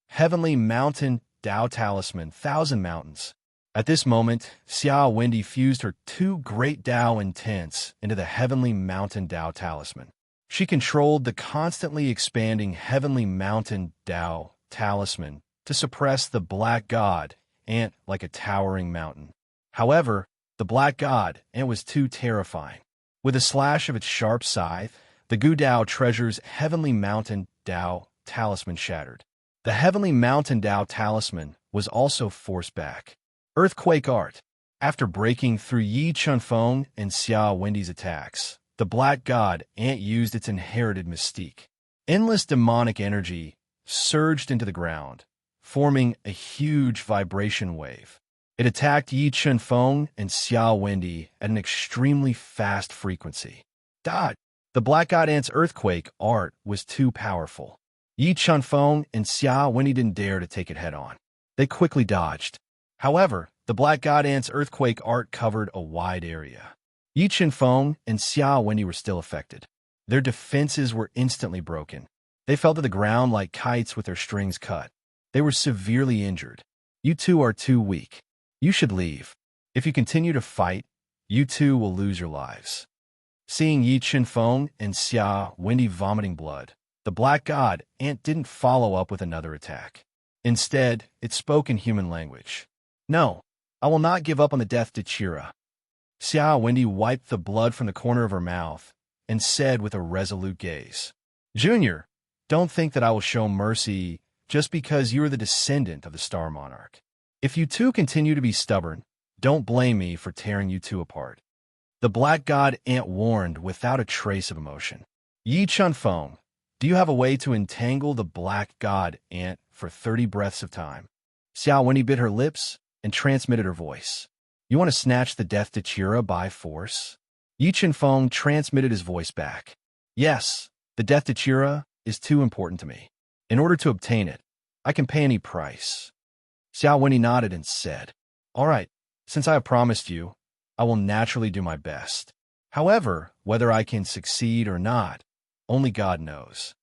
Heavenly Mountain Dao Talisman, 1,000 Mountains. At this moment, Xiao Wendy fused her two great Dao intents into the Heavenly Mountain Dao Talisman. She controlled the constantly expanding Heavenly Mountain Dao Talisman to suppress the Black God Ant like a towering mountain. However, the Black God Ant was too terrifying. With a slash of its sharp scythe, the Gu Dao Treasure's Heavenly Mountain Dao Talisman shattered. The Heavenly Mountain Dao Talisman was also forced back. Earthquake Art. After breaking through Yi Chunfeng and Xiao Wendy's attacks, the Black God Ant used its inherited mystique. Endless demonic energy surged into the ground, forming a huge vibration wave. It attacked Yi Chunfeng and Xiao Wendy at an extremely fast frequency. Dot! The Black God Ant's earthquake art was too powerful. Yi Chunfeng and Xiao Wendy didn't dare to take it head-on. They quickly dodged. However, the Black God Ant's earthquake art covered a wide area. Yi Chunfeng and Xiao Wendy were still affected. Their defenses were instantly broken. They fell to the ground like kites with their strings cut. They were severely injured. You two are too weak. You should leave. If you continue to fight, you two will lose your lives. Seeing Yi Chunfeng and Xia Wendy vomiting blood, the Black God Ant didn't follow up with another attack. Instead, it spoke in human language. No, I will not give up on the death to Chira. Xia Wendy wiped the blood from the corner of her mouth and said with a resolute gaze, Junior, don't think that I will show mercy just because you are the descendant of the Star Monarch. If you two continue to be stubborn, don't blame me for tearing you two apart. The Black God Ant warned without a trace of emotion. Yi Chunfeng, do you have a way to entangle the Black God Ant for 30 breaths of time? Xiao Wendy bit her lips and transmitted her voice. You want to snatch the death to Chira by force? Yi Chunfeng transmitted his voice back. Yes, the death to Chira is too important to me. In order to obtain it, I can pay any price. Xiao Wendy nodded and said, All right, since I have promised you, I will naturally do my best. However, whether I can succeed or not, only God knows.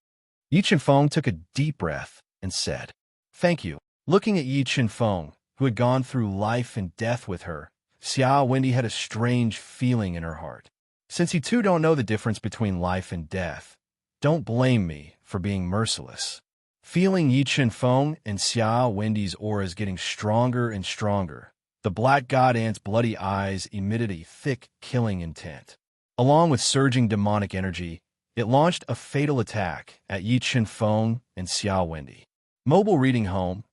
Yi Chunfeng took a deep breath and said, Thank you. Looking at Yi Chunfeng, who had gone through life and death with her, Xiao Wendy had a strange feeling in her heart. Since you two don't know the difference between life and death, don't blame me for being merciless. Feeling Yi Chunfeng and Xiao Wendy's auras getting stronger and stronger, the Black God Ant's bloody eyes emitted a thick, killing intent. Along with surging demonic energy, it launched a fatal attack at Yi Chunfeng and Xiao Wendy. Mobile reading home,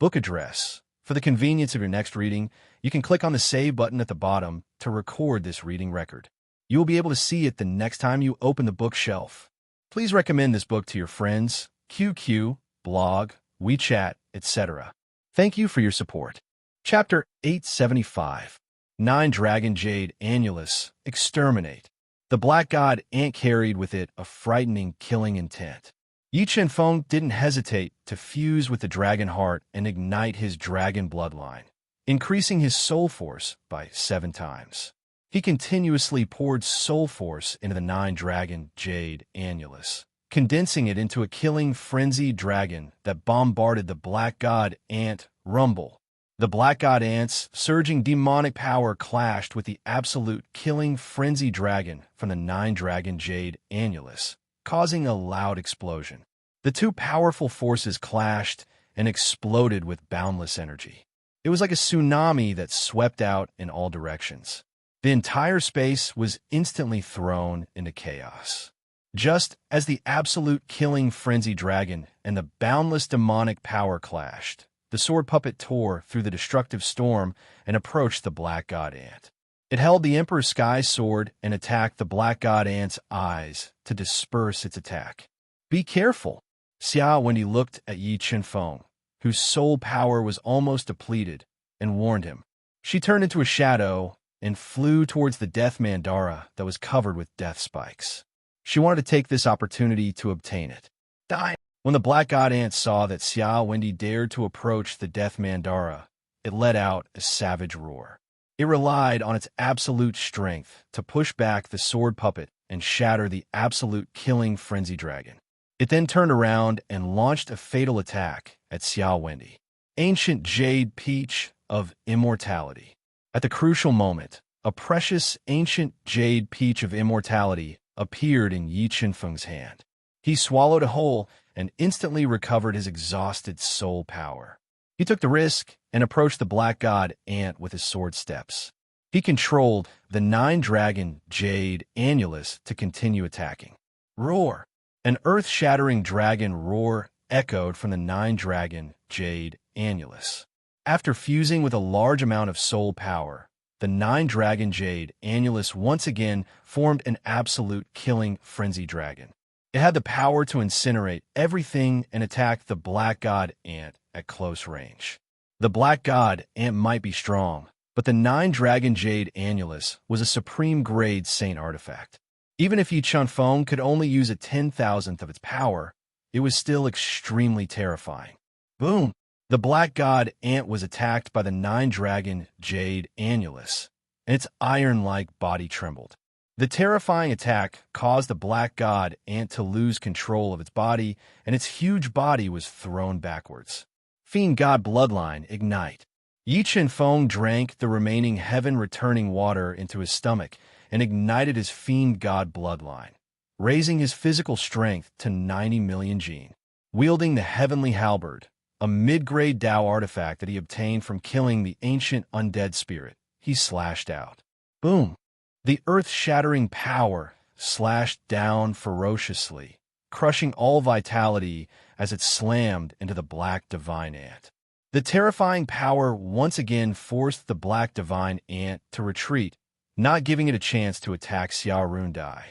book address. For the convenience of your next reading, you can click on the Save button at the bottom to record this reading record. You will be able to see it the next time you open the bookshelf. Please recommend this book to your friends, QQ, blog, WeChat, etc. Thank you for your support. Chapter 875. 9 Dragon Jade Annulus, Exterminate. The Black God Ant carried with it a frightening, killing intent. Yi Chunfeng didn't hesitate to fuse with the dragon heart and ignite his dragon bloodline, increasing his soul force by 7 times. He continuously poured soul force into the 9 Dragon Jade Annulus, condensing it into a killing frenzied dragon that bombarded the Black God Ant Rumble. The Black God Ant's surging demonic power clashed with the absolute killing frenzy dragon from the 9 Dragon Jade Annulus, causing a loud explosion. The two powerful forces clashed and exploded with boundless energy. It was like a tsunami that swept out in all directions. The entire space was instantly thrown into chaos. Just as the absolute killing frenzy dragon and the boundless demonic power clashed, the sword puppet tore through the destructive storm and approached the Black God Ant. It held the Emperor's Sky Sword and attacked the Black God Ant's eyes to disperse its attack. Be careful! Xiao Wendy looked at Yi Chunfeng, whose soul power was almost depleted, and warned him. She turned into a shadow and flew towards the death mandara that was covered with death spikes. She wanted to take this opportunity to obtain it. Die! When the Black God Ant saw that Xiao Wendy dared to approach the death mandara, it let out a savage roar. It relied on its absolute strength to push back the sword puppet and shatter the absolute killing frenzy dragon. It then turned around and launched a fatal attack at Xiao Wendy. Ancient Jade Peach, of immortality. At the crucial moment, a precious ancient jade peach of immortality appeared in Yi Qinfeng's hand. He swallowed it whole and instantly recovered his exhausted soul power. He took the risk and approached the black god ant with his sword steps. He controlled the nine-dragon jade annulus to continue attacking. Roar! An earth-shattering dragon roar echoed from the nine-dragon jade annulus. After fusing with a large amount of soul power, the nine-dragon jade annulus once again formed an absolute killing frenzy dragon. It had the power to incinerate everything and attack the black god ant at close range. The black god ant might be strong, but the nine-dragon jade annulus was a supreme-grade saint artifact. Even if Yi Qinfeng could only use a 10,000th of its power, it was still extremely terrifying. Boom! The black god ant was attacked by the nine-dragon jade annulus, and its iron-like body trembled. The terrifying attack caused the black god ant to lose control of its body, and its huge body was thrown backwards. Fiend god bloodline, ignite. Yi Qinfeng drank the remaining heaven-returning water into his stomach and ignited his fiend god bloodline, raising his physical strength to 90 million jin. Wielding the heavenly halberd, a mid-grade Dao artifact that he obtained from killing the ancient undead spirit, he slashed out. Boom! The earth-shattering power slashed down ferociously, crushing all vitality as it slammed into the black divine ant. The terrifying power once again forced the black divine ant to retreat, not giving it a chance to attack Xiao Rundai.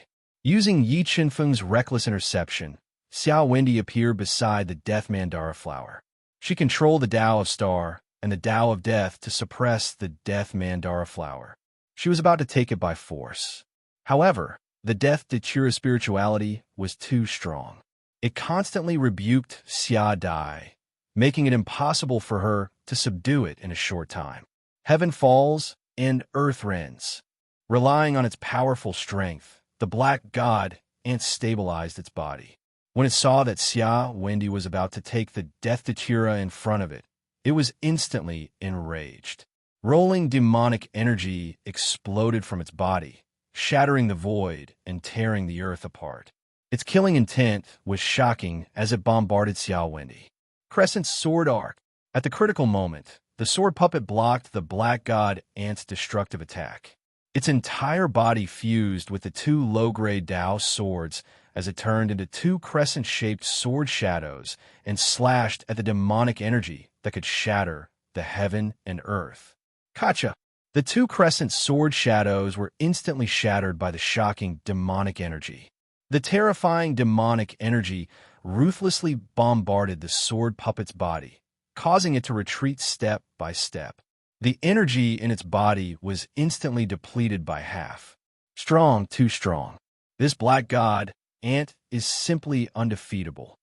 Using Yi Qinfeng's reckless interception, Xiao Wendy appeared beside the Death Mandara flower. She controlled the Tao of Star and the Tao of Death to suppress the Death Mandara flower. She was about to take it by force. However, the Death Datura spirituality was too strong. It constantly rebuked Xia Dai, making it impossible for her to subdue it in a short time. Heaven falls and earth rends. Relying on its powerful strength, the black god ant stabilized its body. When it saw that Xia Wendy was about to take the Death Datura in front of it, it was instantly enraged. Rolling demonic energy exploded from its body, shattering the void and tearing the earth apart. Its killing intent was shocking as it bombarded Xiao Wendy. Crescent Sword Arc. At the critical moment, the sword puppet blocked the black god ant's destructive attack. Its entire body fused with the two low-grade Dao swords as it turned into two crescent-shaped sword shadows and slashed at the demonic energy that could shatter the heaven and earth. Gotcha! The two crescent sword shadows were instantly shattered by the shocking demonic energy. The terrifying demonic energy ruthlessly bombarded the sword puppet's body, causing it to retreat step by step. The energy in its body was instantly depleted by half. Strong, too strong. This black god ant is simply undefeatable.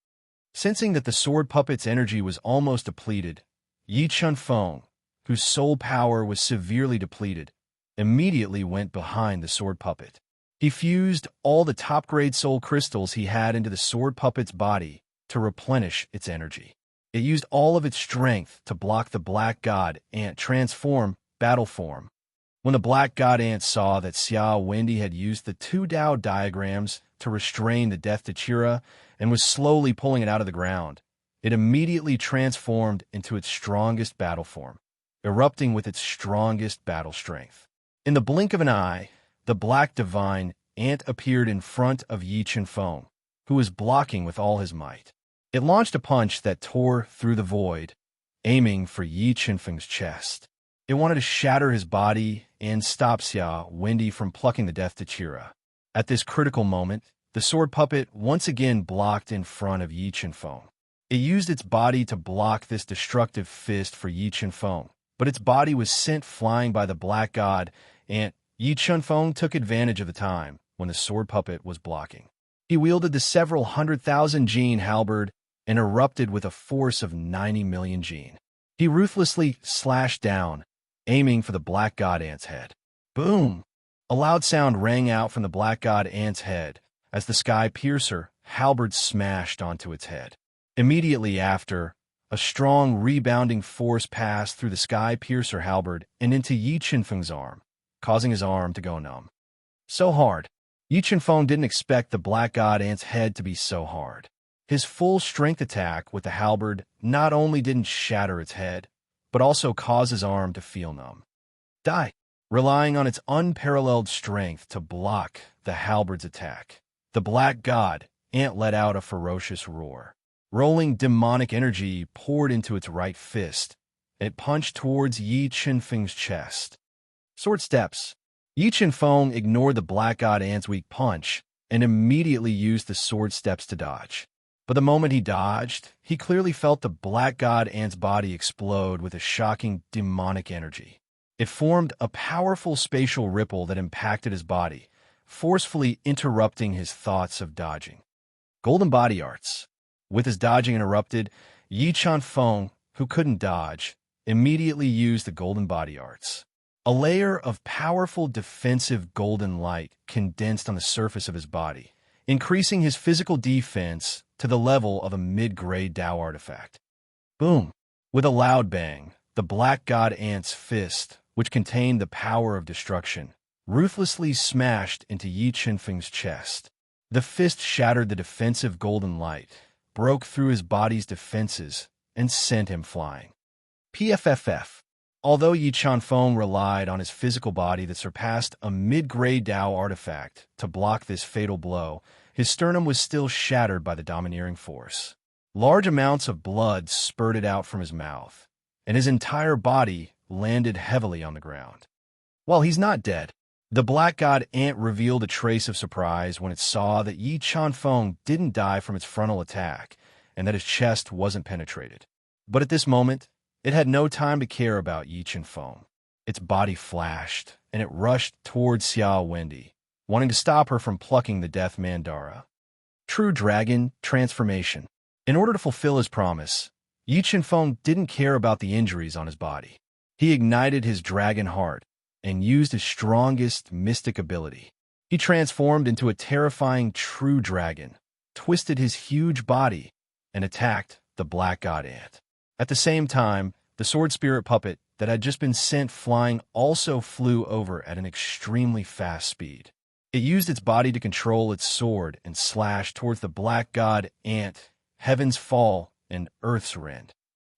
Sensing that the sword puppet's energy was almost depleted, Yi Qinfeng, whose soul power was severely depleted, immediately went behind the sword puppet. He fused all the top-grade soul crystals he had into the sword puppet's body to replenish its energy. It used all of its strength to block the black god ant transform battle form. When the black god ant saw that Xiao Wendy had used the two Dao diagrams to restrain the Death Datura and was slowly pulling it out of the ground, it immediately transformed into its strongest battle form, erupting with its strongest battle strength. In the blink of an eye, the black divine ant appeared in front of Yi Qinfeng, who was blocking with all his might. It launched a punch that tore through the void, aiming for Yi Qinfeng's chest. It wanted to shatter his body and stop Xia Wendy from plucking the Death Datura. At this critical moment, the sword puppet once again blocked in front of Yi Qinfeng. It used its body to block this destructive fist for Yi Qinfeng, but its body was sent flying by the black god, and Yi Qinfeng took advantage of the time when the sword puppet was blocking. He wielded the several 100,000 jin halberd and erupted with a force of 90 million jin. He ruthlessly slashed down, aiming for the black god ant's head. Boom! A loud sound rang out from the black god ant's head as the sky piercer halberd smashed onto its head. Immediately after, A strong, rebounding force passed through the sky-piercer halberd and into Yi Qinfeng's arm, causing his arm to go numb. So hard. Yi Qinfeng didn't expect the Black God Ant's head to be so hard. His full-strength attack with the halberd not only didn't shatter its head, but also caused his arm to feel numb. Die. Relying on its unparalleled strength to block the halberd's attack, the Black God Ant let out a ferocious roar. Rolling demonic energy poured into its right fist. It punched towards Yi Qinfeng's chest. Sword steps. Yi Qinfeng ignored the Black God Ant's weak punch and immediately used the sword steps to dodge. But the moment he dodged, he clearly felt the Black God Ant's body explode with a shocking demonic energy. It formed a powerful spatial ripple that impacted his body, forcefully interrupting his thoughts of dodging. Golden body arts. With his dodging interrupted, Yi Qinfeng, who couldn't dodge, immediately used the golden body arts. A layer of powerful defensive golden light condensed on the surface of his body, increasing his physical defense to the level of a mid-grade Dao artifact. Boom! With a loud bang, the Black God Ant's fist, which contained the power of destruction, ruthlessly smashed into Yi Qinfeng's chest. The fist shattered the defensive golden light, broke through his body's defenses, and sent him flying. PFFF. Although Yi Qinfeng relied on his physical body that surpassed a mid-grade Dao artifact to block this fatal blow, his sternum was still shattered by the domineering force. Large amounts of blood spurted out from his mouth, and his entire body landed heavily on the ground. While he's not dead, the Black God Ant revealed a trace of surprise when it saw that Yi Qinfeng didn't die from its frontal attack and that his chest wasn't penetrated. But at this moment, it had no time to care about Yi Qinfeng. Its body flashed, and it rushed towards Xiao Wendy, wanting to stop her from plucking the Death Mandara. True Dragon Transformation. In order to fulfill his promise, Yi Qinfeng didn't care about the injuries on his body. He ignited his dragon heart and used his strongest mystic ability. He transformed into a terrifying true dragon, twisted his huge body, and attacked the Black God Ant. At the same time, the sword spirit puppet that had just been sent flying also flew over at an extremely fast speed. It used its body to control its sword and slash towards the Black God Ant, Heaven's Fall, and Earth's Rend.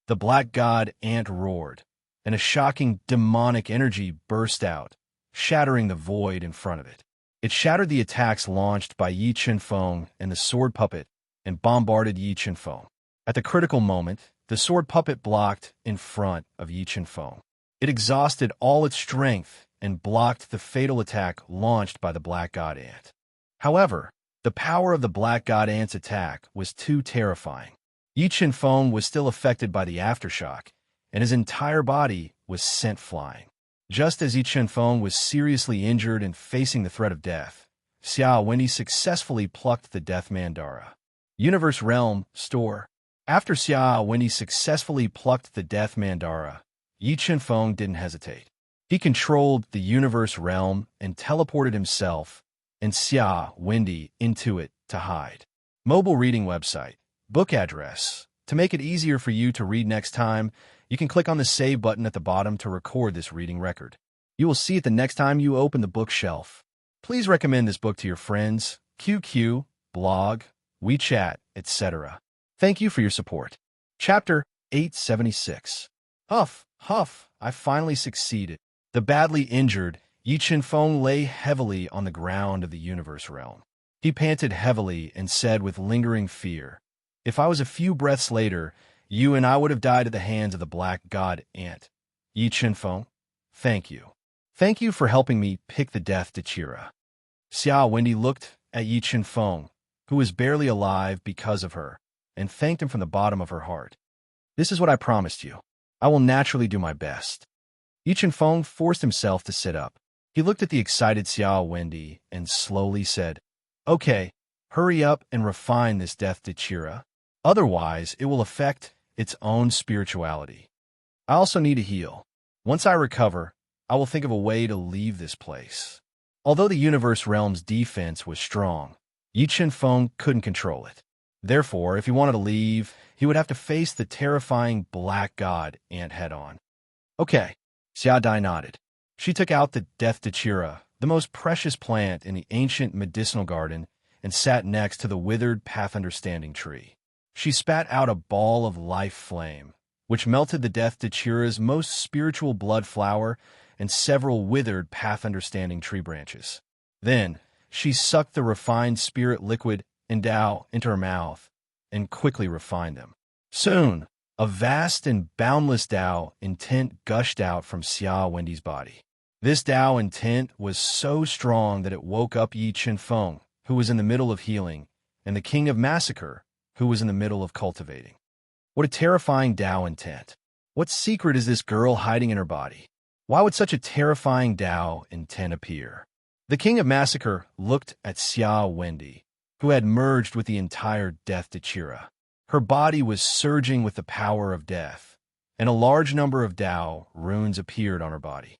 The Black God Ant roared, and a shocking demonic energy burst out, shattering the void in front of it. It shattered the attacks launched by Yi Qinfeng and the sword puppet and bombarded Yi Qinfeng. At the critical moment, the sword puppet blocked in front of Yi Qinfeng. It exhausted all its strength and blocked the fatal attack launched by the Black God Ant. However, the power of the Black God Ant's attack was too terrifying. Yi Qinfeng was still affected by the aftershock, and his entire body was sent flying. Just as Yi Qinfeng was seriously injured and facing the threat of death, Xiao Wendy successfully plucked the Death Mandara. Universe Realm Store. After Xiao Wendy successfully plucked the Death Mandara, Yi Qinfeng didn't hesitate. He controlled the Universe Realm and teleported himself and Xiao Wendy into it to hide. Mobile reading website. Book address. To make it easier for you to read next time, you can click on the Save button at the bottom to record this reading record. You will see it the next time you open the bookshelf. Please recommend this book to your friends, QQ, blog, WeChat, etc. Thank you for your support. Chapter 876. Huff, huff, I finally succeeded. The badly injured Yi Qinfeng lay heavily on the ground of the Universe Realm. He panted heavily and said with lingering fear, "If I was a few breaths later, you and I would have died at the hands of the Black God Ant. Yi Qinfeng, thank you. Thank you for helping me pick the death to Chira." Xiao Wendy looked at Yi Qinfeng, who was barely alive because of her, and thanked him from the bottom of her heart. "This is what I promised you. I will naturally do my best." Yi Qinfeng forced himself to sit up. He looked at the excited Xiao Wendy and slowly said, "Okay, hurry up and refine this death to Chira. Otherwise, it will affect its own spirituality. I also need to heal. Once I recover, I will think of a way to leave this place." Although the Universe Realm's defense was strong, Yi Qinfeng couldn't control it. Therefore, if he wanted to leave, he would have to face the terrifying black god ant head-on. Okay, Xia Dai nodded. She took out the Death Dachira, the most precious plant in the ancient medicinal garden, and sat next to the withered Path Understanding tree. She spat out a ball of life flame, which melted the Death Dachira's most spiritual blood flower and several withered Path Understanding tree branches. Then, she sucked the refined spirit liquid and Tao into her mouth and quickly refined them. Soon, a vast and boundless Tao intent gushed out from Xia Wendy's body. This Tao intent was so strong that it woke up Yi Qinfeng, who was in the middle of healing, and the King of Massacre, who was in the middle of cultivating. What a terrifying Tao intent. What secret is this girl hiding in her body? Why would such a terrifying Tao intent appear? The King of Massacre looked at Xia Wendy, who had merged with the entire Death Dachira. Her body was surging with the power of death, and a large number of Tao runes appeared on her body.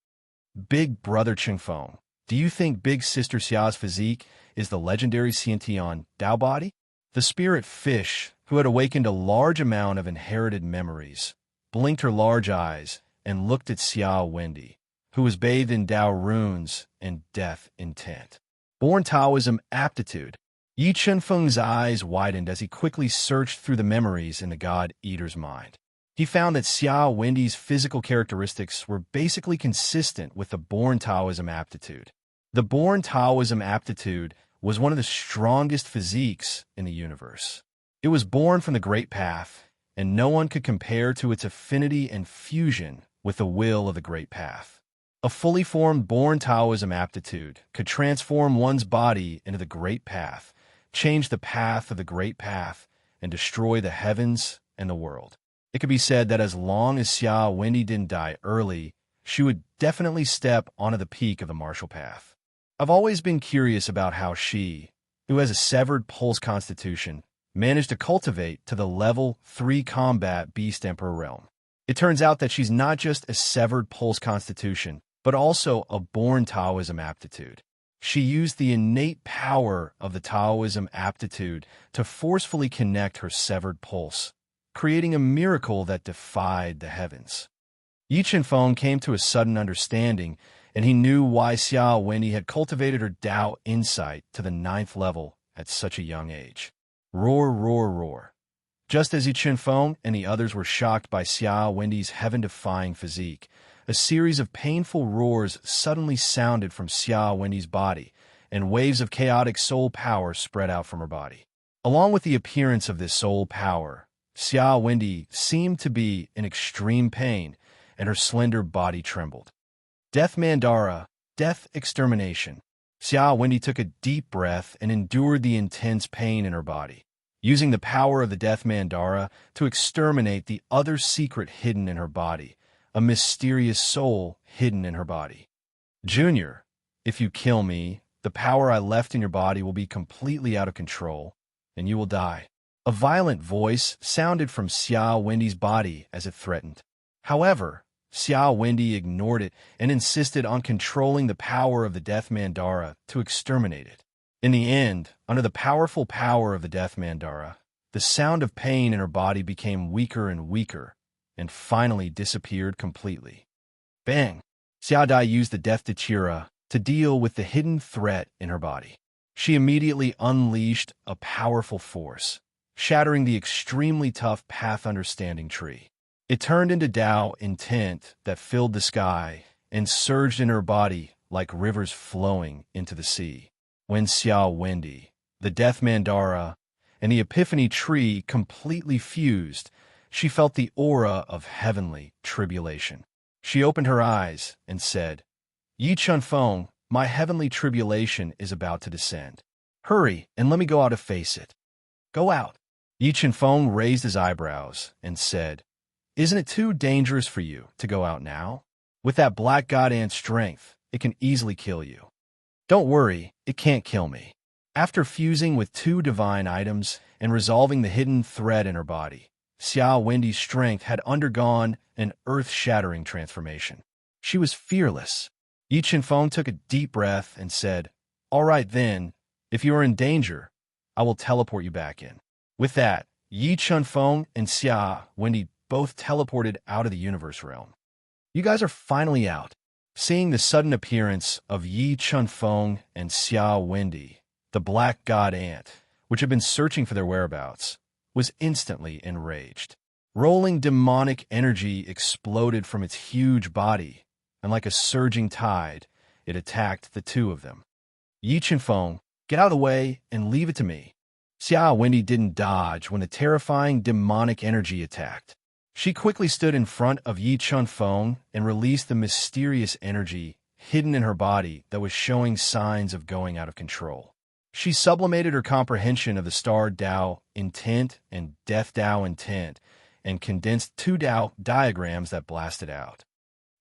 Big Brother Qingfeng, do you think Big Sister Xia's physique is the legendary Xiantian Tao body? The spirit fish, who had awakened a large amount of inherited memories, blinked her large eyes and looked at Xia Wendy, who was bathed in Tao runes and death intent. Born Taoism aptitude. Yi Qinfeng's eyes widened as he quickly searched through the memories in the God Eater's mind. He found that Xia Wendy's physical characteristics were basically consistent with the Born Taoism aptitude. The Born Taoism aptitude was one of the strongest physiques in the universe. It was born from the Great Path, and no one could compare to its affinity and fusion with the will of the Great Path. A fully formed Born Taoism aptitude could transform one's body into the Great Path, change the path of the Great Path, and destroy the heavens and the world. It could be said that as long as Xia Wendy didn't die early, she would definitely step onto the peak of the martial path. I've always been curious about how she, who has a severed pulse constitution, managed to cultivate to the level 3 combat Beast Emperor realm. It turns out that she's not just a severed pulse constitution, but also a Born Taoism aptitude. She used the innate power of the Taoism aptitude to forcefully connect her severed pulse, creating a miracle that defied the heavens. Yi Qinfeng came to a sudden understanding, and he knew why Xia Wendy had cultivated her Tao insight to the 9th level at such a young age. Roar, roar, roar. Just as Yi Qinfeng and the others were shocked by Xia Wendy's heaven-defying physique, a series of painful roars suddenly sounded from Xia Wendy's body, and waves of chaotic soul power spread out from her body. Along with the appearance of this soul power, Xia Wendy seemed to be in extreme pain, and her slender body trembled. Death Mandara, death extermination. Xia Wendy took a deep breath and endured the intense pain in her body, using the power of the Death Mandara to exterminate the other secret hidden in her body, a mysterious soul hidden in her body. Junior, if you kill me, the power I left in your body will be completely out of control, and you will die. A violent voice sounded from Xia Wendy's body as it threatened. However, Xia Wendy ignored it and insisted on controlling the power of the Death Mandara to exterminate it. In the end, under the powerful power of the Death Mandara, the sound of pain in her body became weaker and weaker, and finally disappeared completely. Bang! Xia Dai used the Death Dachira to deal with the hidden threat in her body. She immediately unleashed a powerful force, shattering the extremely tough Path Understanding tree. It turned into Tao intent that filled the sky and surged in her body like rivers flowing into the sea. When Xia Wendy, the Death Mandara, and the Epiphany tree completely fused, she felt the aura of heavenly tribulation. She opened her eyes and said, Yi Qinfeng, my heavenly tribulation is about to descend. Hurry and let me go out to face it. Go out. Yi Qinfeng raised his eyebrows and said, Isn't it too dangerous for you to go out now? With that black god ant's strength, it can easily kill you. Don't worry, it can't kill me. After fusing with 2 divine items and resolving the hidden thread in her body, Xia Wendy's strength had undergone an earth-shattering transformation. She was fearless. Yi Qinfeng took a deep breath and said, All right then, if you are in danger, I will teleport you back in. With that, Yi Chunfeng and Xia Wendy both teleported out of the universe realm. You guys are finally out. Seeing the sudden appearance of Yi Chunfeng and Xia Wendy, the black god ant, which had been searching for their whereabouts, was instantly enraged. Rolling demonic energy exploded from its huge body, and like a surging tide, it attacked the two of them. Yi Chunfeng, get out of the way and leave it to me. Xia Wendy didn't dodge when the terrifying demonic energy attacked. She quickly stood in front of Yi Chunfeng and released the mysterious energy hidden in her body that was showing signs of going out of control. She sublimated her comprehension of the star Dao intent and death Dao intent and condensed two Dao diagrams that blasted out.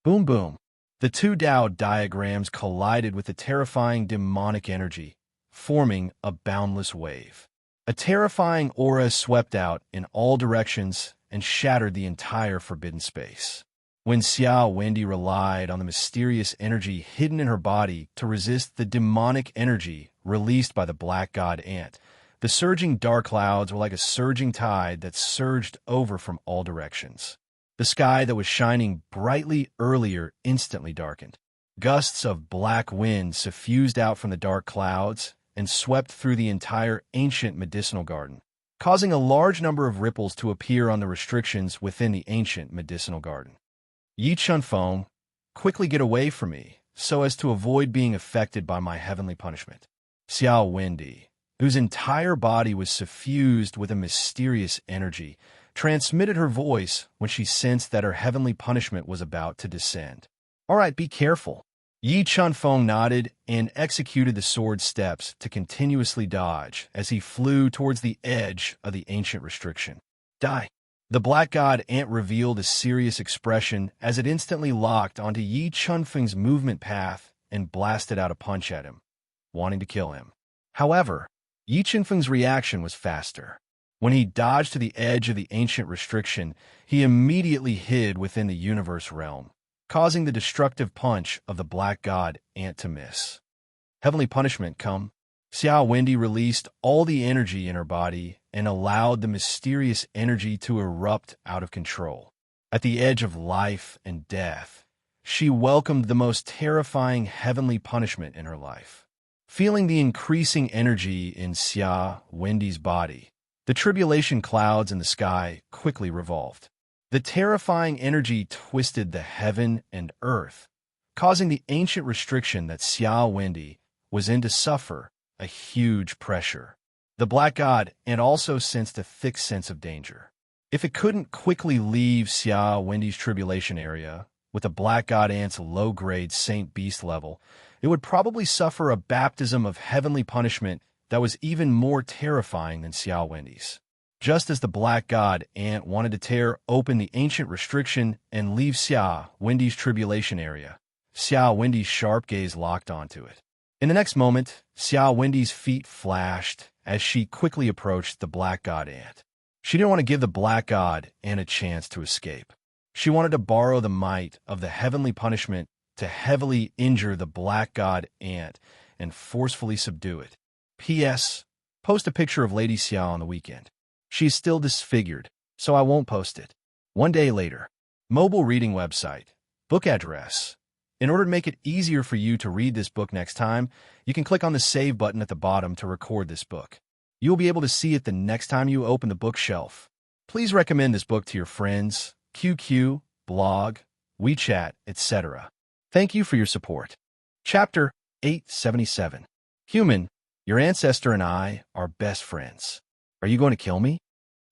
Boom, boom. The two Dao diagrams collided with the terrifying demonic energy, forming a boundless wave. A terrifying aura swept out in all directions and shattered the entire forbidden space. When Xia Wendy relied on the mysterious energy hidden in her body to resist the demonic energy released by the black god ant, the surging dark clouds were like a surging tide that surged over from all directions. The sky that was shining brightly earlier instantly darkened. Gusts of black wind suffused out from the dark clouds and swept through the entire ancient medicinal garden, causing a large number of ripples to appear on the restrictions within the ancient medicinal garden. Yi Chunfeng, quickly get away from me, so as to avoid being affected by my heavenly punishment. Xia Wendy, whose entire body was suffused with a mysterious energy, transmitted her voice when she sensed that her heavenly punishment was about to descend. All right, be careful. Yi Chunfeng nodded and executed the sword steps to continuously dodge as he flew towards the edge of the ancient restriction. Die. The black god ant revealed a serious expression as it instantly locked onto Yi Chunfeng's movement path and blasted out a punch at him, wanting to kill him. However, Yi Chunfeng's reaction was faster. When he dodged to the edge of the ancient restriction, he immediately hid within the universe realm, causing the destructive punch of the black god ant to miss. Heavenly punishment come. Xia Wendy released all the energy in her body and allowed the mysterious energy to erupt out of control. At the edge of life and death, she welcomed the most terrifying heavenly punishment in her life. Feeling the increasing energy in Xia Wendy's body, the tribulation clouds in the sky quickly revolved. The terrifying energy twisted the heaven and earth, causing the ancient restriction that Xia Wendy was in to suffer a huge pressure. The black god and also sensed a thick sense of danger. If it couldn't quickly leave Xia Wendy's tribulation area with the black god ant's low-grade Saint Beast level, it would probably suffer a baptism of heavenly punishment that was even more terrifying than Xia Wendy's. Just as the black god ant wanted to tear open the ancient restriction and leave Xia Wendy's tribulation area, Xia Wendy's sharp gaze locked onto it. In the next moment, Xia Wendy's feet flashed as she quickly approached the black god ant. She didn't want to give the black god ant a chance to escape. She wanted to borrow the might of the heavenly punishment to heavily injure the black god ant and forcefully subdue it. P.S. Post a picture of Lady Xia on the weekend. She's still disfigured, so I won't post it. One day later. Mobile reading website. Book address. In order to make it easier for you to read this book next time, you can click on the Save button at the bottom to record this book. You'll be able to see it the next time you open the bookshelf. Please recommend this book to your friends, QQ, blog, WeChat, etc. Thank you for your support. Chapter 877. Human, your ancestor and I are best friends. Are you going to kill me?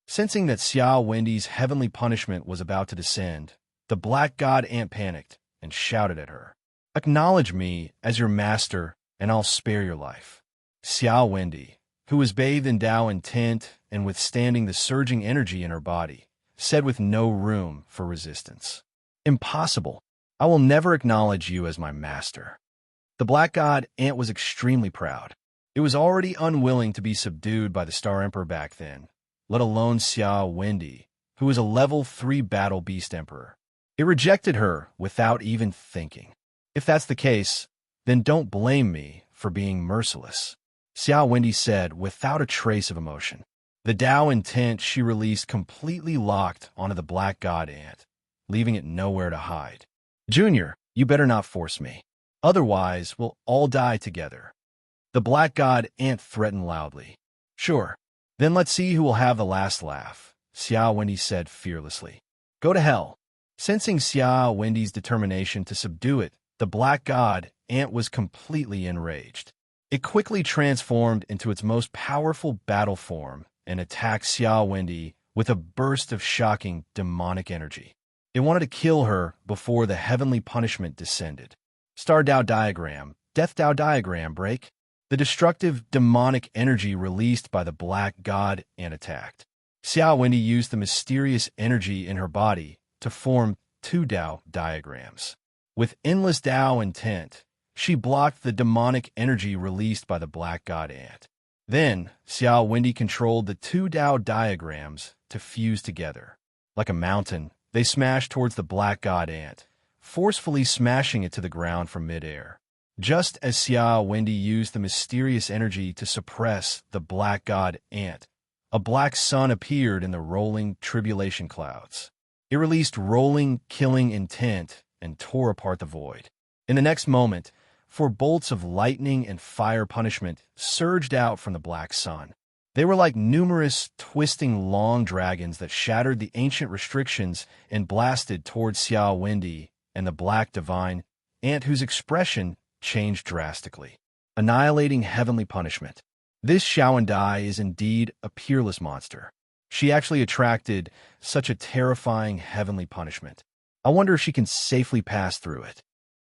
Sensing that Xia Wendy's heavenly punishment was about to descend, the black god ant panicked and shouted at her. Acknowledge me as your master, and I'll spare your life. Xia Wendy, who was bathed in Dao intent and withstanding the surging energy in her body, said with no room for resistance. Impossible. I will never acknowledge you as my master. The black god ant was extremely proud. It was already unwilling to be subdued by the Star Emperor back then, let alone Xia Wendy, who was a level 3 battle beast emperor. It rejected her without even thinking. If that's the case, then don't blame me for being merciless, Xia Wendy said without a trace of emotion. The Tao intent she released completely locked onto the black god ant, leaving it nowhere to hide. Junior, you better not force me. Otherwise, we'll all die together. The black god ant threatened loudly. Sure. Then let's see who will have the last laugh, Xiao Wendy said fearlessly. Go to hell. Sensing Xiao Wendy's determination to subdue it, the black god ant was completely enraged. It quickly transformed into its most powerful battle form and attacked Xiao Wendy with a burst of shocking demonic energy. It wanted to kill her before the heavenly punishment descended. Star Tao diagram, Death Tao diagram break. The destructive demonic energy released by the black god and attacked. Xiao Wendy used the mysterious energy in her body to form two Tao diagrams. With endless Tao intent, she blocked the demonic energy released by the black god ant. Then, Xiao Wendy controlled the two Tao diagrams to fuse together. Like a mountain, they smashed towards the black god ant, forcefully smashing it to the ground from midair. Just as Xiao Wendy used the mysterious energy to suppress the black god ant, a black sun appeared in the rolling tribulation clouds. It released rolling, killing intent and tore apart the void. In the next moment, four bolts of lightning and fire punishment surged out from the black sun. They were like numerous, twisting long dragons that shattered the ancient restrictions and blasted towards Xiao Wendy and the black divine ant, whose expression changed drastically, annihilating heavenly punishment. This Xiaoandai is indeed a peerless monster. She actually attracted such a terrifying heavenly punishment. I wonder if she can safely pass through it.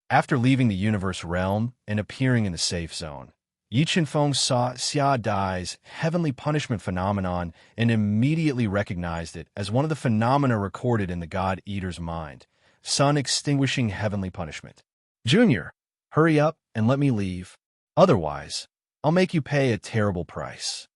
After leaving the universe realm and appearing in the safe zone, Yi Qinfeng saw Xia Dai's heavenly punishment phenomenon and immediately recognized it as one of the phenomena recorded in the God Eater's mind, sun-extinguishing heavenly punishment. Junior, hurry up and let me leave. Otherwise, I'll make you pay a terrible price.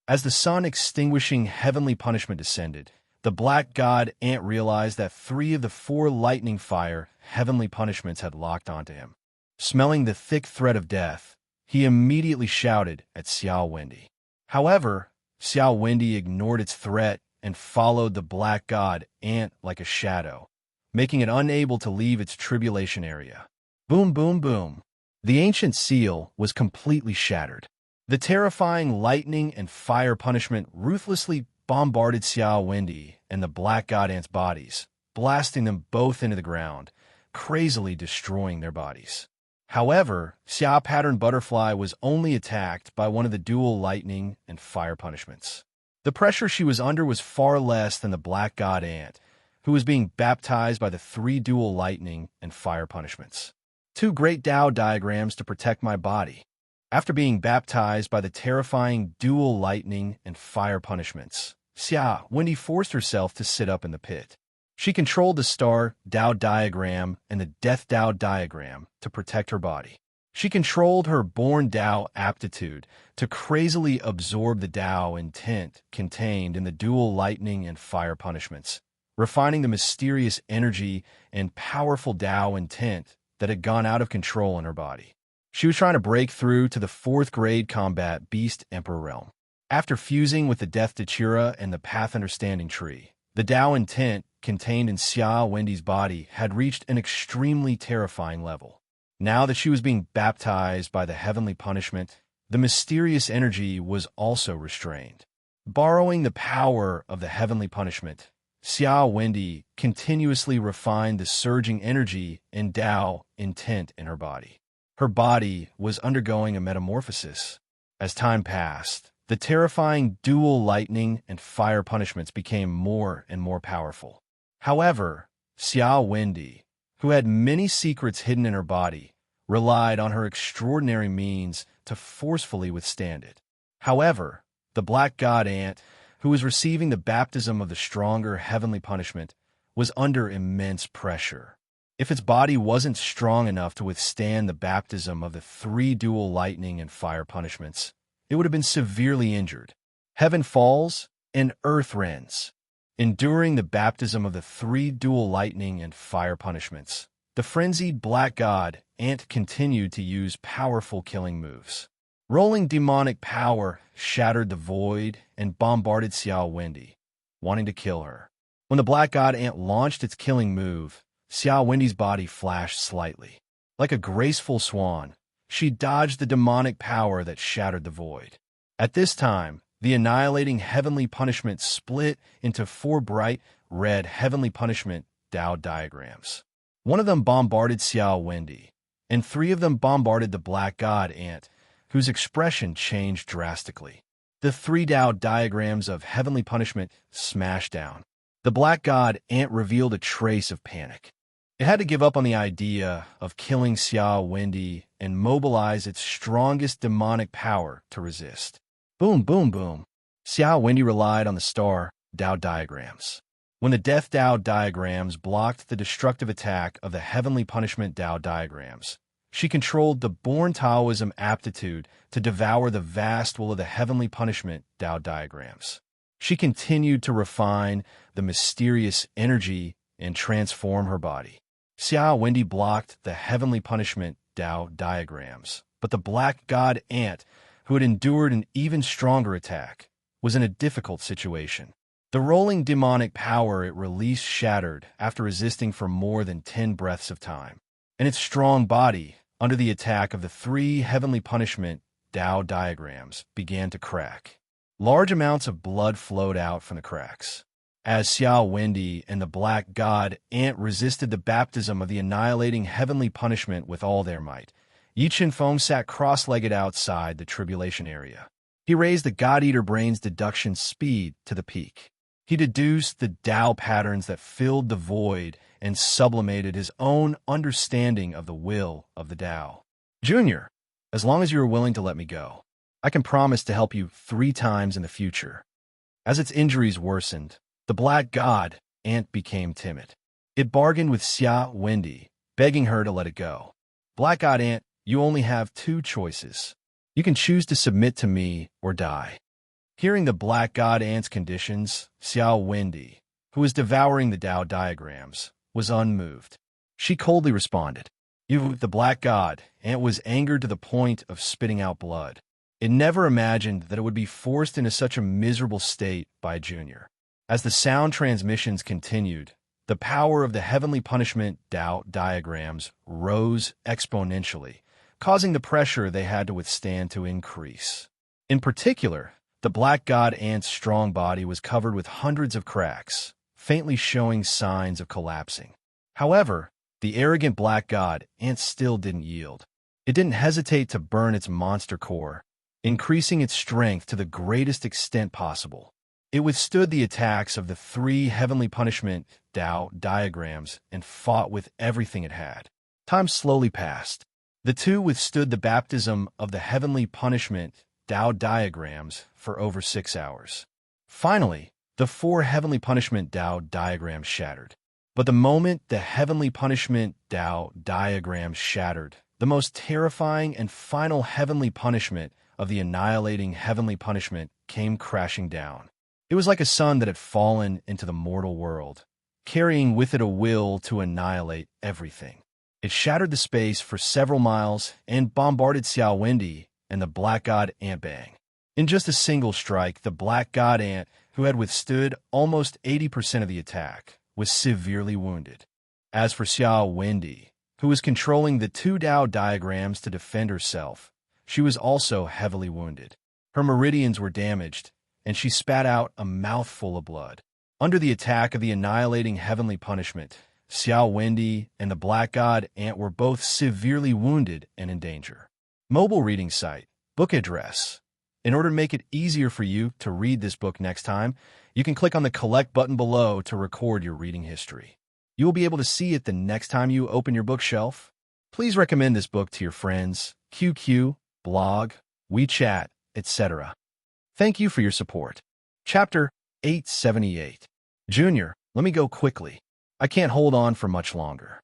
As the sun-extinguishing heavenly punishment descended, the black god ant realized that 3 of the 4 lightning fire heavenly punishments had locked onto him. Smelling the thick threat of death, he immediately shouted at Xiao Wendy. However, Xiao Wendy ignored its threat and followed the black god ant like a shadow, making it unable to leave its tribulation area. Boom, boom, boom. The ancient seal was completely shattered. The terrifying lightning and fire punishment ruthlessly bombarded Xiao Wendy and the black god ant's bodies, blasting them both into the ground, crazily destroying their bodies. However, Xiao Pattern Butterfly was only attacked by one of the dual lightning and fire punishments. The pressure she was under was far less than the black god ant, who was being baptized by the 3 dual lightning and fire punishments. 2 great Tao diagrams to protect my body. After being baptized by the terrifying dual lightning and fire punishments, Xia Wendy forced herself to sit up in the pit. She controlled the Star Tao diagram and the Death Tao diagram to protect her body. She controlled her born Tao aptitude to crazily absorb the Tao intent contained in the dual lightning and fire punishments, refining the mysterious energy and powerful Tao intent that had gone out of control in her body. She was trying to break through to the 4th grade combat Beast Emperor realm. After fusing with the Death Dachira and the Path Understanding Tree, the Tao intent contained in Xia Wendy's body had reached an extremely terrifying level. Now that she was being baptized by the heavenly punishment, the mysterious energy was also restrained. Borrowing the power of the heavenly punishment, Xia Wendy continuously refined the surging energy and Tao intent in her body. Her body was undergoing a metamorphosis. As time passed, the terrifying dual lightning and fire punishments became more and more powerful. However, Xiao Wendy, who had many secrets hidden in her body, relied on her extraordinary means to forcefully withstand it. However, the black god ant, who was receiving the baptism of the stronger heavenly punishment, was under immense pressure. If its body wasn't strong enough to withstand the baptism of the 3 dual lightning and fire punishments, it would have been severely injured. Heaven falls and earth rends. Enduring the baptism of the 3 dual lightning and fire punishments, the frenzied black god ant continued to use powerful killing moves. Rolling demonic power shattered the void and bombarded Xiao Wendy, wanting to kill her. When the Black God Ant launched its killing move, Xiao Wendy's body flashed slightly. Like a graceful swan, she dodged the demonic power that shattered the void. At this time, the annihilating heavenly punishment split into 4 bright, red heavenly punishment Tao diagrams. One of them bombarded Xiao Wendy, and 3 of them bombarded the Black God Ant, whose expression changed drastically. The 3 Tao diagrams of heavenly punishment smashed down. The Black God Ant revealed a trace of panic. It had to give up on the idea of killing Xiao Wendy and mobilize its strongest demonic power to resist. Boom, boom, boom. Xiao Wendy relied on the star Tao diagrams. When the Death Tao diagrams blocked the destructive attack of the heavenly punishment Tao diagrams, she controlled the born Taoism aptitude to devour the vast will of the heavenly punishment Tao diagrams. She continued to refine the mysterious energy and transform her body. Xiao Wendy blocked the heavenly punishment Tao diagrams, but the Black God Ant, who had endured an even stronger attack, was in a difficult situation. The rolling demonic power it released shattered after resisting for more than 10 breaths of time, and its strong body, under the attack of the 3 heavenly punishment Tao diagrams, began to crack. Large amounts of blood flowed out from the cracks. As Xiao Wendy and the Black God Ant resisted the baptism of the annihilating heavenly punishment with all their might, Yi Qinfeng sat cross-legged outside the tribulation area. He raised the God-Eater brain's deduction speed to the peak. He deduced the Tao patterns that filled the void and sublimated his own understanding of the will of the Tao. Junior, as long as you are willing to let me go, I can promise to help you 3 times in the future. As its injuries worsened, the Black God Ant became timid. It bargained with Xiao Wendy, begging her to let it go. Black God Ant, you only have 2 choices. You can choose to submit to me or die. Hearing the Black God Ant's conditions, Xiao Wendy, who was devouring the Tao diagrams, was unmoved. She coldly responded. The Black God Ant was angered to the point of spitting out blood. It never imagined that it would be forced into such a miserable state by Junior. As the sound transmissions continued, the power of the heavenly punishment Tao diagrams rose exponentially, causing the pressure they had to withstand to increase. In particular, the Black God Ant's strong body was covered with hundreds of cracks, faintly showing signs of collapsing. However, the arrogant Black God Ant still didn't yield. It didn't hesitate to burn its monster core, increasing its strength to the greatest extent possible. It withstood the attacks of the 3 heavenly punishment Tao diagrams and fought with everything it had. Time slowly passed. The 2 withstood the baptism of the heavenly punishment Tao diagrams for over 6 hours. Finally, the 4 heavenly punishment Tao diagrams shattered. But the moment the heavenly punishment Tao diagrams shattered, the most terrifying and final heavenly punishment of the annihilating heavenly punishment came crashing down. It was like a sun that had fallen into the mortal world, carrying with it a will to annihilate everything. It shattered the space for several miles and bombarded Xiao Wendy and the Black God Ant bang. In just a single strike, the Black God Ant, who had withstood almost 80% of the attack, was severely wounded. As for Xiao Wendy, who was controlling the 2 Tao diagrams to defend herself, she was also heavily wounded. Her meridians were damaged, and she spat out a mouthful of blood. Under the attack of the annihilating heavenly punishment, Xiao Wendy and the Black God Ant were both severely wounded and in danger. Mobile reading site, book address. In order to make it easier for you to read this book next time, you can click on the collect button below to record your reading history. You will be able to see it the next time you open your bookshelf. Please recommend this book to your friends, QQ, blog, WeChat, etc. Thank you for your support. Chapter 878. Junior, let me go quickly. I can't hold on for much longer.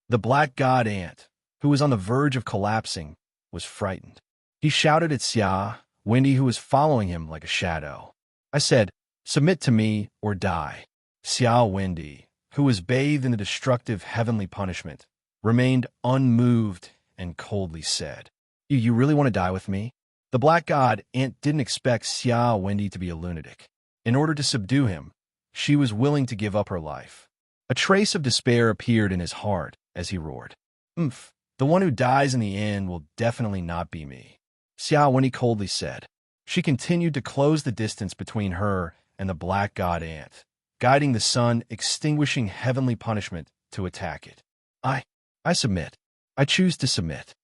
The Black God Ant, who was on the verge of collapsing, was frightened. He shouted at Xiao Wendy, who was following him like a shadow. I said, "Submit to me or die." Xiao Wendy, who was bathed in the destructive heavenly punishment, remained unmoved and coldly said, You really want to die with me? The black god Ant didn't expect Xia Wendy to be a lunatic. In order to subdue him, she was willing to give up her life. A trace of despair appeared in his heart as he roared. "Umph, the one who dies in the end will definitely not be me," Xia Wendy coldly said. She continued to close the distance between her and the black god Ant, guiding the sun, extinguishing heavenly punishment to attack it. I submit. I choose to submit."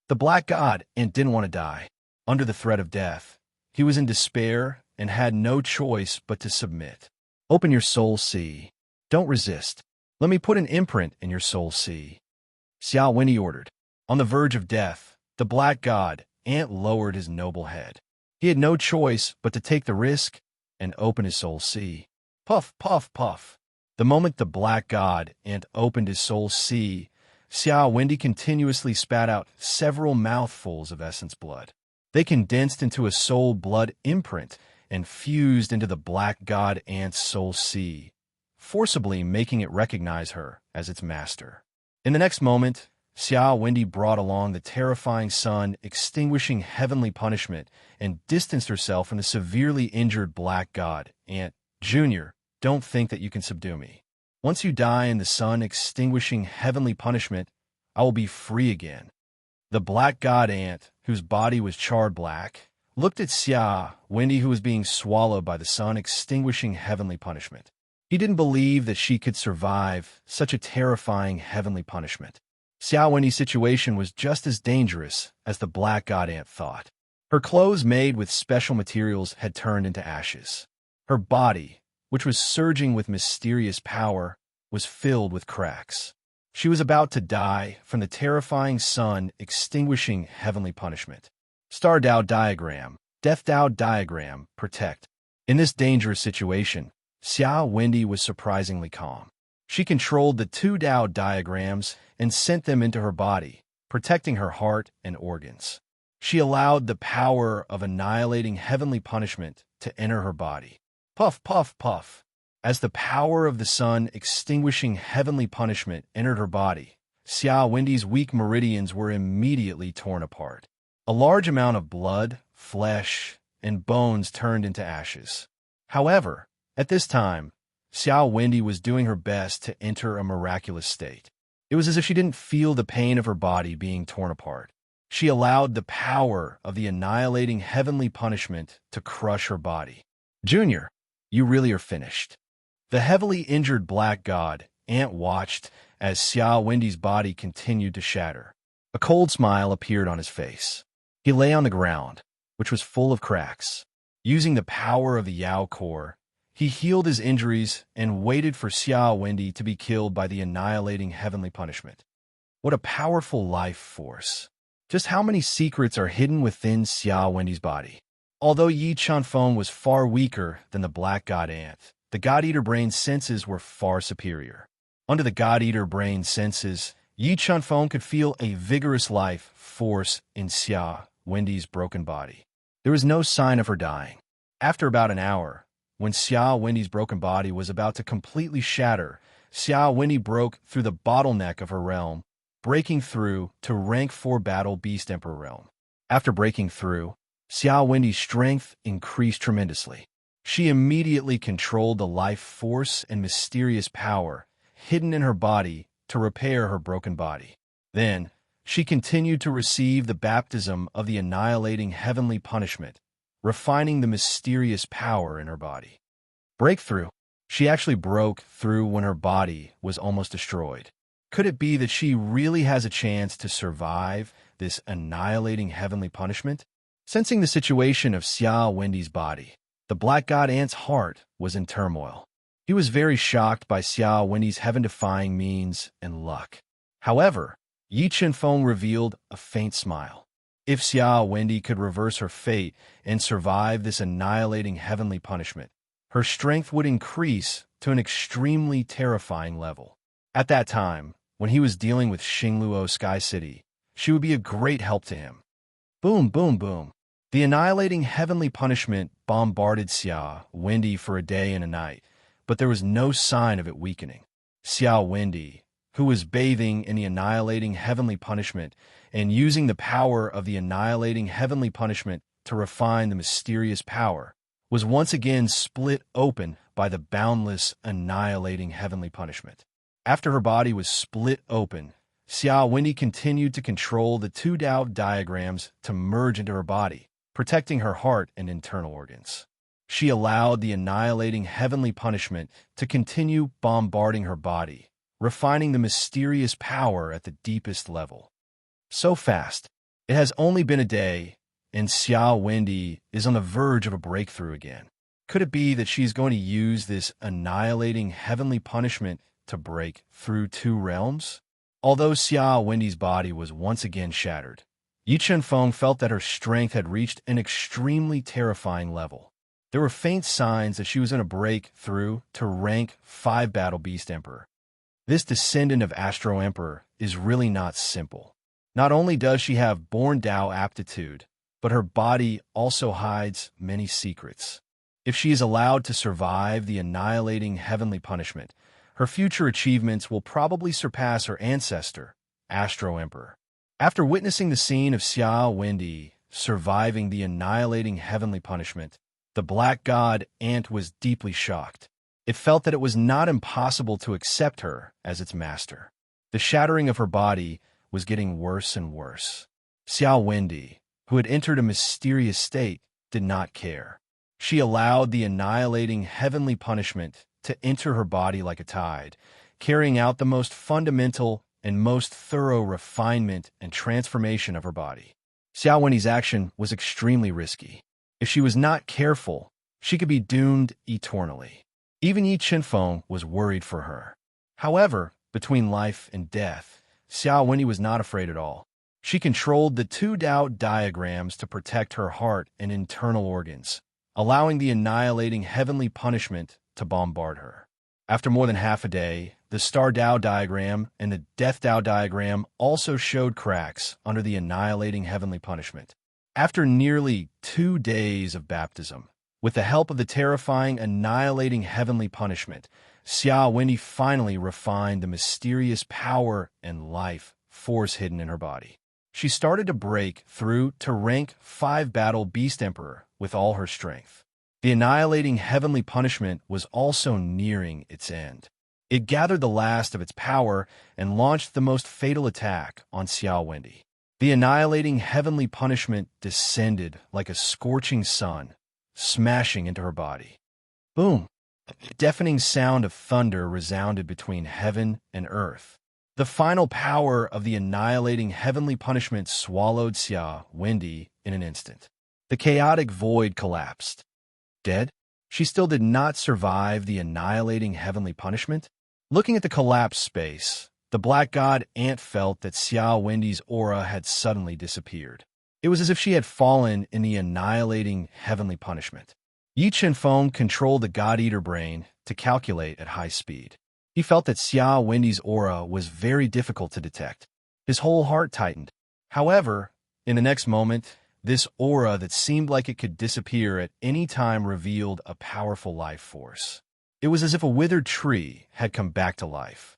The black god Ant didn't want to die. Under the threat of death, he was in despair and had no choice but to submit. "Open your soul sea. Don't resist. Let me put an imprint in your soul sea," Xia Wendy ordered. On the verge of death, the black god Ant lowered his noble head. He had no choice but to take the risk and open his soul sea. Puff, puff, puff. The moment the black god Ant opened his soul sea, Xia Wendy continuously spat out several mouthfuls of essence blood. They condensed into a soul blood imprint and fused into the black god Ant's soul sea, forcibly making it recognize her as its master. In the next moment, Xia Wendy brought along the terrifying sun, extinguishing heavenly punishment, and distanced herself from the severely injured black god Ant. "Junior, don't think that you can subdue me. Once you die in the sun, extinguishing heavenly punishment, I will be free again." The black god Ant, whose body was charred black, looked at Xia Wendy, who was being swallowed by the sun, extinguishing heavenly punishment. He didn't believe that she could survive such a terrifying heavenly punishment. Xia Wendy's situation was just as dangerous as the black god Ant thought. Her clothes made with special materials had turned into ashes. Her body, which was surging with mysterious power, was filled with cracks. She was about to die from the terrifying sun extinguishing heavenly punishment. Star Tao diagram, Death Tao diagram, protect. In this dangerous situation, Xia Wendy was surprisingly calm. She controlled the two Tao diagrams and sent them into her body, protecting her heart and organs. She allowed the power of annihilating heavenly punishment to enter her body. Puff, puff, puff. As the power of the sun extinguishing heavenly punishment entered her body, Xia Wendy's weak meridians were immediately torn apart. A large amount of blood, flesh, and bones turned into ashes. However, at this time, Xia Wendy was doing her best to enter a miraculous state. It was as if she didn't feel the pain of her body being torn apart. She allowed the power of the annihilating heavenly punishment to crush her body. "Junior, you really are finished." The heavily injured black god Ant watched as Xia Wendy's body continued to shatter. A cold smile appeared on his face. He lay on the ground, which was full of cracks. Using the power of the Yao core, he healed his injuries and waited for Xia Wendy to be killed by the annihilating heavenly punishment. What a powerful life force. Just how many secrets are hidden within Xia Wendy's body? Although Yi Chunfeng was far weaker than the black god Ant, the God-Eater brain's senses were far superior. Under the God-Eater brain's senses, Yi Chunfeng could feel a vigorous life force in Xia Wendy's broken body. There was no sign of her dying. After about an hour, when Xia Wendy's broken body was about to completely shatter, Xia Wendy broke through the bottleneck of her realm, breaking through to rank 4 Battle Beast Emperor realm. After breaking through, Xia Wendy's strength increased tremendously. She immediately controlled the life force and mysterious power hidden in her body to repair her broken body. Then, she continued to receive the baptism of the annihilating heavenly punishment, refining the mysterious power in her body. Breakthrough. She actually broke through when her body was almost destroyed. Could it be that she really has a chance to survive this annihilating heavenly punishment? Sensing the situation of Xia Wendy's body, the black god Ant's heart was in turmoil. He was very shocked by Xia Wendy's heaven-defying means and luck. However, Yi Chunfeng revealed a faint smile. If Xia Wendy could reverse her fate and survive this annihilating heavenly punishment, her strength would increase to an extremely terrifying level. At that time, when he was dealing with Xingluo Sky City, she would be a great help to him. Boom, boom, boom. The annihilating heavenly punishment bombarded Xia Wendy for a day and a night, but there was no sign of it weakening. Xia Wendy, who was bathing in the annihilating heavenly punishment and using the power of the annihilating heavenly punishment, to refine the mysterious power, was once again split open by the boundless, annihilating heavenly punishment. After her body was split open, Xia Wendy continued to control the two Dao diagrams to merge into her body, protecting her heart and internal organs. She allowed the annihilating heavenly punishment to continue bombarding her body, refining the mysterious power at the deepest level. So fast, it has only been a day, and Xia Wendy is on the verge of a breakthrough again. Could it be that she's going to use this annihilating heavenly punishment to break through two realms? Although Xia Wendy's body was once again shattered, Yi Chenfeng felt that her strength had reached an extremely terrifying level. There were faint signs that she was going to break through to rank 5 Battle Beast Emperor. This descendant of Astro Emperor is really not simple. Not only does she have born Dao aptitude, but her body also hides many secrets. If she is allowed to survive the annihilating heavenly punishment, her future achievements will probably surpass her ancestor, Astro Emperor. After witnessing the scene of Xia Wendy surviving the annihilating heavenly punishment, the Black God Ant was deeply shocked. It felt that it was not impossible to accept her as its master. The shattering of her body was getting worse and worse. Xia Wendy, who had entered a mysterious state, did not care. She allowed the annihilating heavenly punishment to enter her body like a tide, carrying out the most fundamental and most thorough refinement and transformation of her body. Xia Wendy's action was extremely risky. If she was not careful, she could be doomed eternally. Even Yi Chenfeng was worried for her. However, between life and death, Xia Wendy was not afraid at all. She controlled the two Dao diagrams to protect her heart and internal organs, allowing the annihilating heavenly punishment to bombard her. After more than half a day, the Star Dao diagram and the Death Dao diagram also showed cracks under the annihilating heavenly punishment. After nearly 2 days of baptism, with the help of the terrifying annihilating heavenly punishment, Xia Wendy finally refined the mysterious power and life force hidden in her body. She started to break through to rank 5 Battle Beast Emperor with all her strength. The annihilating heavenly punishment was also nearing its end. It gathered the last of its power and launched the most fatal attack on Xia Wendy. The annihilating heavenly punishment descended like a scorching sun, smashing into her body. Boom! A deafening sound of thunder resounded between heaven and earth. The final power of the annihilating heavenly punishment swallowed Xia Wendy in an instant. The chaotic void collapsed. Dead? She still did not survive the annihilating heavenly punishment? Looking at the collapsed space, the Black God Ant felt that Xia Wendy's aura had suddenly disappeared. It was as if she had fallen in the annihilating heavenly punishment. Yi Chenfeng controlled the God-Eater brain to calculate at high speed. He felt that Xia Wendy's aura was very difficult to detect. His whole heart tightened. However, in the next moment, this aura that seemed like it could disappear at any time revealed a powerful life force. It was as if a withered tree had come back to life.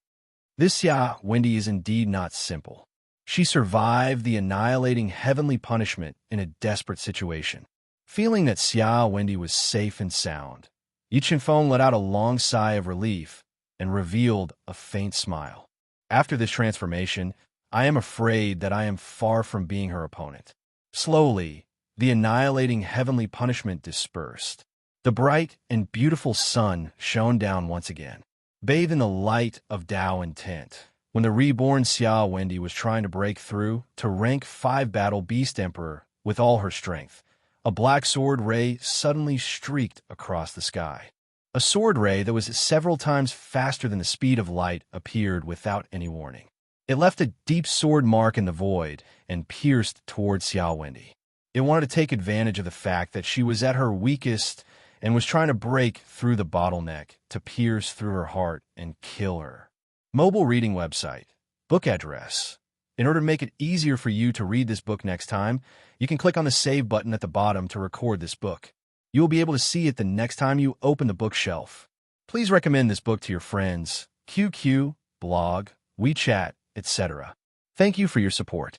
This Xia Wendy is indeed not simple. She survived the annihilating heavenly punishment in a desperate situation. Feeling that Xia Wendy was safe and sound, Yi Chenfeng let out a long sigh of relief and revealed a faint smile. After this transformation, I am afraid that I am far from being her opponent. Slowly, the annihilating heavenly punishment dispersed. The bright and beautiful sun shone down once again, bathed in the light of Dao intent. When the reborn Xia Wendy was trying to break through to rank 5 Battle Beast Emperor with all her strength, a black sword ray suddenly streaked across the sky. A sword ray that was several times faster than the speed of light appeared without any warning. It left a deep sword mark in the void and pierced towards Xia Wendy. It wanted to take advantage of the fact that she was at her weakest and was trying to break through the bottleneck to pierce through her heart and kill her. Mobile reading website. Book address. In order to make it easier for you to read this book next time, you can click on the Save button at the bottom to record this book. You will be able to see it the next time you open the bookshelf. Please recommend this book to your friends, QQ, blog, WeChat, etc. Thank you for your support.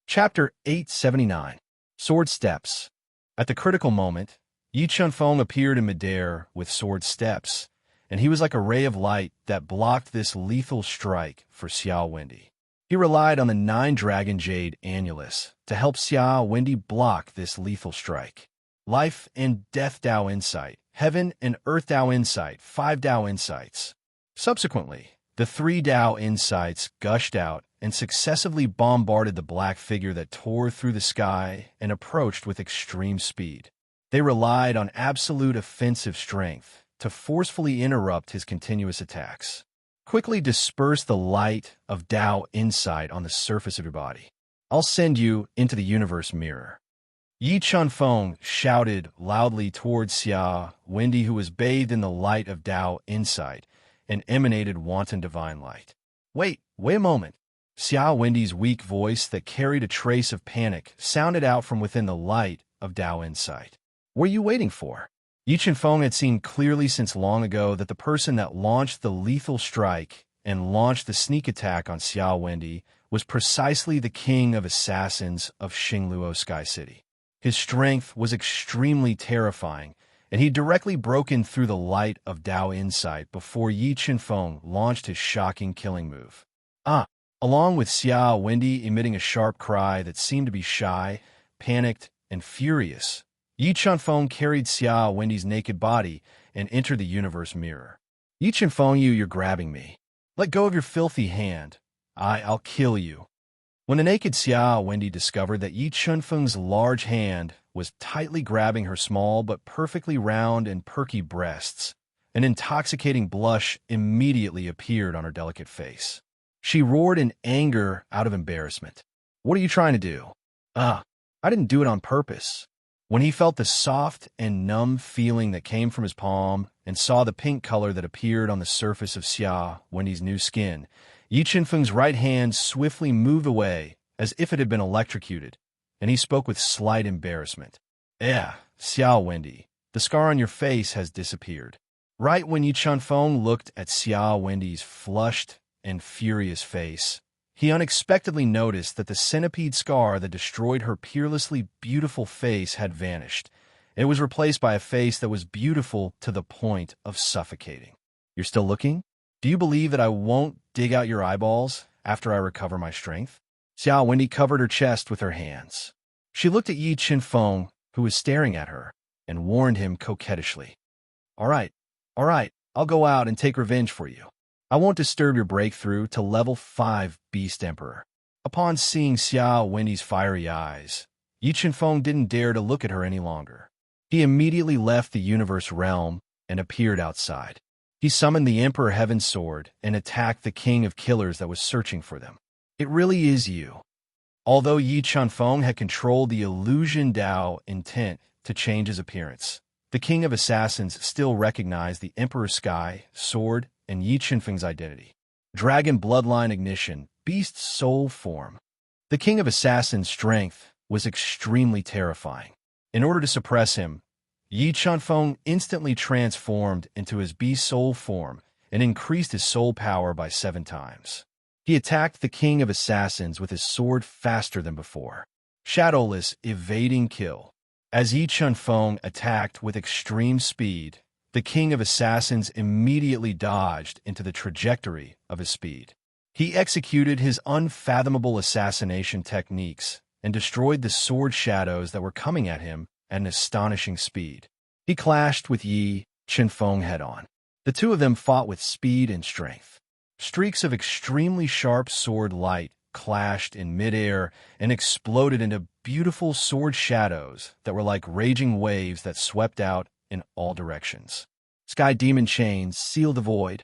Chapter 879. Sword Steps. At the critical moment, Yi Chunfeng appeared in midair with sword steps, and he was like a ray of light that blocked this lethal strike for Xiao Wendy. He relied on the 9-dragon jade annulus to help Xiao Wendy block this lethal strike. Life and Death Dao Insight, Heaven and Earth Dao Insight, 5 Dao Insights. Subsequently, the 3 Dao Insights gushed out and successively bombarded the black figure that tore through the sky and approached with extreme speed. They relied on absolute offensive strength to forcefully interrupt his continuous attacks. Quickly disperse the light of Dao Insight on the surface of your body. I'll send you into the universe mirror. Yi Chunfeng shouted loudly towards Xia Wendy, who was bathed in the light of Dao Insight and emanated wanton divine light. Wait a moment. Xia Wendy's weak voice that carried a trace of panic sounded out from within the light of Dao Insight. What are you waiting for? Yi Chunfeng had seen clearly since long ago that the person that launched the lethal strike and launched the sneak attack on Xiao Wendy was precisely the king of assassins of Xingluo Sky City. His strength was extremely terrifying, and he directly broken through the light of Dao Insight before Yi Chunfeng launched his shocking killing move. Along with Xiao Wendy emitting a sharp cry that seemed to be shy, panicked, and furious, Yi Chunfeng carried Xiao Wendy's naked body and entered the universe mirror. Yi Chunfeng, you're grabbing me. Let go of your filthy hand. I'll kill you. When the naked Xiao Wendy discovered that Yi Chunfeng's large hand was tightly grabbing her small but perfectly round and perky breasts, an intoxicating blush immediately appeared on her delicate face. She roared in anger out of embarrassment. What are you trying to do? I didn't do it on purpose. When he felt the soft and numb feeling that came from his palm and saw the pink color that appeared on the surface of Xia Wendy's new skin, Yi Chunfeng's right hand swiftly moved away as if it had been electrocuted, and he spoke with slight embarrassment. Xiao Wendy, the scar on your face has disappeared. Right when Yi Chunfeng looked at Xiao Wendy's flushed and furious face, he unexpectedly noticed that the centipede scar that destroyed her peerlessly beautiful face had vanished. It was replaced by a face that was beautiful to the point of suffocating. You're still looking? Do you believe that I won't dig out your eyeballs after I recover my strength? Xiao Wendy covered her chest with her hands. She looked at Yi Chunfeng, who was staring at her, and warned him coquettishly. All right, I'll go out and take revenge for you. I won't disturb your breakthrough to level 5 Beast Emperor. Upon seeing Xiao Wendy's fiery eyes, Yi Chunfeng didn't dare to look at her any longer. He immediately left the universe realm and appeared outside. He summoned the Emperor Heaven's Sword and attacked the King of Killers that was searching for them. It really is you. Although Yi Chunfeng had controlled the illusion Dao intent to change his appearance, the King of Assassins still recognized the Emperor Sky, Sword, and Yi Chunfeng's identity. Dragon Bloodline Ignition, Beast Soul Form. The King of Assassins' strength was extremely terrifying. In order to suppress him, Yi Chunfeng instantly transformed into his beast soul form and increased his soul power by 7 times. He attacked the King of Assassins with his sword faster than before. Shadowless evading kill. As Yi Chunfeng attacked with extreme speed, the King of Assassins immediately dodged into the trajectory of his speed. He executed his unfathomable assassination techniques and destroyed the sword shadows that were coming at him at an astonishing speed. He clashed with Yi Chunfeng head-on. The two of them fought with speed and strength. Streaks of extremely sharp sword light clashed in midair and exploded into beautiful sword shadows that were like raging waves that swept out in all directions. Sky Demon chains sealed the void.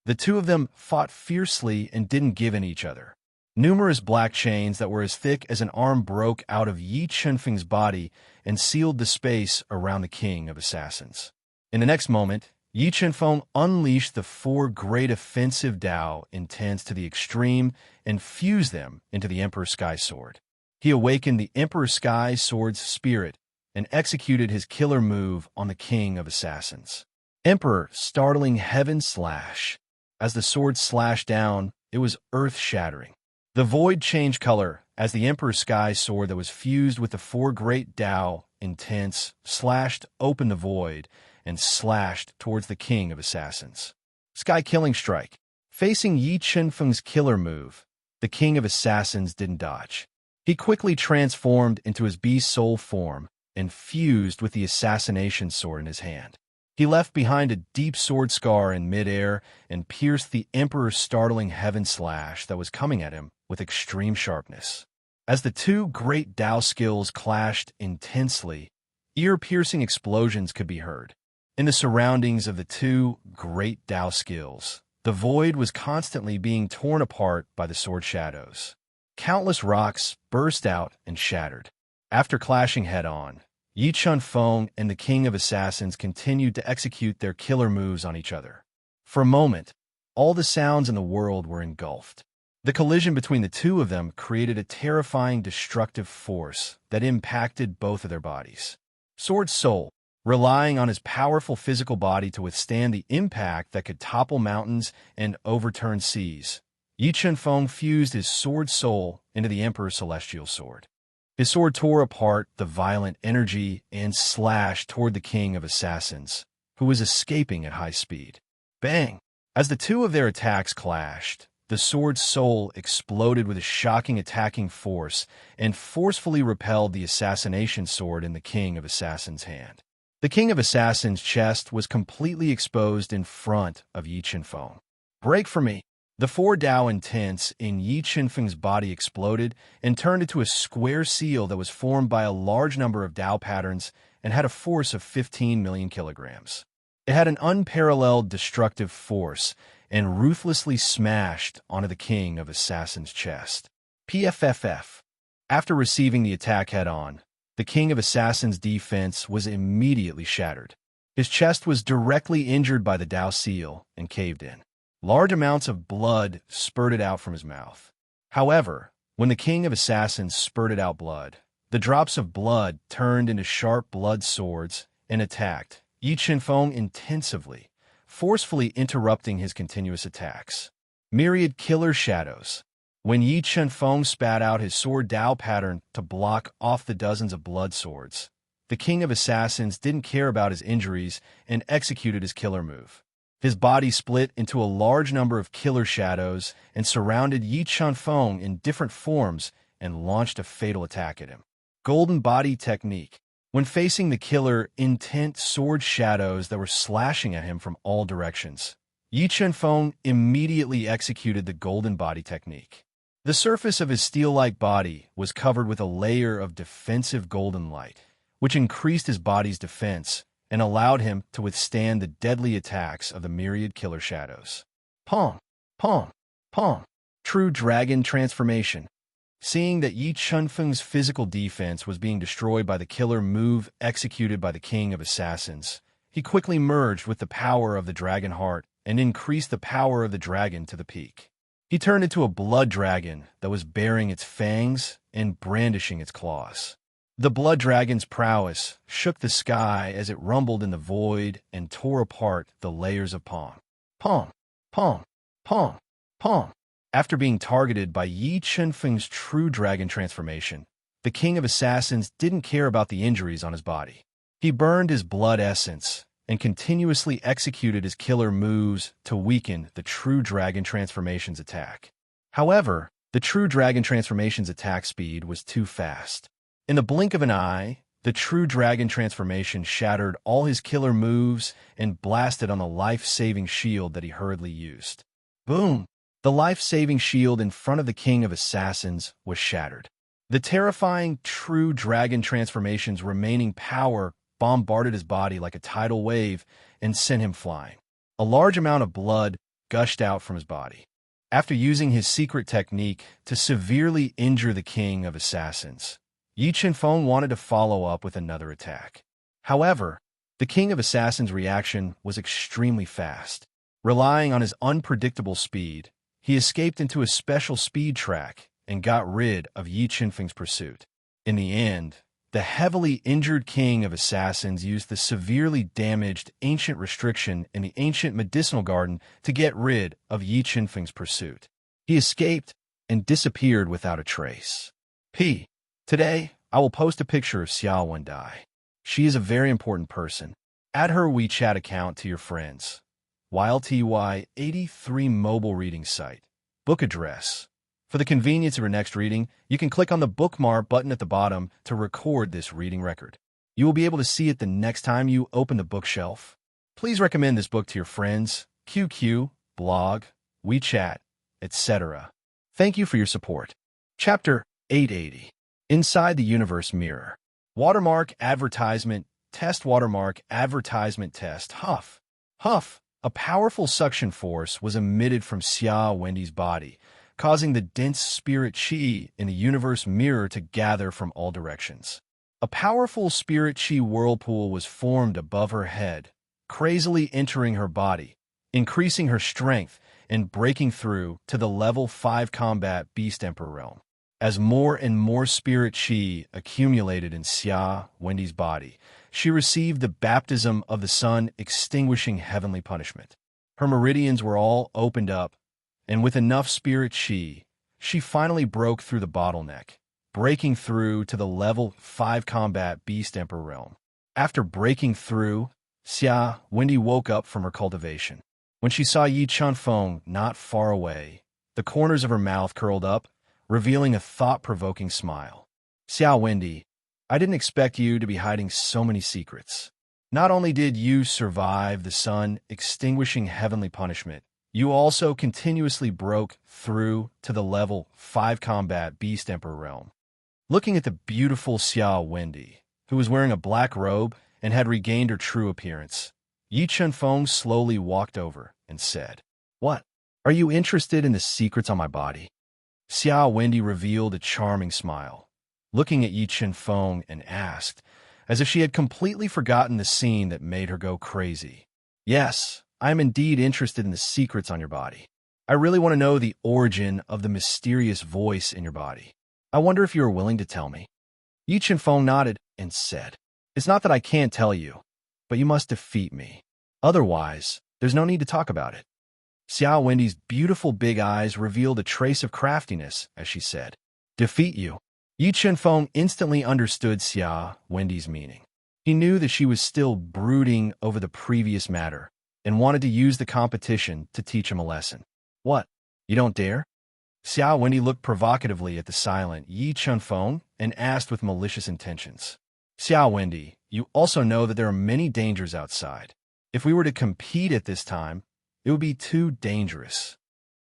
The two of them fought fiercely and didn't give in each other. Numerous black chains that were as thick as an arm broke out of Yi Chunfeng's body and sealed the space around the King of Assassins. In the next moment, Yi Chunfeng unleashed the 4 great offensive Dao intents to the extreme and fused them into the Emperor Sky Sword. He awakened the Emperor Sky Sword's spirit and executed his killer move on the King of Assassins. Emperor Startling Heaven Slash. As the sword slashed down, it was earth-shattering. The void changed color as the Emperor's sky sword that was fused with the four great Dao, intense, slashed open the void and slashed towards the King of Assassins. Sky Killing Strike. Facing Yi Chenfeng's killer move, the King of Assassins didn't dodge. He quickly transformed into his beast soul form and fused with the assassination sword in his hand. He left behind a deep sword scar in midair and pierced the Emperor's startling heaven slash that was coming at him with extreme sharpness. As the two great Dao skills clashed intensely, ear-piercing explosions could be heard. In the surroundings of the two great Dao skills, the void was constantly being torn apart by the sword shadows. Countless rocks burst out and shattered. After clashing head-on, Yi Chunfeng and the King of Assassins continued to execute their killer moves on each other. For a moment, all the sounds in the world were engulfed. The collision between the two of them created a terrifying destructive force that impacted both of their bodies. Sword Soul, relying on his powerful physical body to withstand the impact that could topple mountains and overturn seas, Yi Chunfeng fused his Sword Soul into the Emperor's celestial sword. His sword tore apart the violent energy and slashed toward the King of Assassins, who was escaping at high speed. Bang! As the two of their attacks clashed, the Sword Soul exploded with a shocking attacking force and forcefully repelled the assassination sword in the King of Assassins' hand. The King of Assassins' chest was completely exposed in front of Yi Chunfeng. Break for me! The four Dao intense in Yi Chunfeng's body exploded and turned into a square seal that was formed by a large number of Dao patterns and had a force of 15 million kilograms. It had an unparalleled destructive force and ruthlessly smashed onto the King of Assassins' chest. PFFF. After receiving the attack head-on, the King of Assassins' defense was immediately shattered. His chest was directly injured by the Dao seal and caved in. Large amounts of blood spurted out from his mouth. However, when the King of Assassins spurted out blood, the drops of blood turned into sharp blood swords and attacked Yi Chunfeng intensively, forcefully interrupting his continuous attacks. Myriad killer shadows. When Yi Chunfeng spat out his sword Dao pattern to block off the dozens of blood swords, the King of Assassins didn't care about his injuries and executed his killer move. His body split into a large number of killer shadows and surrounded Yi Chunfeng in different forms and launched a fatal attack at him. Golden Body Technique. When facing the killer, intent sword shadows that were slashing at him from all directions, Yi Chunfeng immediately executed the Golden Body Technique. The surface of his steel-like body was covered with a layer of defensive golden light, which increased his body's defense and allowed him to withstand the deadly attacks of the myriad killer shadows. Pong, pong, pong. True Dragon Transformation. Seeing that Yi Chunfeng's physical defense was being destroyed by the killer move executed by the King of Assassins, he quickly merged with the power of the dragon heart and increased the power of the dragon to the peak. He turned into a blood dragon that was baring its fangs and brandishing its claws. The blood dragon's prowess shook the sky as it rumbled in the void and tore apart the layers of Pong. Pong, pong, pong, pong. After being targeted by Yi Chunfeng's true dragon transformation, the King of Assassins didn't care about the injuries on his body. He burned his blood essence and continuously executed his killer moves to weaken the true dragon transformation's attack. However, the true dragon transformation's attack speed was too fast. In the blink of an eye, the true dragon transformation shattered all his killer moves and blasted on the life-saving shield that he hurriedly used. Boom! The life-saving shield in front of the King of Assassins was shattered. The terrifying true dragon transformation's remaining power bombarded his body like a tidal wave and sent him flying. A large amount of blood gushed out from his body. After using his secret technique to severely injure the King of Assassins, Yi Chunfeng wanted to follow up with another attack. However, the King of Assassins' reaction was extremely fast. Relying on his unpredictable speed, he escaped into a special speed track and got rid of Yi Chunfeng's pursuit. In the end, the heavily injured King of Assassins used the severely damaged ancient restriction in the ancient medicinal garden to get rid of Yi Chunfeng's pursuit. He escaped and disappeared without a trace. P. Today, I will post a picture of Xiao Wendai. She is a very important person. Add her WeChat account to your friends. YLTY83 mobile reading site. Book address. For the convenience of your next reading, you can click on the bookmark button at the bottom to record this reading record. You will be able to see it the next time you open the bookshelf. Please recommend this book to your friends, QQ, blog, WeChat, etc. Thank you for your support. Chapter 880. Inside the Universe Mirror. Watermark Advertisement Test. Watermark Advertisement Test. Huff. Huff. A powerful suction force was emitted from Xia Wendy's body, causing the dense spirit chi in the universe mirror to gather from all directions. A powerful spirit chi whirlpool was formed above her head, crazily entering her body, increasing her strength, and breaking through to the level 5 combat beast emperor realm. As more and more spirit chi accumulated in Xia Wendy's body, she received the baptism of the sun, extinguishing heavenly punishment. Her meridians were all opened up, and with enough spirit chi, she finally broke through the bottleneck, breaking through to the level 5 combat beast emperor realm. After breaking through, Xia Wendy woke up from her cultivation. When she saw Yi Chunfeng not far away, the corners of her mouth curled up, revealing a thought-provoking smile. Xia Wendy, I didn't expect you to be hiding so many secrets. Not only did you survive the sun extinguishing heavenly punishment, you also continuously broke through to the level 5 combat beast emperor realm. Looking at the beautiful Xia Wendy, who was wearing a black robe and had regained her true appearance, Yi Chunfeng slowly walked over and said, "What? Are you interested in the secrets on my body?" Xia Wendy revealed a charming smile, looking at Yi Chunfeng, and asked, as if she had completely forgotten the scene that made her go crazy, "Yes, I am indeed interested in the secrets on your body. I really want to know the origin of the mysterious voice in your body. I wonder if you are willing to tell me." Yi Chunfeng nodded and said, "It's not that I can't tell you, but you must defeat me. Otherwise, there's no need to talk about it." Xia Wendy's beautiful big eyes revealed a trace of craftiness as she said, "Defeat you." Yi Chunfeng instantly understood Xia Wendy's meaning. He knew that she was still brooding over the previous matter and wanted to use the competition to teach him a lesson. "What? You don't dare?" Xia Wendy looked provocatively at the silent Yi Chunfeng and asked with malicious intentions, "Xia Wendy, you also know that there are many dangers outside. If we were to compete at this time, it would be too dangerous."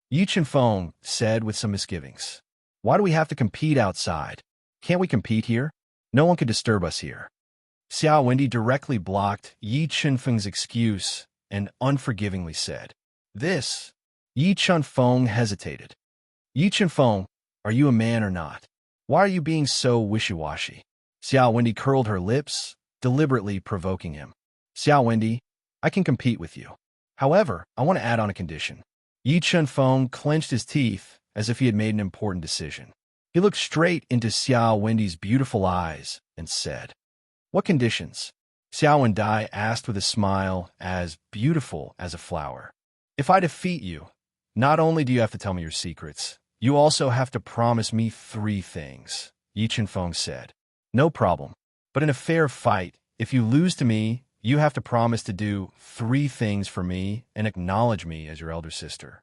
Yi Chunfeng said with some misgivings, "Why do we have to compete outside? Can't we compete here? No one could disturb us here." Xia Wendy directly blocked Yi Chunfeng's excuse and unforgivingly said, "This." Yi Chunfeng hesitated. "Yi Chunfeng, are you a man or not? Why are you being so wishy-washy?" Xia Wendy curled her lips, deliberately provoking him. "Xia Wendy, I can compete with you. However, I want to add on a condition." Yi Chunfeng clenched his teeth as if he had made an important decision. He looked straight into Xia Wendy's beautiful eyes and said, "What conditions?" Xia Wendi asked with a smile as beautiful as a flower. "If I defeat you, not only do you have to tell me your secrets, you also have to promise me 3 things," Yi Chunfeng said. "No problem. But in a fair fight, if you lose to me, you have to promise to do 3 things for me and acknowledge me as your elder sister."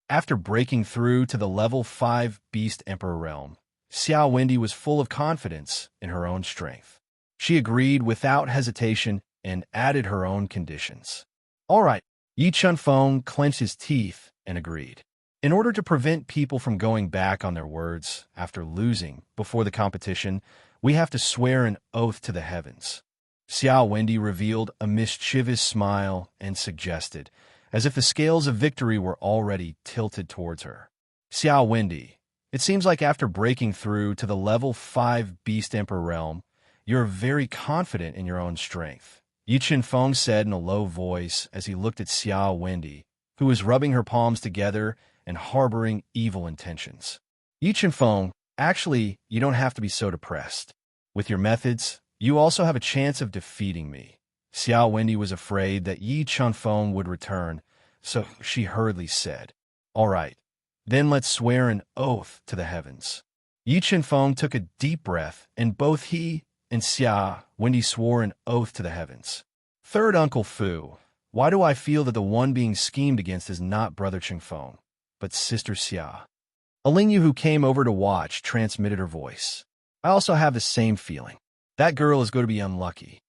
After breaking through to the level 5 Beast Emperor realm, Xia Wendy was full of confidence in her own strength. She agreed without hesitation and added her own conditions. "All right." Yi Chunfeng clenched his teeth and agreed. In order to prevent people from going back on their words after losing before the competition, we have to swear an oath to the heavens. Xia Wendy revealed a mischievous smile and suggested, as if the scales of victory were already tilted towards her, "Xia Wendy, it seems like after breaking through to the level 5 Beast Emperor realm, you're very confident in your own strength," Yi Chunfeng said in a low voice as he looked at Xia Wendy, who was rubbing her palms together and harboring evil intentions. "Yi Chunfeng, actually, you don't have to be so depressed. With your methods, you also have a chance of defeating me." Xia Wendy was afraid that Yi Chunfeng would return, so she hurriedly said, "All right, then let's swear an oath to the heavens." Yi Chenfeng took a deep breath, and both he and Xia Wendy swore an oath to the heavens. Third Uncle Fu, why do I feel that the one being schemed against is not Brother Chenfeng, but Sister Xia? A Lingyu who came over to watch transmitted her voice. I also have the same feeling. That girl is going to be unlucky.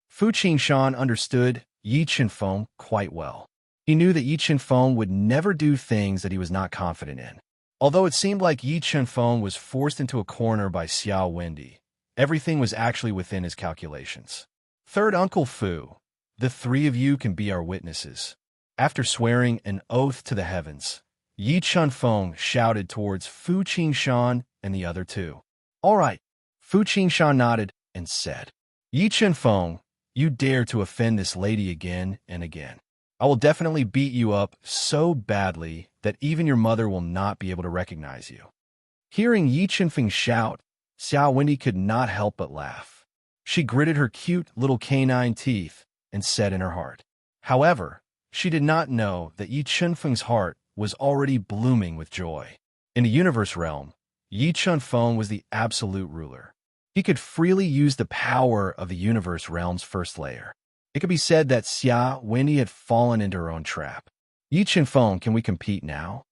Fu Qingshan understood Yi Chenfeng quite well. He knew that Yi Chenfeng would never do things that he was not confident in. Although it seemed like Yi Chenfeng was forced into a corner by Xiao Wendy, everything was actually within his calculations. Third Uncle Fu, the three of you can be our witnesses. After swearing an oath to the heavens, Yi Chenfeng shouted towards Fu Qingshan and the other two. All right. Fu Qingshan nodded and said, Yi Chenfeng, you dare to offend this lady again and again. I will definitely beat you up so badly that even your mother will not be able to recognize you. Hearing Yi Chenfeng shout, Xiao Wendy could not help but laugh. She gritted her cute little canine teeth and said in her heart. However, she did not know that Yi Chenfeng's heart was already blooming with joy. In the universe realm, Yi Chenfeng was the absolute ruler. He could freely use the power of the universe realm's first layer. It could be said that Xia Wendy had fallen into her own trap. Yi Chenfeng, can we compete now?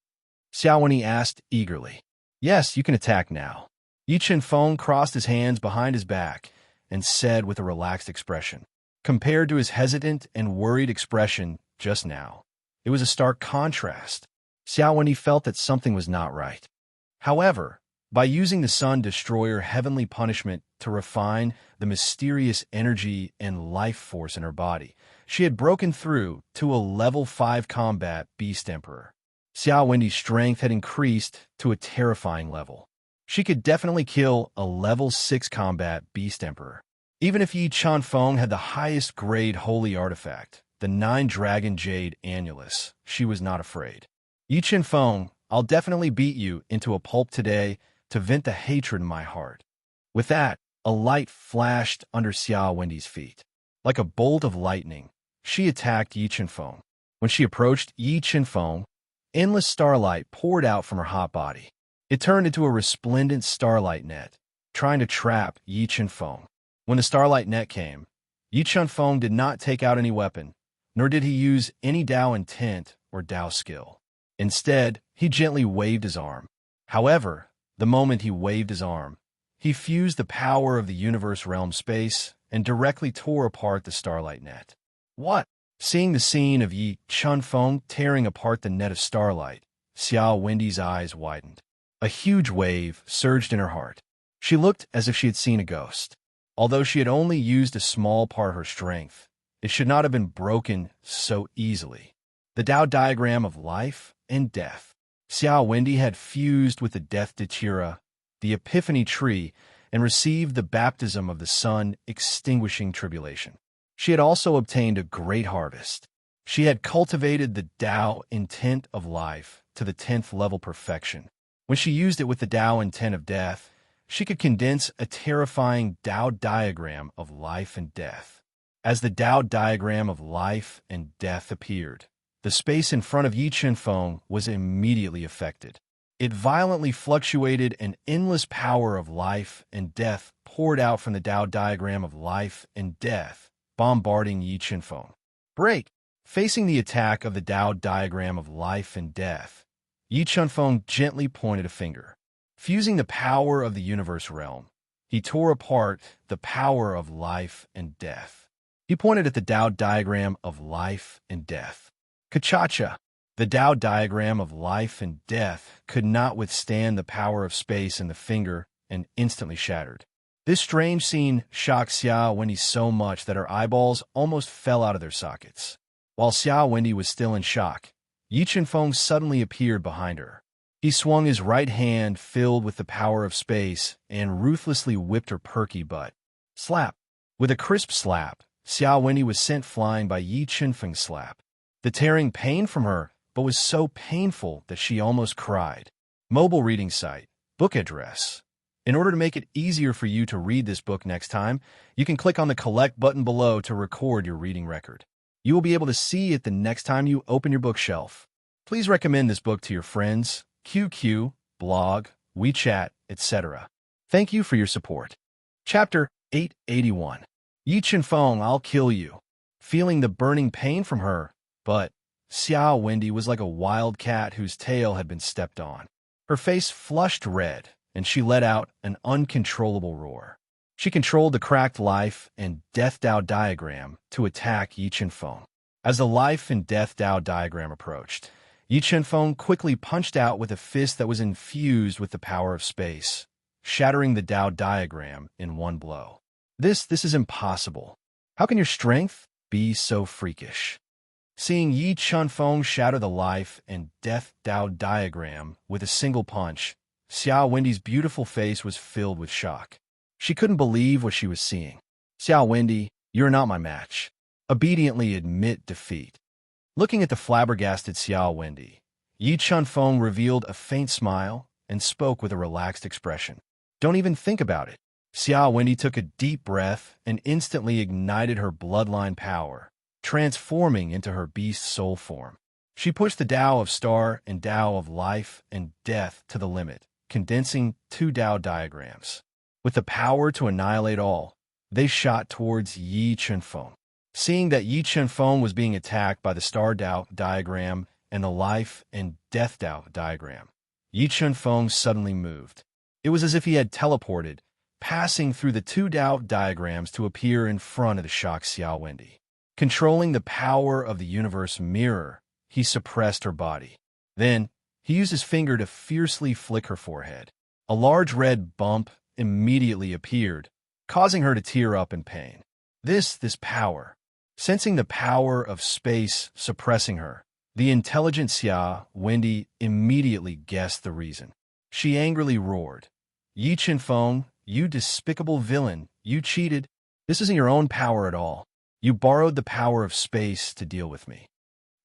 Xiao Wendy asked eagerly. Yes, you can attack now. Yi Chenfeng crossed his hands behind his back and said with a relaxed expression. Compared to his hesitant and worried expression just now, it was a stark contrast. Xiao Wendy felt that something was not right. However, by using the Sun Destroyer Heavenly Punishment to refine the mysterious energy and life force in her body, she had broken through to a level 5 combat Beast Emperor. Xiao Wendy's strength had increased to a terrifying level. She could definitely kill a level 6 combat Beast Emperor. Even if Yi Chenfeng had the highest grade holy artifact, the 9-Dragon Jade Annulus, she was not afraid. Yi Chenfeng, I'll definitely beat you into a pulp today to vent the hatred in my heart. With that, a light flashed under Xiao Wendy's feet. Like a bolt of lightning, she attacked Yi Chenfeng. When she approached Yi Chenfeng, endless starlight poured out from her hot body. It turned into a resplendent starlight net, trying to trap Yi Chenfeng. When the starlight net came, Yi Chenfeng did not take out any weapon, nor did he use any Dao intent or Dao skill. Instead, he gently waved his arm. However, the moment he waved his arm, he fused the power of the universe realm space and directly tore apart the starlight net. What? Seeing the scene of Yi Chenfeng tearing apart the net of starlight, Xiao Wendy's eyes widened. A huge wave surged in her heart. She looked as if she had seen a ghost. Although she had only used a small part of her strength, it should not have been broken so easily. The Tao diagram of life and death. Xiao Wendy had fused with the Death Datura, the Epiphany tree, and received the baptism of the sun, extinguishing tribulation. She had also obtained a great harvest. She had cultivated the Tao intent of life to the 10th level perfection. When she used it with the Tao intent of death, she could condense a terrifying Tao diagram of life and death. As the Tao diagram of life and death appeared, the space in front of Yi Chenfeng was immediately affected. It violently fluctuated, and endless power of life and death poured out from the Tao diagram of life and death, bombarding Yi Chenfeng. Break! Facing the attack of the Tao diagram of life and death, Yi Chenfeng gently pointed a finger. Fusing the power of the universe realm, he tore apart the power of life and death. He pointed at the Tao diagram of life and death. Kachacha! The Tao diagram of life and death could not withstand the power of space in the finger and instantly shattered. This strange scene shocked Xiao Wendy so much that her eyeballs almost fell out of their sockets. While Xiao Wendy was still in shock, Yi Chenfeng suddenly appeared behind her. He swung his right hand filled with the power of space and ruthlessly whipped her perky butt. Slap! With a crisp slap, Xiao Wendy was sent flying by Yi Chenfeng's slap. The tearing pained from her, but was so painful that she almost cried. Mobile reading site, book address. In order to make it easier for you to read this book next time, you can click on the collect button below to record your reading record. You will be able to see it the next time you open your bookshelf. Please recommend this book to your friends, QQ, blog, WeChat, etc. Thank you for your support. Chapter 881. Yi Chenfeng, I'll kill you. Feeling the burning pain from her, but Xiao Wendy was like a wild cat whose tail had been stepped on. Her face flushed red, and she let out an uncontrollable roar. She controlled the cracked life and death Dao diagram to attack Yi Chenfeng. As the life and death Dao diagram approached, Yi Chenfeng quickly punched out with a fist that was infused with the power of space, shattering the Dao diagram in one blow. This is impossible. How can your strength be so freakish? Seeing Yi Chenfeng shatter the life and death Dao diagram with a single punch, Xiao Wendy's beautiful face was filled with shock. She couldn't believe what she was seeing. Xiao Wendy, you're not my match. Obediently admit defeat. Looking at the flabbergasted Xiao Wendy, Yi Chenfeng revealed a faint smile and spoke with a relaxed expression. Don't even think about it. Xiao Wendy took a deep breath and instantly ignited her bloodline power, transforming into her beast soul form. She pushed the Tao of Star and Tao of Life and Death to the limit, condensing two Tao diagrams. With the power to annihilate all, they shot towards Yi Chenfeng. Seeing that Yi Chenfeng was being attacked by the Star Tao diagram and the Life and Death Tao diagram, Yi Chenfeng suddenly moved. It was as if he had teleported, passing through the two Tao diagrams to appear in front of the shocked Xiao Wendy. Controlling the power of the universe mirror, he suppressed her body. Then, he used his finger to fiercely flick her forehead. A large red bump immediately appeared, causing her to tear up in pain. This power. Sensing the power of space suppressing her, the intelligent Xia Wendy immediately guessed the reason. She angrily roared, Yi Chenfeng, you despicable villain, you cheated. This isn't your own power at all. You borrowed the power of space to deal with me.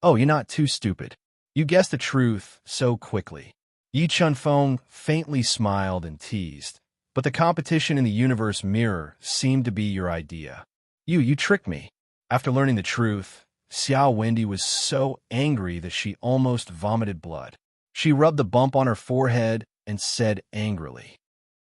Oh, you're not too stupid. You guessed the truth so quickly. Yi Chenfeng faintly smiled and teased, but the competition in the universe mirror seemed to be your idea. You tricked me. After learning the truth, Xiao Wendy was so angry that she almost vomited blood. She rubbed the bump on her forehead and said angrily,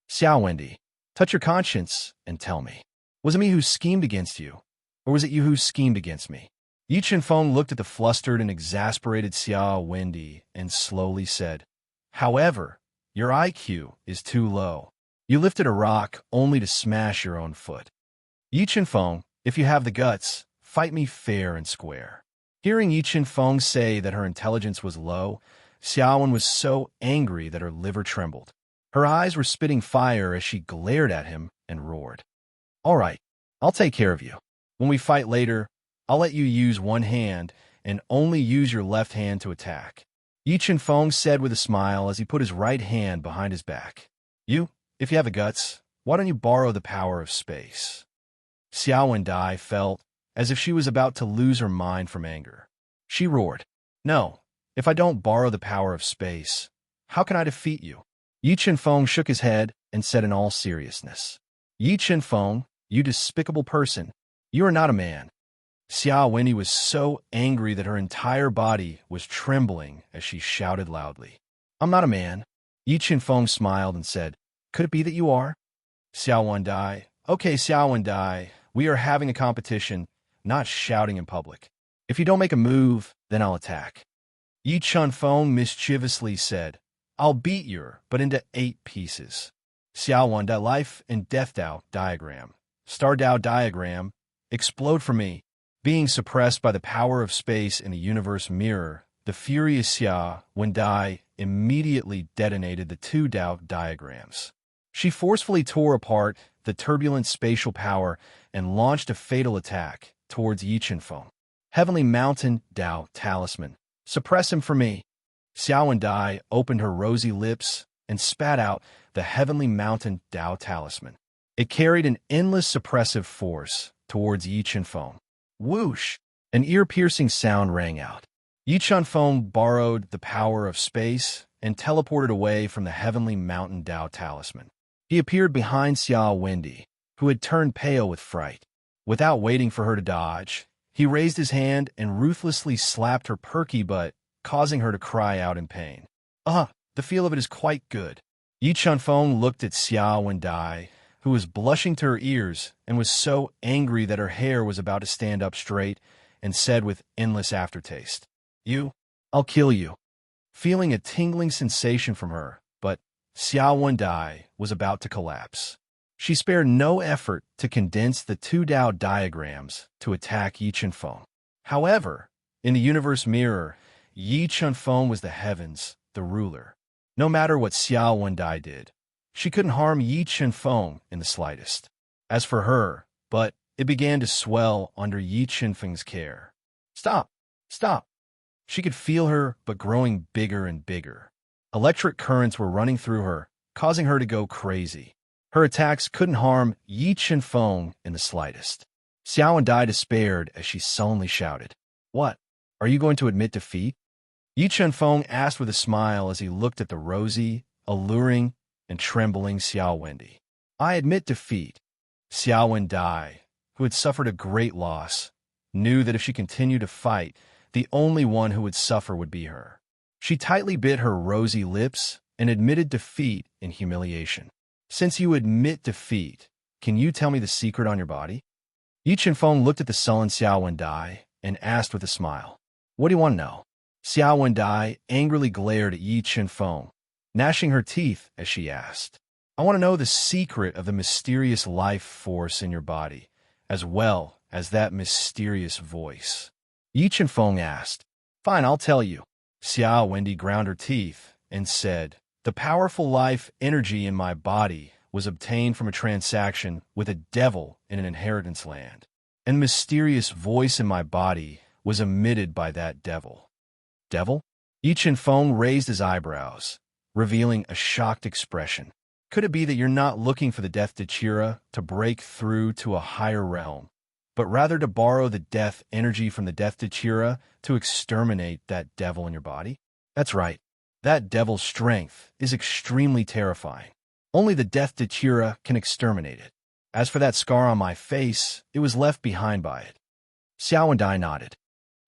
Xiao Wendy, touch your conscience and tell me, was it me who schemed against you, or was it you who schemed against me? Yi Chenfeng looked at the flustered and exasperated Xiao Wendy and slowly said, however, your IQ is too low. You lifted a rock only to smash your own foot. Yi Chenfeng, if you have the guts, fight me fair and square. Hearing Yi Chenfeng say that her intelligence was low, Xiaowen was so angry that her liver trembled. Her eyes were spitting fire as she glared at him and roared. All right, I'll take care of you. When we fight later, I'll let you use one hand and only use your left hand to attack. Yi Chenfeng said with a smile as he put his right hand behind his back. If you have the guts, why don't you borrow the power of space? Xiao Wendai felt as if she was about to lose her mind from anger. She roared, no, if I don't borrow the power of space, how can I defeat you? Yi Chenfeng shook his head and said in all seriousness, Yi Chenfeng, you despicable person, you are not a man. Xiao Wendy was so angry that her entire body was trembling as she shouted loudly, I'm not a man. Yi Chenfeng smiled and said, could it be that you are? Xiao Wendai, okay, Xiao Wendai, we are having a competition, not shouting in public. If you don't make a move, then I'll attack. Yi Chenfeng mischievously said, I'll beat you, but into 8 pieces. Xiao Wendai life and death Dao diagram, Star Dao diagram, explode for me. Being suppressed by the power of space in the universe mirror, the furious Xia Wendai immediately detonated the 2 Dao diagrams. She forcefully tore apart the turbulent spatial power and launched a fatal attack towards Yi Chenfeng. Heavenly Mountain Dao Talisman, suppress him for me. Xiao Wendai opened her rosy lips and spat out the Heavenly Mountain Dao Talisman. It carried an endless suppressive force towards Yi Chenfeng. Whoosh! An ear-piercing sound rang out. Yi Chenfeng borrowed the power of space and teleported away from the Heavenly Mountain Dao Talisman. He appeared behind Xiao Wendy, who had turned pale with fright. Without waiting for her to dodge, he raised his hand and ruthlessly slapped her perky butt, causing her to cry out in pain. The feel of it is quite good. Yi Chunfeng looked at Xiao Wendai, who was blushing to her ears and was so angry that her hair was about to stand up straight, and said with endless aftertaste, I'll kill you. Feeling a tingling sensation from her, but Xiao Wendai was about to collapse. She spared no effort to condense the two Dao diagrams to attack Yi Chunfeng. However, in the universe mirror, Yi Chunfeng was the heavens, the ruler. No matter what Xiao Wendai did, she couldn't harm Yi Chunfeng in the slightest. As for her, but it began to swell under Yi Chunfeng's care. Stop! Stop! She could feel her, but growing bigger and bigger. Electric currents were running through her, causing her to go crazy. Her attacks couldn't harm Yi Chunfeng in the slightest. Xiao Wendai despaired as she sullenly shouted, What? Are you going to admit defeat? Yi Chunfeng asked with a smile as he looked at the rosy, alluring, and trembling Xiao Wendi. I admit defeat. Xiao Wendai, who had suffered a great loss, knew that if she continued to fight, the only one who would suffer would be her. She tightly bit her rosy lips and admitted defeat in humiliation. Since you admit defeat, can you tell me the secret on your body? Yi Chunfeng looked at the sullen Xiao Wendai and asked with a smile, What do you want to know? Xiao Wendai angrily glared at Yi Chunfeng, gnashing her teeth as she asked, I want to know the secret of the mysterious life force in your body, as well as that mysterious voice. Yi Chunfeng asked, Fine, I'll tell you. Xiao Wendi ground her teeth and said, The powerful life energy in my body was obtained from a transaction with a devil in an inheritance land, and the mysterious voice in my body was emitted by that devil. Devil? Yi Chunfeng raised his eyebrows, revealing a shocked expression. Could it be that you're not looking for the death Dachira to break through to a higher realm, but rather to borrow the death energy from the death Dachira to exterminate that devil in your body? That's right. That devil's strength is extremely terrifying. Only the death Dachira can exterminate it. As for that scar on my face, it was left behind by it. Xiao Wendai nodded.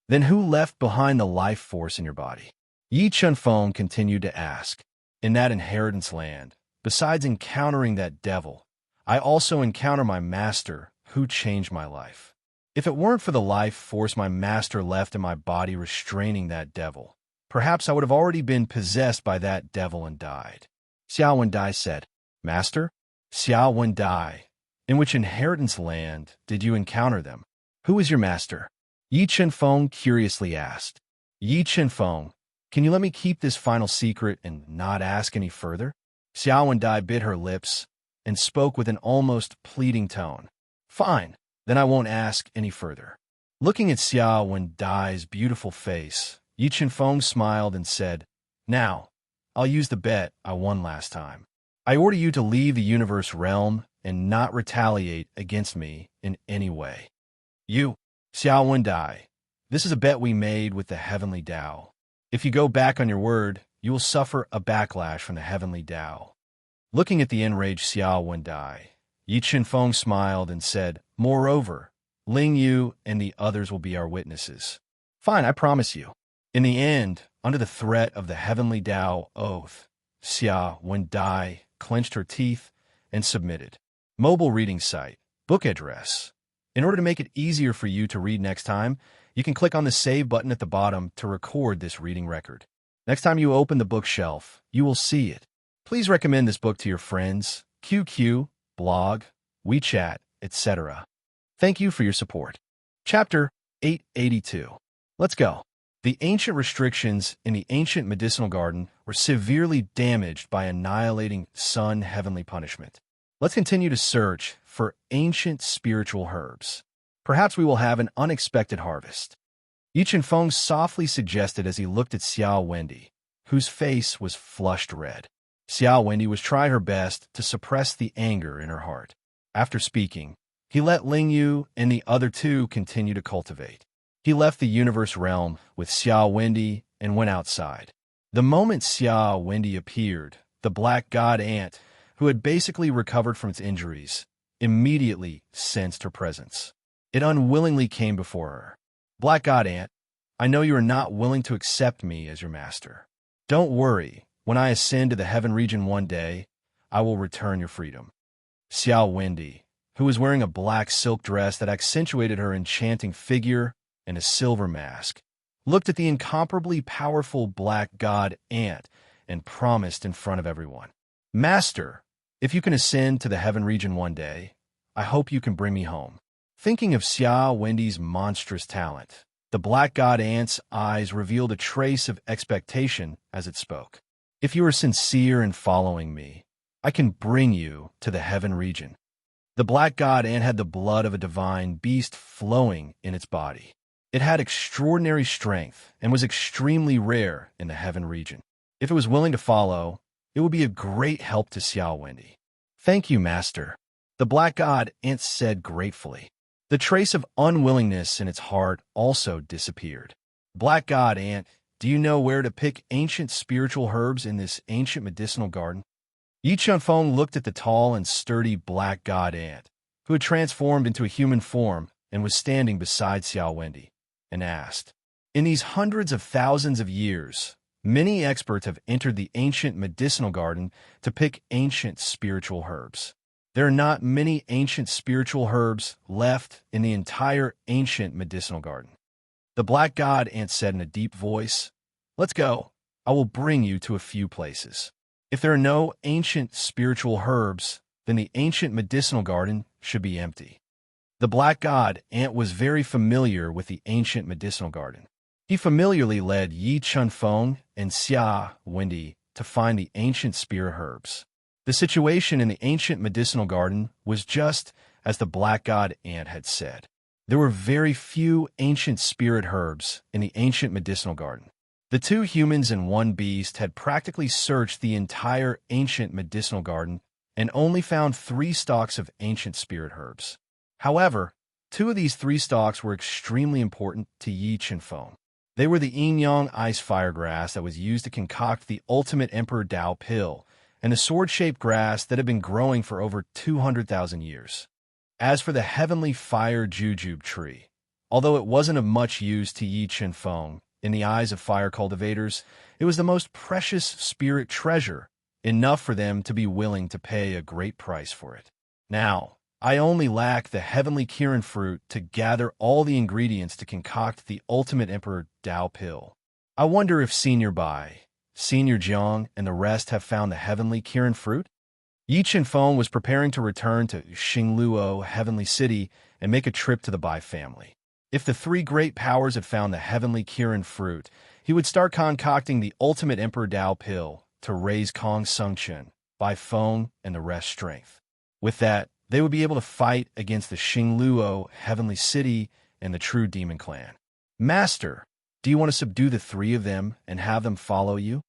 Then who left behind the life force in your body? Yi Chunfeng continued to ask. In that inheritance land, besides encountering that devil, I also encounter my master, who changed my life. If it weren't for the life force my master left in my body restraining that devil, perhaps I would have already been possessed by that devil and died. Xiao Wendai said, Master? Xiao Wendai, in which inheritance land did you encounter them? Who is your master? Yi Chunfeng curiously asked. Yi Chunfeng, can you let me keep this final secret and not ask any further? Xiao Wendai bit her lips and spoke with an almost pleading tone. Fine, then I won't ask any further. Looking at Xiao Wendai's beautiful face, Yi Chunfeng smiled and said, Now, I'll use the bet I won last time. I order you to leave the universe realm and not retaliate against me in any way. You, Xiao Wendai, this is a bet we made with the heavenly Tao. If you go back on your word, you will suffer a backlash from the heavenly Tao. Looking at the enraged Xiao Wendai, Yi Chunfeng smiled and said, Moreover, Ling Yu and the others will be our witnesses. Fine, I promise you. In the end, under the threat of the heavenly Tao oath, Xiao Wendai clenched her teeth and submitted. Mobile reading site, book address. In order to make it easier for you to read next time, you can click on the Save button at the bottom to record this reading record. Next time you open the bookshelf, you will see it. Please recommend this book to your friends, QQ, blog, WeChat, etc. Thank you for your support. Chapter 882. Let's go. The ancient restrictions in the ancient medicinal garden were severely damaged by annihilating sun heavenly punishment. Let's continue to search for ancient spiritual herbs. Perhaps we will have an unexpected harvest. Yi Chunfeng softly suggested as he looked at Xiao Wendi, whose face was flushed red. Xiao Wendi was trying her best to suppress the anger in her heart. After speaking, he let Ling Yu and the other two continue to cultivate. He left the universe realm with Xiao Wendi and went outside. The moment Xiao Wendi appeared, the black god ant, who had basically recovered from its injuries, immediately sensed her presence. It unwillingly came before her. Black god ant, I know you are not willing to accept me as your master. Don't worry, when I ascend to the heaven region one day, I will return your freedom. Xiao Wendy, who was wearing a black silk dress that accentuated her enchanting figure and a silver mask, looked at the incomparably powerful black god ant and promised in front of everyone, "Master, if you can ascend to the heaven region one day, I hope you can bring me home." Thinking of Xiao Wendy's monstrous talent, the black god ant's eyes revealed a trace of expectation as it spoke. "If you are sincere in following me, I can bring you to the heaven region." The black god ant had the blood of a divine beast flowing in its body. It had extraordinary strength and was extremely rare in the heaven region. If it was willing to follow, it would be a great help to Xiao Wendy. "Thank you, Master," the black god ant said gratefully. The trace of unwillingness in its heart also disappeared. "Black god ant, do you know where to pick ancient spiritual herbs in this ancient medicinal garden?" Yi Chunfeng looked at the tall and sturdy black god ant, who had transformed into a human form and was standing beside Xiao Wendy, and asked, "In these hundreds of thousands of years, many experts have entered the ancient medicinal garden to pick ancient spiritual herbs. There are not many ancient spiritual herbs left in the entire ancient medicinal garden." The black god ant said in a deep voice, "Let's go. I will bring you to a few places. If there are no ancient spiritual herbs, then the ancient medicinal garden should be empty." The black god ant was very familiar with the ancient medicinal garden. He familiarly led Yi Chunfeng and Xia Wendy to find the ancient spirit herbs. The situation in the ancient medicinal garden was just as the black god ant had said. There were very few ancient spirit herbs in the ancient medicinal garden. The two humans and one beast had practically searched the entire ancient medicinal garden and only found 3 stalks of ancient spirit herbs. However, 2 of these 3 stalks were extremely important to Yi Chunfeng. They were the yin-yang ice fire grass that was used to concoct the ultimate Emperor Dao pill, and the sword-shaped grass that had been growing for over 200,000 years. As for the heavenly fire jujube tree, although it wasn't of much use to Yi Chunfeng, in the eyes of fire cultivators, it was the most precious spirit treasure, enough for them to be willing to pay a great price for it. Now, I only lack the heavenly Kirin fruit to gather all the ingredients to concoct the ultimate Emperor Dao pill. I wonder if Senior Bai, Senior Jiang, and the rest have found the heavenly Kirin fruit? Yi Chunfeng was preparing to return to Xingluo Heavenly City and make a trip to the Bai family. If the 3 great powers had found the heavenly Kirin fruit, he would start concocting the ultimate Emperor Dao pill to raise Kong Sungchen, Bai Feng, and the rest strength. With that, they would be able to fight against the Xingluo Heavenly City and the True Demon Clan. "Master, do you want to subdue the 3 of them and have them follow you?"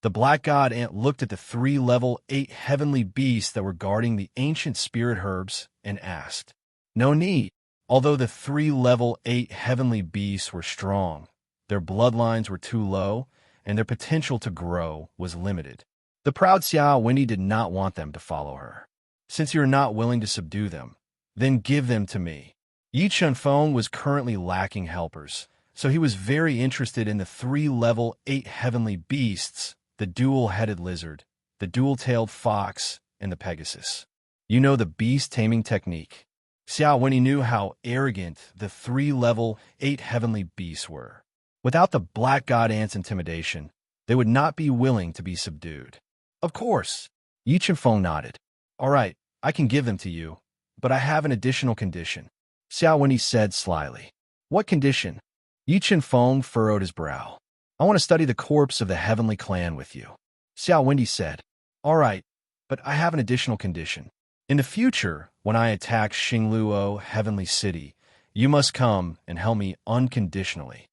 The black god ant looked at the 3 level 8 heavenly beasts that were guarding the ancient spirit herbs and asked. "No need. Although the 3 level 8 heavenly beasts were strong, their bloodlines were too low, and their potential to grow was limited." The proud Xiao Wendy did not want them to follow her. "Since you are not willing to subdue them, then give them to me." Yi Chunfeng was currently lacking helpers, so he was very interested in the 3 level 8 heavenly beasts, the dual-headed lizard, the dual-tailed fox, and the Pegasus. "You know the beast taming technique." Xiao Wendy knew how arrogant the 3 level 8 heavenly beasts were. Without the black god ant's intimidation, they would not be willing to be subdued. "Of course." Yi Chunfeng nodded. "All right, I can give them to you, but I have an additional condition," Xiao Wendy said slyly. "What condition?" Yi Chunfeng furrowed his brow. "I want to study the corpse of the heavenly clan with you," Xiao Wendy said. "All right, but I have an additional condition. In the future, when I attack Xingluo Heavenly City, you must come and help me unconditionally."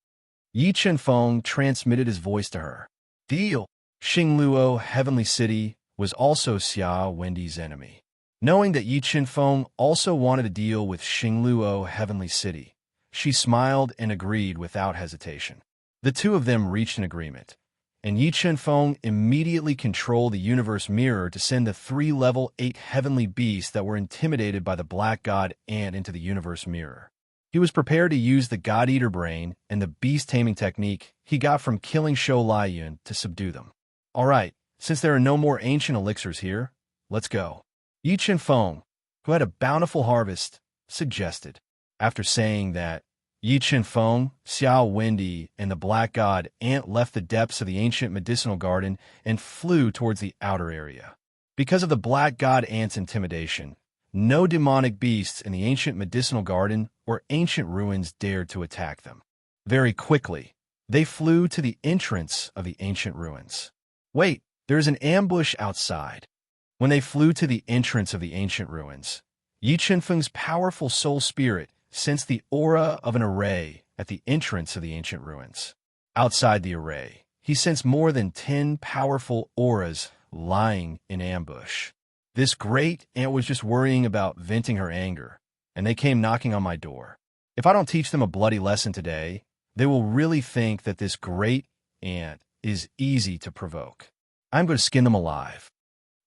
Yi Chunfeng transmitted his voice to her. "Deal." Xingluo Heavenly City was also Xiao Wendy's enemy. Knowing that Yi Chunfeng also wanted to deal with Xingluo Heavenly City, she smiled and agreed without hesitation. The 2 of them reached an agreement, and Yi Chunfeng immediately controlled the universe mirror to send the 3 level 8 heavenly beasts that were intimidated by the black god ant into the universe mirror. He was prepared to use the God Eater brain and the beast taming technique he got from killing Shou Laiyun to subdue them. "All right, Since there are no more ancient elixirs here, let's go. Yi Feng, who had a bountiful harvest, suggested. After saying that, Yi Feng, Xiao Wendy, and the Black God Ant left the depths of the ancient medicinal garden and flew towards the outer area. Because of the Black God Ant's intimidation, no demonic beasts in the ancient medicinal garden or ancient ruins dared to attack them. Very quickly, they flew to the entrance of the ancient ruins. Wait, there is an ambush outside. When they flew to the entrance of the ancient ruins, Yi Feng's powerful soul spirit sensed the aura of an array at the entrance of the ancient ruins. Outside the array, he sensed more than 10 powerful auras lying in ambush. This great ant was just worrying about venting her anger, and they came knocking on my door. If I don't teach them a bloody lesson today, they will really think that this great ant is easy to provoke. I'm going to skin them alive.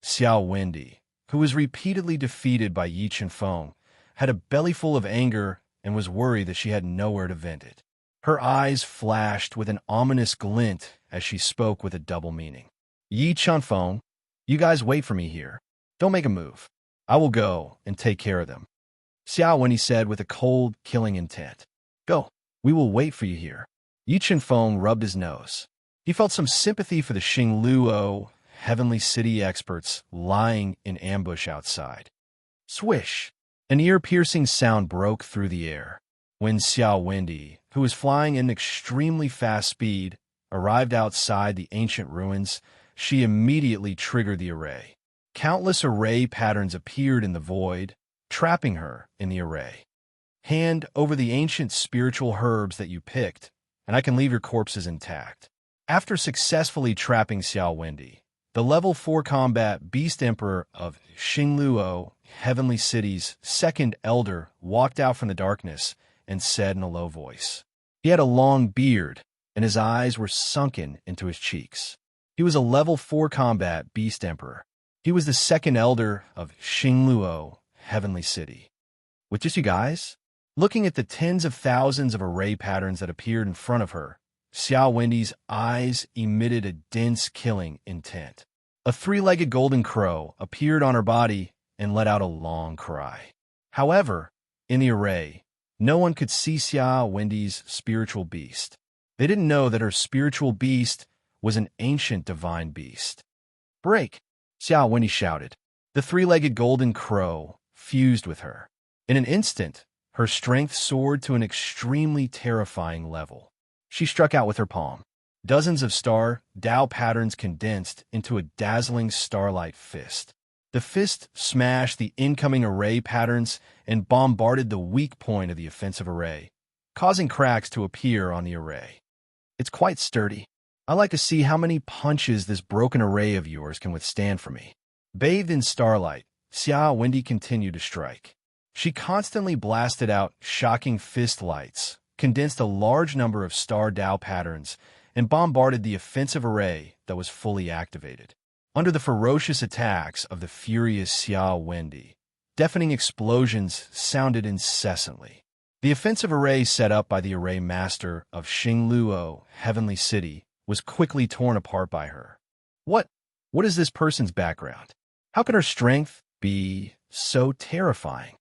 Xiao Wendy, who was repeatedly defeated by Yi Feng, had a bellyful of anger and was worried that she had nowhere to vent it. Her eyes flashed with an ominous glint as she spoke with a double meaning. Yi Feng, you guys wait for me here. Don't make a move. I will go and take care of them. Xiao Wendy said with a cold, killing intent. Go. We will wait for you here. Yi Feng rubbed his nose. He felt some sympathy for the Xingluo Heavenly City experts lying in ambush outside. Swish! An ear-piercing sound broke through the air. When Xiao Wendy, who was flying in extremely fast speed, arrived outside the ancient ruins, she immediately triggered the array. Countless array patterns appeared in the void, trapping her in the array. Hand over the ancient spiritual herbs that you picked, and I can leave your corpses intact. After successfully trapping Xiao Wendy, the level 4 combat Beast Emperor of Xingluo Heavenly City's second elder walked out from the darkness and said in a low voice. He had a long beard, and his eyes were sunken into his cheeks. He was a level 4 combat Beast Emperor. He was the second elder of Xingluo Heavenly City. With just you guys? Looking at the tens of thousands of array patterns that appeared in front of her, Xiao Wendy's eyes emitted a dense killing intent. A 3-legged golden crow appeared on her body and let out a long cry. However, in the array, no one could see Xiao Wendy's spiritual beast. They didn't know that her spiritual beast was an ancient divine beast. Break! Xiao Wendy shouted. The 3-legged golden crow fused with her. In an instant, her strength soared to an extremely terrifying level. She struck out with her palm. Dozens of star Dao patterns condensed into a dazzling starlight fist. The fist smashed the incoming array patterns and bombarded the weak point of the offensive array, causing cracks to appear on the array. It's quite sturdy. I like to see how many punches this broken array of yours can withstand for me. Bathed in starlight, Xiao Wendy continued to strike. She constantly blasted out shocking fist lights, condensed a large number of star Dao patterns, and bombarded the offensive array that was fully activated. Under the ferocious attacks of the furious Xiao Wendy, deafening explosions sounded incessantly. The offensive array set up by the array master of Xingluo Heavenly City was quickly torn apart by her. What is this person's background? How can her strength be so terrifying?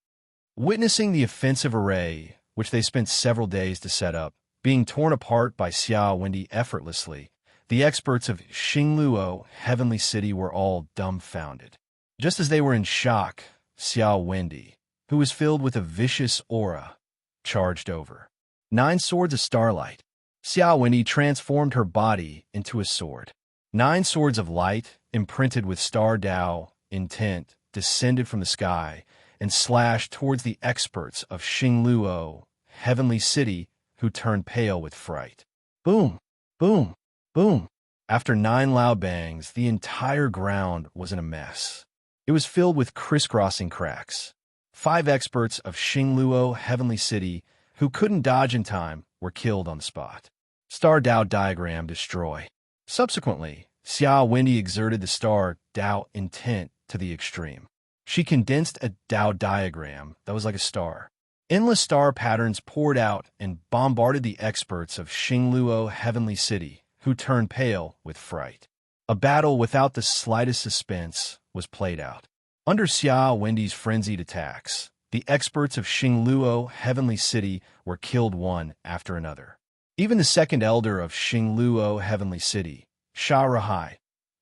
Witnessing the offensive array, which they spent several days to set up, being torn apart by Xiao Wendy effortlessly, the experts of Xingluo Heavenly City were all dumbfounded. Just as they were in shock, Xiao Wendy, who was filled with a vicious aura, charged over. 9 swords of starlight. Xiao Wendy transformed her body into a sword. 9 swords of light, imprinted with star Dao intent, descended from the sky and slashed towards the experts of Xingluo Heavenly City, who turned pale with fright. Boom! Boom! Boom! After 9 loud bangs, the entire ground was in a mess. It was filled with crisscrossing cracks. 5 experts of Xingluo Heavenly City, who couldn't dodge in time, were killed on the spot. Star Dao diagram destroy. Subsequently, Xiao Wendy exerted the star Dao intent to the extreme. She condensed a Dao diagram that was like a star. Endless star patterns poured out and bombarded the experts of Xingluo Heavenly City, who turned pale with fright. A battle without the slightest suspense was played out. Under Xia Wendy's frenzied attacks, the experts of Xingluo Heavenly City were killed one after another. Even the second elder of Xingluo Heavenly City, Sha Rahai,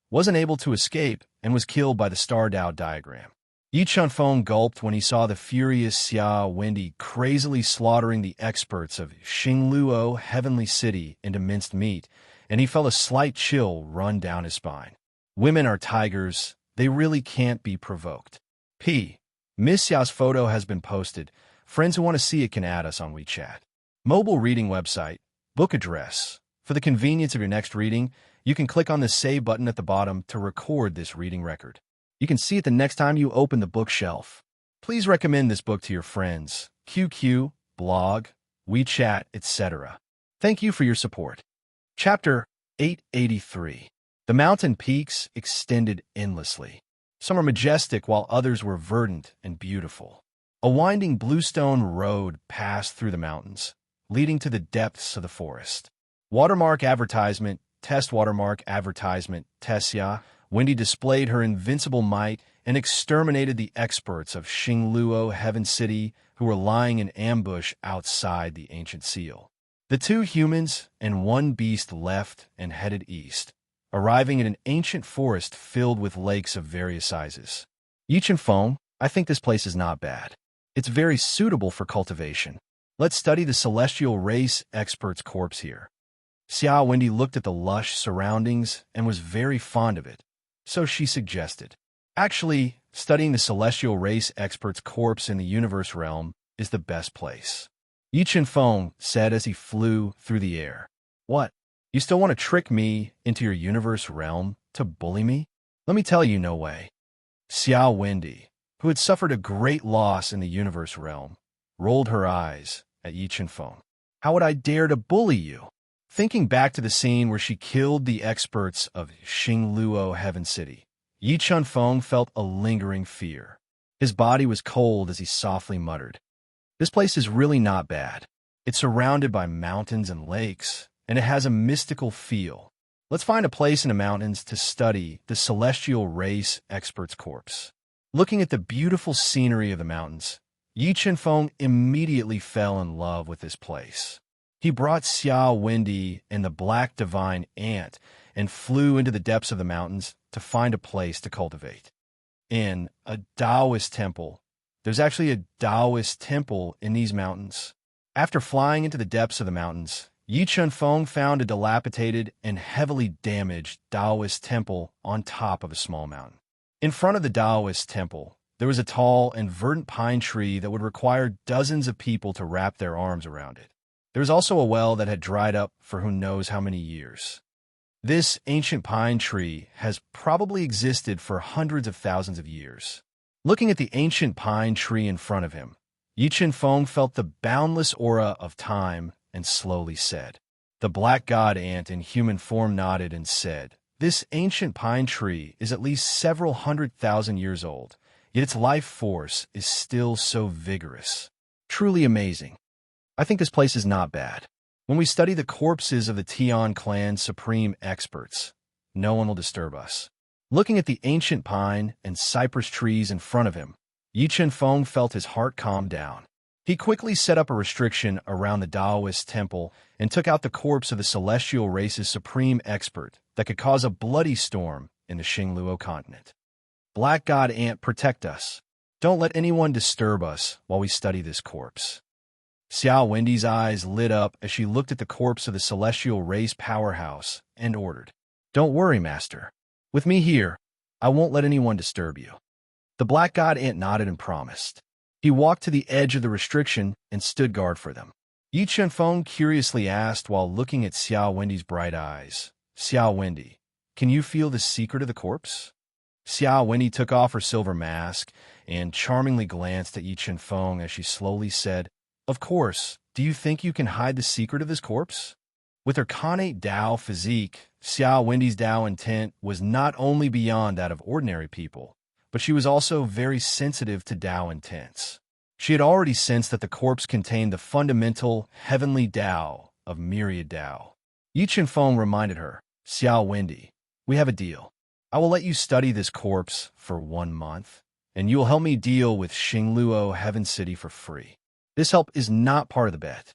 wasn't able to escape and was killed by the Star Dao diagram. Yi Chunfeng gulped when he saw the furious Xia Wendy crazily slaughtering the experts of Xingluo Heavenly City into minced meat, and he felt a slight chill run down his spine. Women are tigers. They really can't be provoked. Miss Xia's photo has been posted. Friends who want to see it can add us on WeChat. Mobile reading website, book address. For the convenience of your next reading, you can click on the Save button at the bottom to record this reading record. You can see it the next time you open the bookshelf. Please recommend this book to your friends, QQ, blog, WeChat, etc. Thank you for your support. Chapter 883. The mountain peaks extended endlessly. Some were majestic while others were verdant and beautiful. A winding bluestone road passed through the mountains, leading to the depths of the forest. Watermark advertisement, test watermark advertisement, Tessia. Wendy displayed her invincible might and exterminated the experts of Xingluo Heaven City who were lying in ambush outside the ancient seal. The two humans and one beast left and headed east, arriving in an ancient forest filled with lakes of various sizes. Yi Chunfeng, I think this place is not bad. It's very suitable for cultivation. Let's study the celestial race expert's corpse here. Xia Wendy looked at the lush surroundings and was very fond of it. So she suggested, actually, studying the celestial race expert's corpse in the universe realm is the best place. Yi Chunfeng said as he flew through the air. What? You still want to trick me into your universe realm to bully me? Let me tell you, no way. Xia Wendy, who had suffered a great loss in the universe realm, rolled her eyes at Yi Chunfeng. How would I dare to bully you? Thinking back to the scene where she killed the experts of Xingluo Heaven City, Yi Chunfeng felt a lingering fear. His body was cold as he softly muttered, "This place is really not bad. It's surrounded by mountains and lakes, and it has a mystical feel. Let's find a place in the mountains to study the celestial race expert's corpse." Looking at the beautiful scenery of the mountains, Yi Chunfeng immediately fell in love with this place. He brought Xia Wendy and the black divine ant and flew into the depths of the mountains to find a place to cultivate. In a Taoist temple, there's actually a Taoist temple in these mountains. After flying into the depths of the mountains, Yi Chunfeng found a dilapidated and heavily damaged Taoist temple on top of a small mountain. In front of the Taoist temple, there was a tall and verdant pine tree that would require dozens of people to wrap their arms around it. There was also a well that had dried up for who knows how many years. This ancient pine tree has probably existed for hundreds of thousands of years. Looking at the ancient pine tree in front of him, Yi Chunfeng felt the boundless aura of time and slowly said. The black god ant in human form nodded and said, "This ancient pine tree is at least several 100,000 years old, yet its life force is still so vigorous. Truly amazing. I think this place is not bad. When we study the corpses of the Tian clan's supreme experts, no one will disturb us." Looking at the ancient pine and cypress trees in front of him, Yi Chunfeng felt his heart calm down. He quickly set up a restriction around the Taoist temple and took out the corpse of the celestial race's supreme expert that could cause a bloody storm in the Xingluo continent. Black God Ant, protect us. Don't let anyone disturb us while we study this corpse. Xia Wendy's eyes lit up as she looked at the corpse of the celestial race powerhouse and ordered, "Don't worry, Master. With me here, I won't let anyone disturb you." The black god ant nodded and promised. He walked to the edge of the restriction and stood guard for them. Yi Chunfeng curiously asked while looking at Xia Wendy's bright eyes, "Xia Wendy, can you feel the secret of the corpse?" Xia Wendy took off her silver mask and charmingly glanced at Yi Chunfeng as she slowly said, "Of course. Do you think you can hide the secret of this corpse?" With her connate Dao physique, Xia Wendy's Dao intent was not only beyond that of ordinary people, but she was also very sensitive to Dao intents. She had already sensed that the corpse contained the fundamental heavenly Dao of myriad Dao. Yi Chunfeng reminded her, "Xia Wendy, We have a deal. I will let you study this corpse for 1 month, and you will help me deal with Xingluo Heaven City for free. This help is not part of the bet.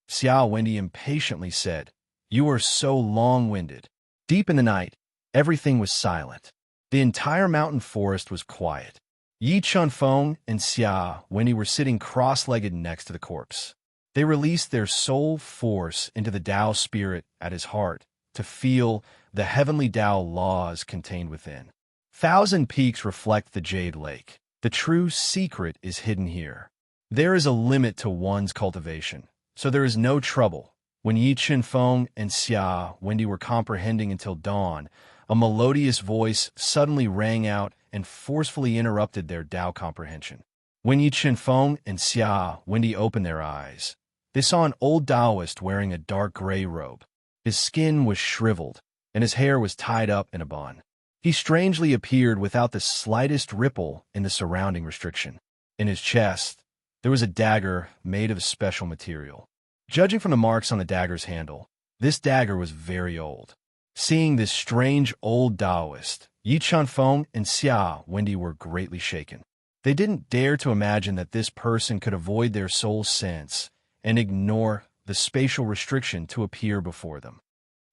Xiao Wendy impatiently said, "You are so long-winded." Deep in the night, everything was silent. The entire mountain forest was quiet. Yi Chunfeng and Xia Wendy were sitting cross-legged next to the corpse. They released their soul force into the Tao spirit at his heart to feel the heavenly Tao laws contained within. 1,000 peaks reflect the Jade Lake. The true secret is hidden here. There is a limit to one's cultivation, so there is no trouble. When Yi Chunfeng and Xia Wendy were comprehending until dawn, a melodious voice suddenly rang out and forcefully interrupted their Tao comprehension. When Yi Chunfeng and Xia Wendy opened their eyes, they saw an old Taoist wearing a dark gray robe. His skin was shriveled, and his hair was tied up in a bun. He strangely appeared without the slightest ripple in the surrounding restriction. In his chest, there was a dagger made of special material. Judging from the marks on the dagger's handle, this dagger was very old. Seeing this strange old Taoist, Yi Chunfeng and Xia Wendy were greatly shaken. They didn't dare to imagine that this person could avoid their soul sense and ignore the spatial restriction to appear before them.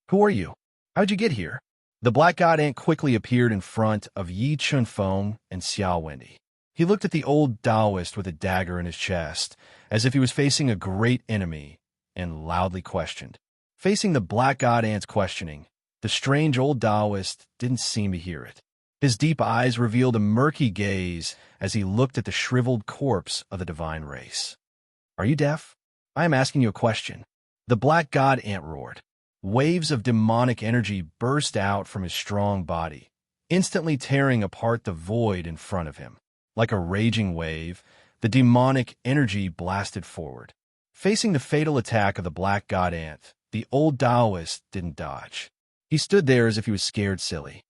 "Who are you? How'd you get here?" The black god ant quickly appeared in front of Yi Chunfeng and Xia Wendy. He looked at the old Taoist with a dagger in his chest, as if he was facing a great enemy, and loudly questioned. Facing the black god ant's questioning, the strange old Taoist didn't seem to hear it. His deep eyes revealed a murky gaze as he looked at the shriveled corpse of the divine race. "Are you deaf? I am asking you a question." The black god ant roared. Waves of demonic energy burst out from his strong body, instantly tearing apart the void in front of him. Like a raging wave, the demonic energy blasted forward. Facing the fatal attack of the black god ant, the old Taoist didn't dodge. He stood there as if he was scared silly.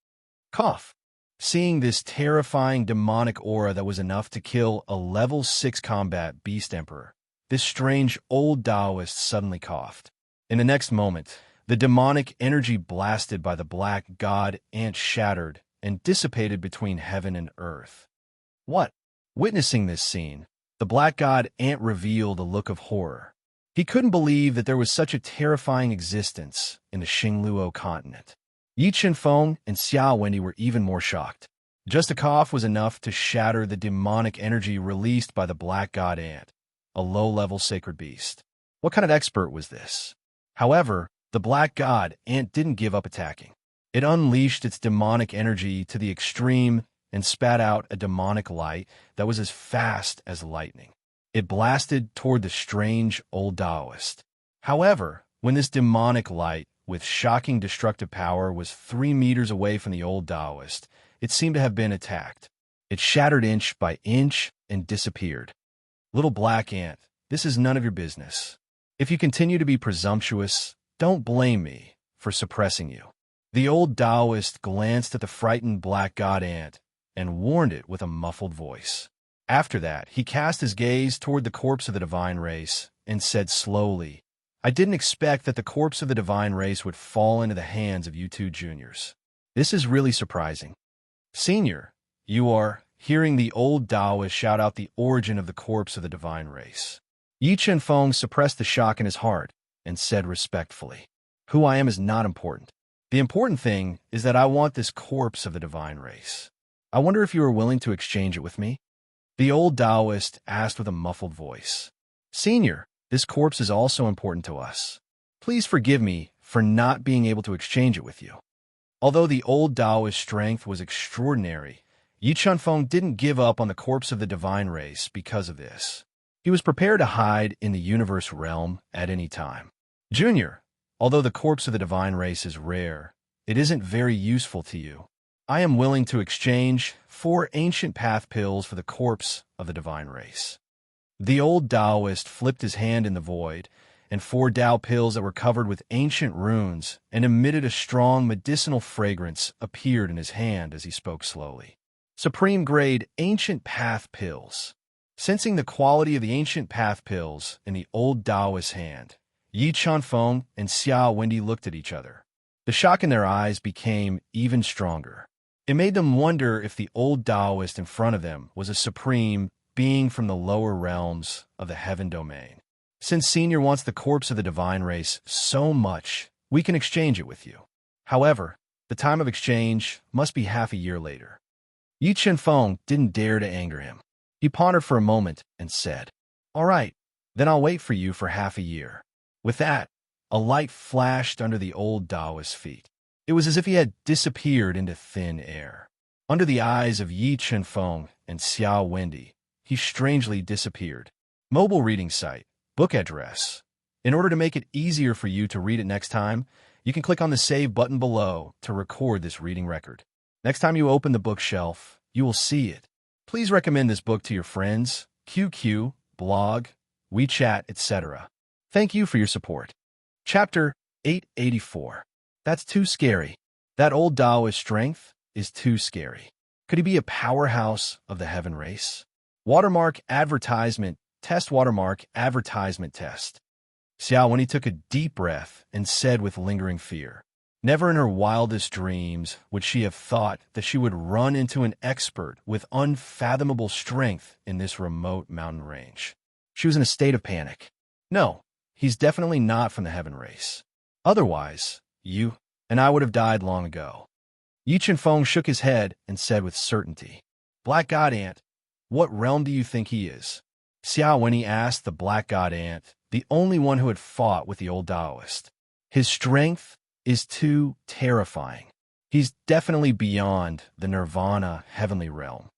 Cough. Seeing this terrifying demonic aura that was enough to kill a level 6 combat beast emperor, this strange old Taoist suddenly coughed. In the next moment, the demonic energy blasted by the black god ant shattered and dissipated between heaven and earth. What? Witnessing this scene, the black god ant revealed a look of horror. He couldn't believe that there was such a terrifying existence in the Xingluo continent. Yi Chunfeng and Xia Wendy were even more shocked. Just a cough was enough to shatter the demonic energy released by the black god ant, a low-level sacred beast. What kind of expert was this? However, the black god ant didn't give up attacking. It unleashed its demonic energy to the extreme and spat out a demonic light that was as fast as lightning. It blasted toward the strange old Taoist. However, when this demonic light, with shocking destructive power, was 3 meters away from the old Taoist, it seemed to have been attacked. It shattered inch by inch and disappeared. Little black ant, this is none of your business. If you continue to be presumptuous, don't blame me for suppressing you. The old Taoist glanced at the frightened black god ant and warned it with a muffled voice. After that, he cast his gaze toward the corpse of the divine race and said slowly, "I didn't expect that the corpse of the divine race would fall into the hands of you two juniors. This is really surprising." "Senior, you are..." Hearing the old Taoist shout out the origin of the corpse of the divine race, Yi Chunfeng suppressed the shock in his heart and said respectfully, "Who I am is not important. The important thing is that I want this corpse of the divine race. I wonder if you are willing to exchange it with me?" The old Taoist asked with a muffled voice. "Senior, this corpse is also important to us. Please forgive me for not being able to exchange it with you." Although the old Taoist's strength was extraordinary, Yi Chunfeng didn't give up on the corpse of the divine race because of this. He was prepared to hide in the universe realm at any time. "Junior, although the corpse of the divine race is rare, it isn't very useful to you. I am willing to exchange 4 ancient path pills for the corpse of the divine race." The old Taoist flipped his hand in the void, and 4 Tao pills that were covered with ancient runes and emitted a strong medicinal fragrance appeared in his hand as he spoke slowly. "Supreme-grade ancient path pills." Sensing the quality of the ancient path pills in the old Taoist's hand, Yi Chunfeng and Xia Wendy looked at each other. The shock in their eyes became even stronger. It made them wonder if the old Taoist in front of them was a supreme being from the lower realms of the heaven domain. Since Senior wants the corpse of the divine race so much, we can exchange it with you. However, the time of exchange must be half a year later. Yi Chen-feng didn't dare to anger him. He pondered for a moment and said, "All right, then I'll wait for you for half a year." With that, a light flashed under the old Taoist's feet. It was as if he had disappeared into thin air. Under the eyes of Yi Chen-feng and Xiao Wendy, he strangely disappeared. Mobile reading site, book address. In order to make it easier for you to read it next time, you can click on the Save button below to record this reading record. Next time you open the bookshelf, you will see it. Please recommend this book to your friends, QQ, blog, WeChat, etc. Thank you for your support. Chapter 884. That's too scary. That old Taoist strength is too scary. Could he be a powerhouse of the heaven race? Watermark advertisement test. Watermark advertisement test. Xiao Wenyi took a deep breath and said with lingering fear, never in her wildest dreams would she have thought that she would run into an expert with unfathomable strength in this remote mountain range. She was in a state of panic. No, he's definitely not from the heaven race. Otherwise, you and I would have died long ago. Yi Chen-feng shook his head and said with certainty, Black God Ant, what realm do you think he is? Xiao Wenyi asked the Black God Ant, the only one who had fought with the old Taoist. His strength is too terrifying. He's definitely beyond the nirvana heavenly realm.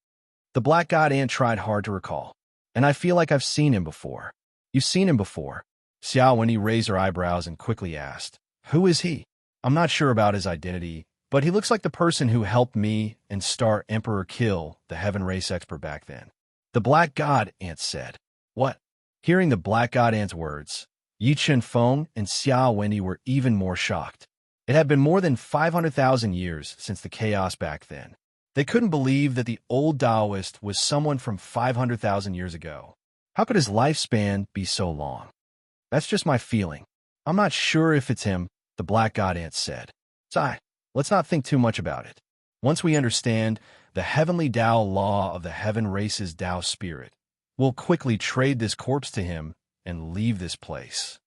The Black God Ant tried hard to recall, and I feel like I've seen him before. You've seen him before? Xiao Wenyi raised her eyebrows and quickly asked, who is he? I'm not sure about his identity, but he looks like the person who helped me and Star Emperor kill the heaven race expert back then. The Black God Ant said, what? Hearing the Black God Ant's words, Yi Chen-feng and Xiao Wenyi were even more shocked. It had been more than 500,000 years since the chaos back then. They couldn't believe that the old Taoist was someone from 500,000 years ago. How could his lifespan be so long? That's just my feeling. I'm not sure if it's him, the Black God Ant said. Sigh, let's not think too much about it. Once we understand the heavenly Tao law of the heaven race's Tao spirit, we'll quickly trade this corpse to him and leave this place.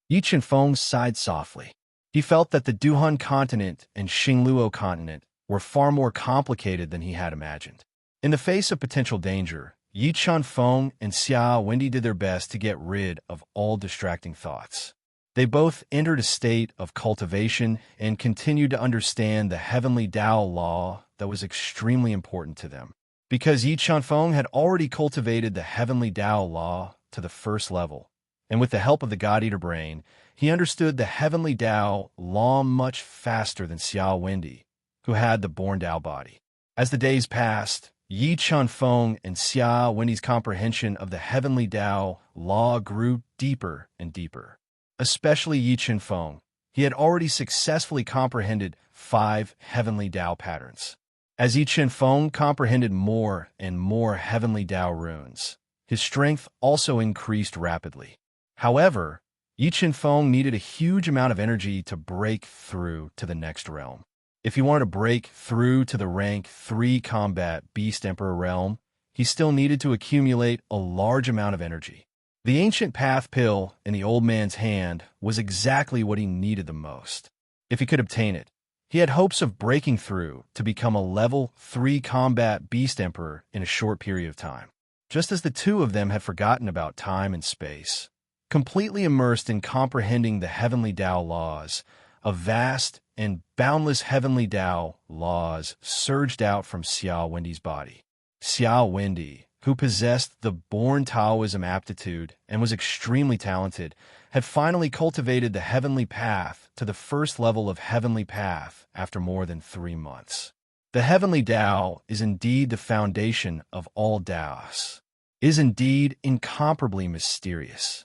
Yi Chen-feng sighed softly. He felt that the Duhun continent and Xingluo continent were far more complicated than he had imagined. In the face of potential danger, Yi Chen-feng and Xiao Wenyi did their best to get rid of all distracting thoughts. They both entered a state of cultivation and continued to understand the heavenly Tao law that was extremely important to them. Because Yi Chen-feng had already cultivated the heavenly Tao law to the first level, and with the help of the God-Eater brain, he understood the heavenly Tao law much faster than Xiao Wenyi, who had the born Tao body. As the days passed, Yi Chen-feng and Xiao Wenyi's comprehension of the heavenly Tao law grew deeper and deeper. Especially Yi Chen-feng, he had already successfully comprehended 5 heavenly Tao patterns. As Yi Chen-feng comprehended more and more heavenly Tao runes, his strength also increased rapidly. However, Yi Chen-feng needed a huge amount of energy to break through to the next realm. If he wanted to break through to the rank 3 combat Beast Emperor realm, he still needed to accumulate a large amount of energy. The ancient path pill in the old man's hand was exactly what he needed the most. If he could obtain it, he had hopes of breaking through to become a level 3 combat Beast Emperor in a short period of time. Just as the two of them had forgotten about time and space, completely immersed in comprehending the heavenly Tao laws, a vast and boundless heavenly Tao laws surged out from Xiao Wenyi's body. Xiao Wenyi, who possessed the born Taoism aptitude and was extremely talented, had finally cultivated the heavenly path to the first level of heavenly path after more than 3 months. The heavenly Tao is indeed the foundation of all Taos, is indeed incomparably mysterious.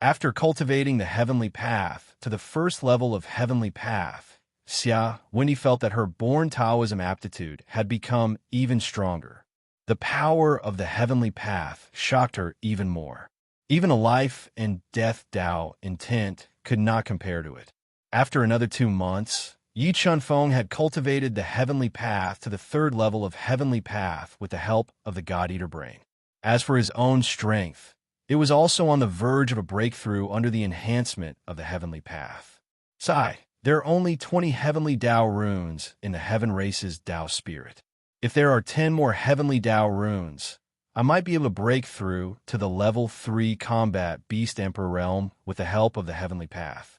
After cultivating the heavenly path to the first level of heavenly path, Xia Wenyi felt that her born Taoism aptitude had become even stronger. The power of the heavenly path shocked her even more. Even a life and death Tao intent could not compare to it. After another 2 months, Yi Chunfeng had cultivated the heavenly path to the third level of heavenly path with the help of the God-Eater brain. As for his own strength, it was also on the verge of a breakthrough under the enhancement of the heavenly path. Sigh, there are only 20 heavenly Tao runes in the heaven race's Tao spirit. If there are 10 more heavenly Tao runes, I might be able to break through to the level 3 combat Beast Emperor realm with the help of the heavenly path.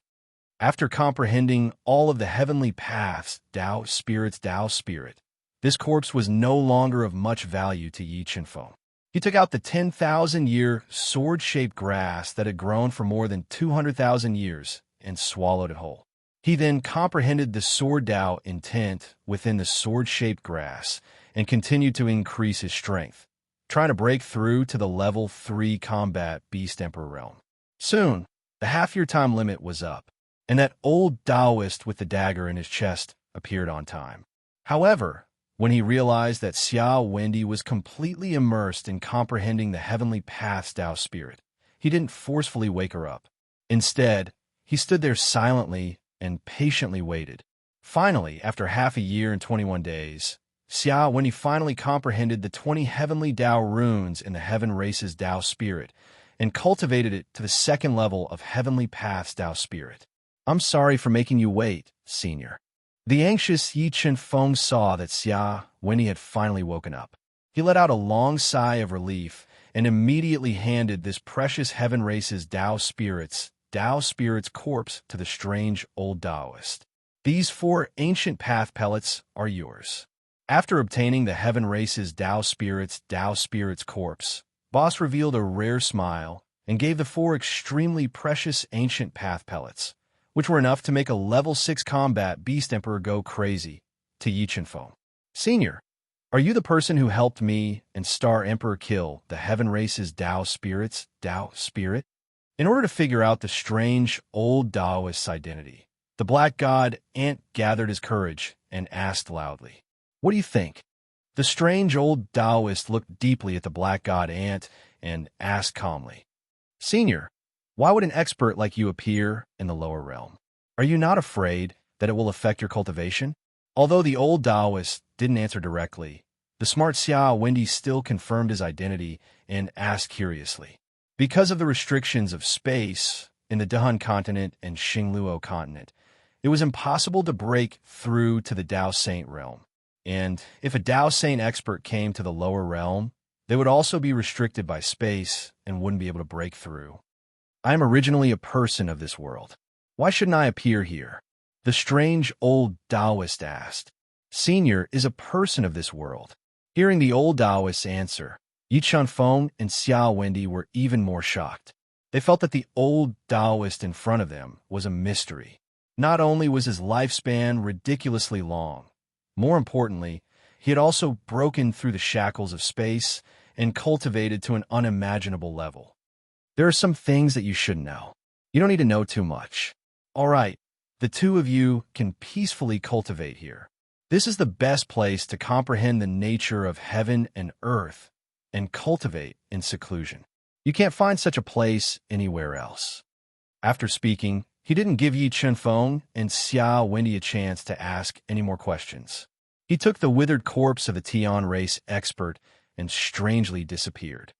After comprehending all of the heavenly paths, Tao spirit, this corpse was no longer of much value to Yi Chunfeng. He took out the 10,000-year sword-shaped grass that had grown for more than 200,000 years and swallowed it whole. He then comprehended the sword Tao intent within the sword-shaped grass and continued to increase his strength, trying to break through to the level 3 combat Beast Emperor realm. Soon, the half-year time limit was up, and that old Taoist with the dagger in his chest appeared on time. However, when he realized that Xiao Wendy was completely immersed in comprehending the heavenly path's Tao spirit, he didn't forcefully wake her up. Instead, he stood there silently and patiently waited. Finally, after half a year and 21 days, Xiao Wendy finally comprehended the 20 heavenly Tao runes in the heaven race's Tao spirit and cultivated it to the second level of heavenly path's Tao spirit. I'm sorry for making you wait, Senior. The anxious Yi Chunfeng saw that Xia Wendy had finally woken up. He let out a long sigh of relief and immediately handed this precious heaven race's Tao spirit's corpse to the strange old Taoist. These 4 ancient path pellets are yours. After obtaining the heaven race's Tao spirit's corpse, Boss revealed a rare smile and gave the 4 extremely precious ancient path pellets, which were enough to make a level 6 combat Beast Emperor go crazy, to Yi Chunfeng. Senior, are you the person who helped me and Star Emperor kill the heaven race's Tao spirit? In order to figure out the strange old Taoist's identity, the Black God Ant gathered his courage and asked loudly, "What do you think?" The strange old Taoist looked deeply at the Black God Ant and asked calmly, "Senior, why would an expert like you appear in the lower realm? Are you not afraid that it will affect your cultivation?" Although the old Taoist didn't answer directly, the smart Xiao Wendy still confirmed his identity and asked curiously. Because of the restrictions of space in the Dehan continent and Xingluo continent, it was impossible to break through to the Tao Saint realm. And if a Tao Saint expert came to the lower realm, they would also be restricted by space and wouldn't be able to break through. I am originally a person of this world. Why shouldn't I appear here? The strange old Taoist asked. Senior is a person of this world. Hearing the old Taoist's answer, Yi Chunfeng and Xiao Wendy were even more shocked. They felt that the old Taoist in front of them was a mystery. Not only was his lifespan ridiculously long, more importantly, he had also broken through the shackles of space and cultivated to an unimaginable level. There are some things that you should know. You don't need to know too much. All right, the two of you can peacefully cultivate here. This is the best place to comprehend the nature of heaven and earth and cultivate in seclusion. You can't find such a place anywhere else. After speaking, he didn't give Yi Chunfeng and Xiao Wendy a chance to ask any more questions. He took the withered corpse of the Tian race expert and strangely disappeared.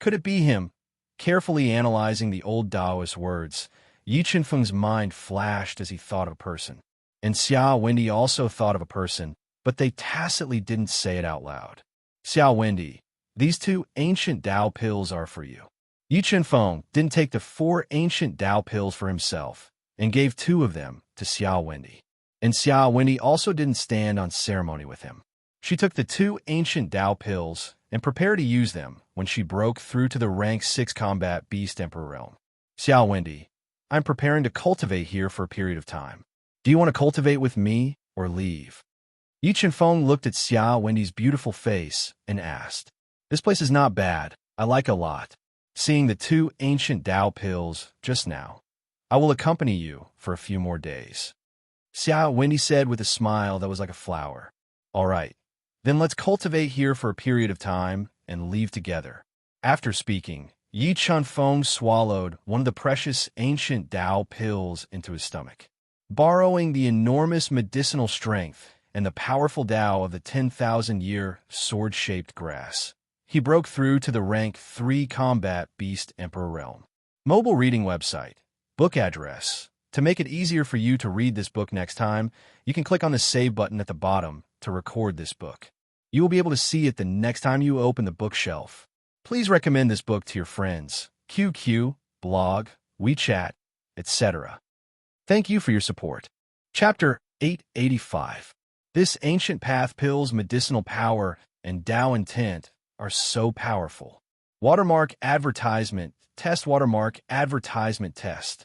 Could it be him? Carefully analyzing the old Taoist words, Yi Chunfeng's mind flashed as he thought of a person. And Xiao Wendy also thought of a person, but they tacitly didn't say it out loud. Xiao Wendy, these 2 ancient Tao pills are for you. Yi Chunfeng didn't take the 4 ancient Tao pills for himself and gave 2 of them to Xiao Wendy. And Xiao Wendy also didn't stand on ceremony with him. She took the 2 ancient Tao pills and prepared to use them when she broke through to the rank 6 combat Beast Emperor realm. Xiao Wendy, I'm preparing to cultivate here for a period of time. Do you want to cultivate with me or leave? Yi Chunfeng looked at Xiao Wendy's beautiful face and asked, This place is not bad. I like a lot. Seeing the 2 ancient Tao pills just now, I will accompany you for a few more days. Xiao Wendy said with a smile that was like a flower. All right, then let's cultivate here for a period of time and leave together. After speaking, Yi Chunfeng swallowed one of the precious ancient Tao pills into his stomach. borrowing the enormous medicinal strength and the powerful Tao of the 10,000-year sword-shaped grass. He broke through to the rank 3 combat beast emperor realm. Mobile reading website. Book address. To make it easier for you to read this book next time, you can click on the save button at the bottom to record this book. You will be able to see it the next time you open the bookshelf. Please recommend this book to your friends, QQ, blog, WeChat, etc. Thank you for your support. Chapter 885. This ancient path pill's medicinal power and Tao intent are so powerful. Watermark advertisement. Test watermark advertisement test.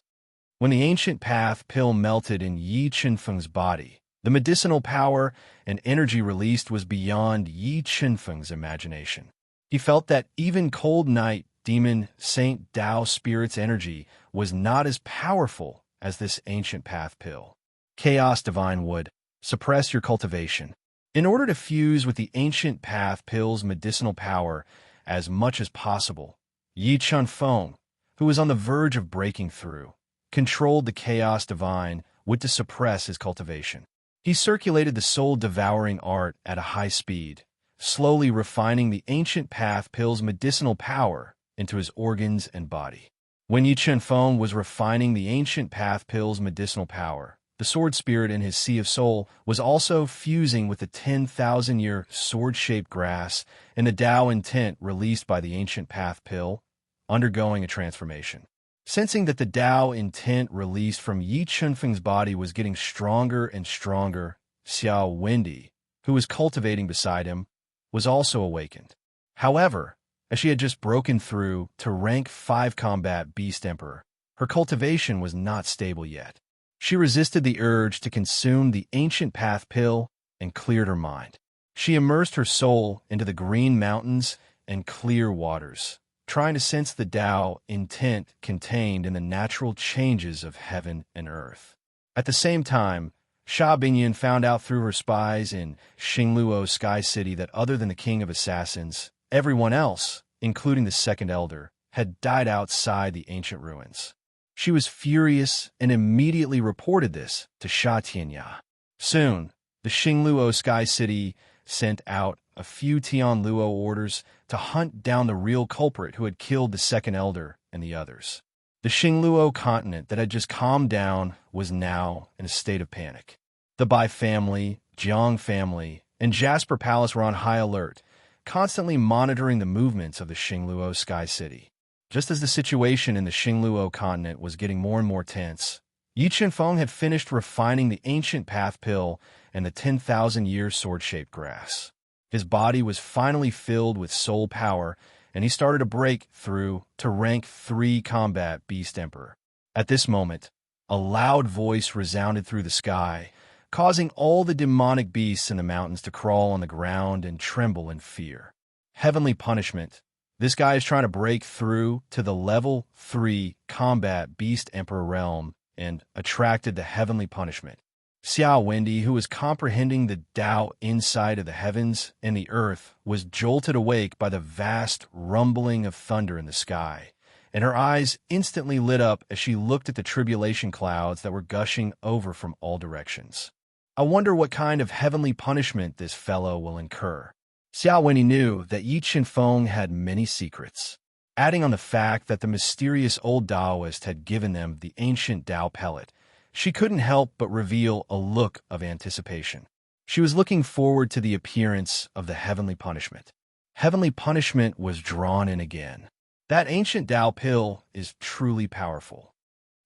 When the ancient path pill melted in Yi Qinfeng's body, the medicinal power and energy released was beyond Yi Qinfeng's imagination. He felt that even cold night demon Saint Tao spirit's energy was not as powerful as this ancient path pill. Chaos divine would suppress your cultivation. In order to fuse with the ancient path pill's medicinal power as much as possible, Yi Qinfeng, who was on the verge of breaking through, controlled the chaos divine would to suppress his cultivation. He circulated the soul-devouring art at a high speed, slowly refining the ancient path pill's medicinal power into his organs and body. When Yi Qinfeng was refining the ancient path pill's medicinal power, the sword spirit in his sea of soul was also fusing with the 10,000-year sword-shaped grass and the Tao intent released by the ancient path pill, undergoing a transformation. Sensing that the Tao intent released from Yi Qinfeng's body was getting stronger and stronger, Xiao Wendy, who was cultivating beside him, was also awakened. However, as she had just broken through to rank 5 combat beast emperor, her cultivation was not stable yet. She resisted the urge to consume the ancient path pill and cleared her mind. She immersed her soul into the green mountains and clear waters, trying to sense the Tao intent contained in the natural changes of heaven and earth. At the same time, Sha Binyan found out through her spies in Xingluo Sky City that other than the king of assassins, everyone else, including the second elder, had died outside the ancient ruins. She was furious and immediately reported this to Sha Tianya. Soon, the Xingluo Sky City sent out a few Tianluo orders to hunt down the real culprit who had killed the second elder and the others. The Xingluo continent that had just calmed down was now in a state of panic. The Bai family, Jiang family, and Jasper Palace were on high alert, constantly monitoring the movements of the Xingluo Sky City. Just as the situation in the Xingluo continent was getting more and more tense, Yi Qinfeng had finished refining the ancient path pill and the 10,000-year sword-shaped grass. His body was finally filled with soul power, and he started to break through to rank 3 combat beast emperor. At this moment, a loud voice resounded through the sky, causing all the demonic beasts in the mountains to crawl on the ground and tremble in fear. Heavenly punishment. This guy is trying to break through to the level 3 combat beast emperor realm and attracted the heavenly punishment. Xiao Wendy, who was comprehending the Tao inside of the heavens and the earth, was jolted awake by the vast rumbling of thunder in the sky, and her eyes instantly lit up as she looked at the tribulation clouds that were gushing over from all directions. I wonder what kind of heavenly punishment this fellow will incur. Xiao Wendy knew that Yi Qinfeng had many secrets, adding on the fact that the mysterious old Taoist had given them the ancient Tao pellet. She couldn't help but reveal a look of anticipation. She was looking forward to the appearance of the heavenly punishment. Heavenly punishment was drawn in again. That ancient Tao pill is truly powerful.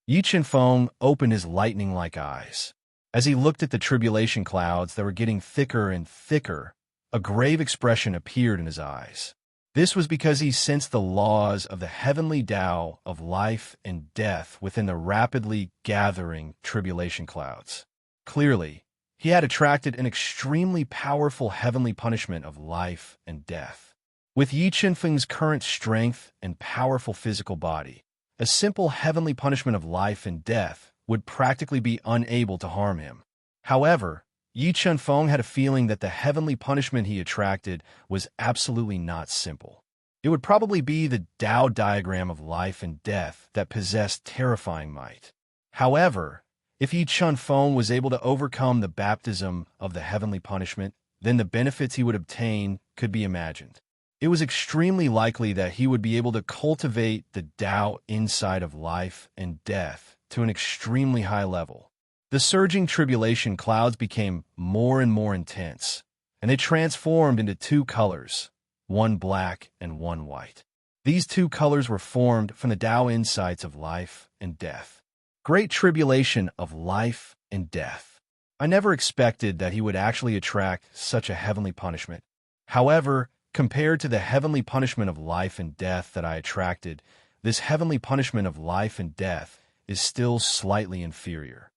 Yi Qinfeng opened his lightning-like eyes. As he looked at the tribulation clouds that were getting thicker and thicker, a grave expression appeared in his eyes. This was because he sensed the laws of the heavenly Tao of life and death within the rapidly gathering tribulation clouds. Clearly, he had attracted an extremely powerful heavenly punishment of life and death. With Yi Qinfeng's current strength and powerful physical body, a simple heavenly punishment of life and death would practically be unable to harm him. However, Yi Qinfeng had a feeling that the heavenly punishment he attracted was absolutely not simple. It would probably be the Tao diagram of life and death that possessed terrifying might. However, If Yi Chun-feng was able to overcome the baptism of the heavenly punishment, then the benefits he would obtain could be imagined. It was extremely likely that he would be able to cultivate the Tao inside of life and death to an extremely high level. The surging tribulation clouds became more and more intense, and they transformed into two colors, one black and one white. These two colors were formed from the Tao insights of life and death. Great tribulation of life and death. I never expected that he would actually attract such a heavenly punishment. However, compared to the heavenly punishment of life and death that I attracted, this heavenly punishment of life and death is still slightly inferior.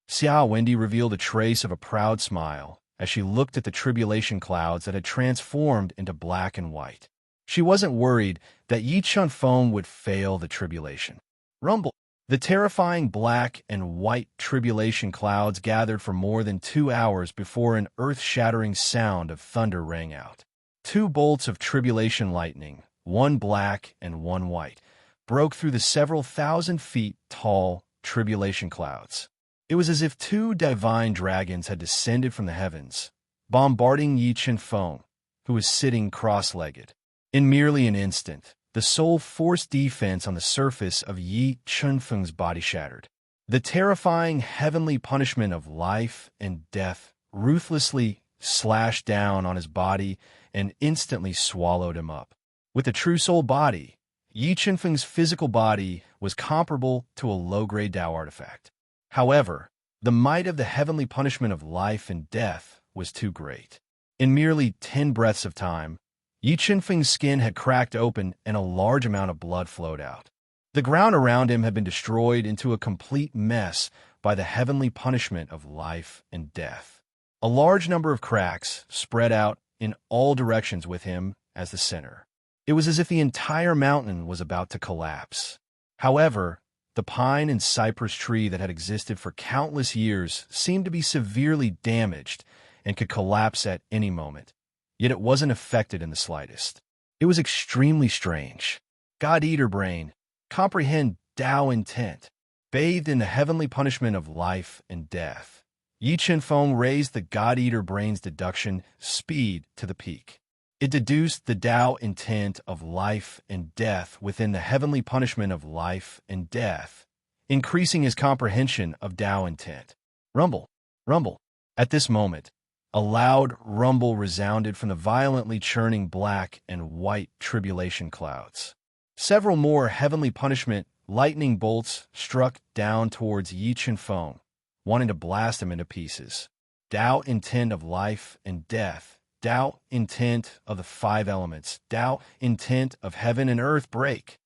Xiao Wendy revealed a trace of a proud smile as she looked at the tribulation clouds that had transformed into black and white. She wasn't worried that Yi Chun-feng would fail the tribulation. Rumble. The terrifying black and white tribulation clouds gathered for more than 2 hours before an earth-shattering sound of thunder rang out. 2 bolts of tribulation lightning, one black and one white, broke through the several thousand feet tall tribulation clouds. It was as if 2 divine dragons had descended from the heavens, bombarding Yi Chun-feng, who was sitting cross-legged. In merely an instant, the soul force defense on the surface of Yi Chun-feng's body shattered. The terrifying heavenly punishment of life and death ruthlessly slashed down on his body and instantly swallowed him up. With the true soul body, Yi Chun-feng's physical body was comparable to a low-grade Tao artifact. However, the might of the heavenly punishment of life and death was too great. In merely 10 breaths of time, Yi Chun-feng's skin had cracked open and a large amount of blood flowed out. The ground around him had been destroyed into a complete mess by the heavenly punishment of life and death. A large number of cracks spread out in all directions with him as the center. It was as if the entire mountain was about to collapse. However, the pine and cypress tree that had existed for countless years seemed to be severely damaged and could collapse at any moment. Yet it wasn't affected in the slightest. It was extremely strange. God-Eater brain, comprehend Tao intent, bathed in the heavenly punishment of life and death. Yi Chun-feng raised the God-Eater brain's deduction speed to the peak. It deduced the Tao intent of life and death within the heavenly punishment of life and death, increasing his comprehension of Tao intent. Rumble, rumble. At this moment, a loud rumble resounded from the violently churning black and white tribulation clouds. Several more heavenly punishment lightning bolts struck down towards Yi Chun-feng, wanting to blast him into pieces. Tao intent of life and death, Tao intent of the 5 elements, Tao intent of heaven and earth break.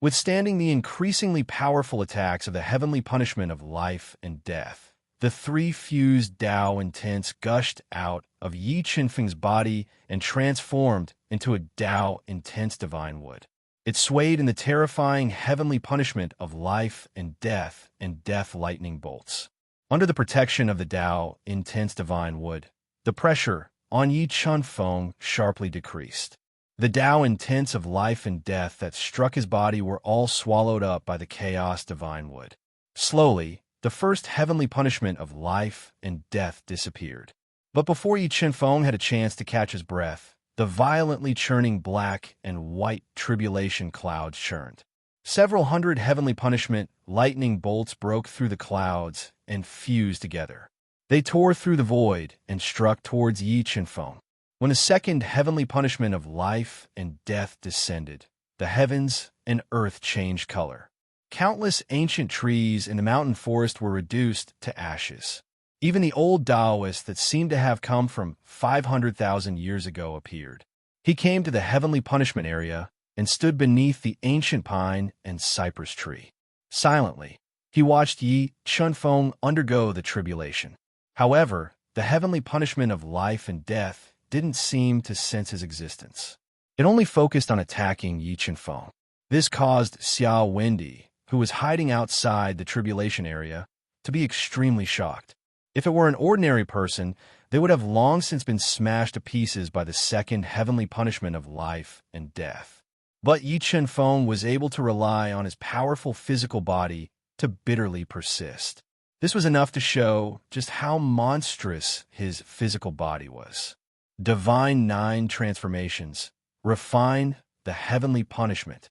Withstanding the increasingly powerful attacks of the heavenly punishment of life and death, the 3 fused Tao intents gushed out of Yi Chun-feng's body and transformed into a Tao intense divine wood. It swayed in the terrifying heavenly punishment of life and death lightning bolts. Under the protection of the Tao intense divine wood, the pressure on Yi Chun-feng sharply decreased. The Tao intents of life and death that struck his body were all swallowed up by the chaos divine wood. Slowly, the first heavenly punishment of life and death disappeared. But before Yi Chun-feng had a chance to catch his breath, the violently churning black and white tribulation clouds churned. Several hundred heavenly punishment lightning bolts broke through the clouds and fused together. They tore through the void and struck towards Yi Chun-feng. When the second heavenly punishment of life and death descended, the heavens and earth changed color. Countless ancient trees in the mountain forest were reduced to ashes. Even the old Taoist that seemed to have come from 500,000 years ago appeared. He came to the heavenly punishment area and stood beneath the ancient pine and cypress tree. Silently, he watched Yi Chun-feng undergo the tribulation. However, the heavenly punishment of life and death didn't seem to sense his existence. It only focused on attacking Yi Chun-feng. This caused Xiao Wendy, who was hiding outside the tribulation area, to be extremely shocked. If it were an ordinary person, they would have long since been smashed to pieces by the second heavenly punishment of life and death. But Yi Chun-feng was able to rely on his powerful physical body to bitterly persist. This was enough to show just how monstrous his physical body was. Divine 9 transformations. Refine the heavenly punishment.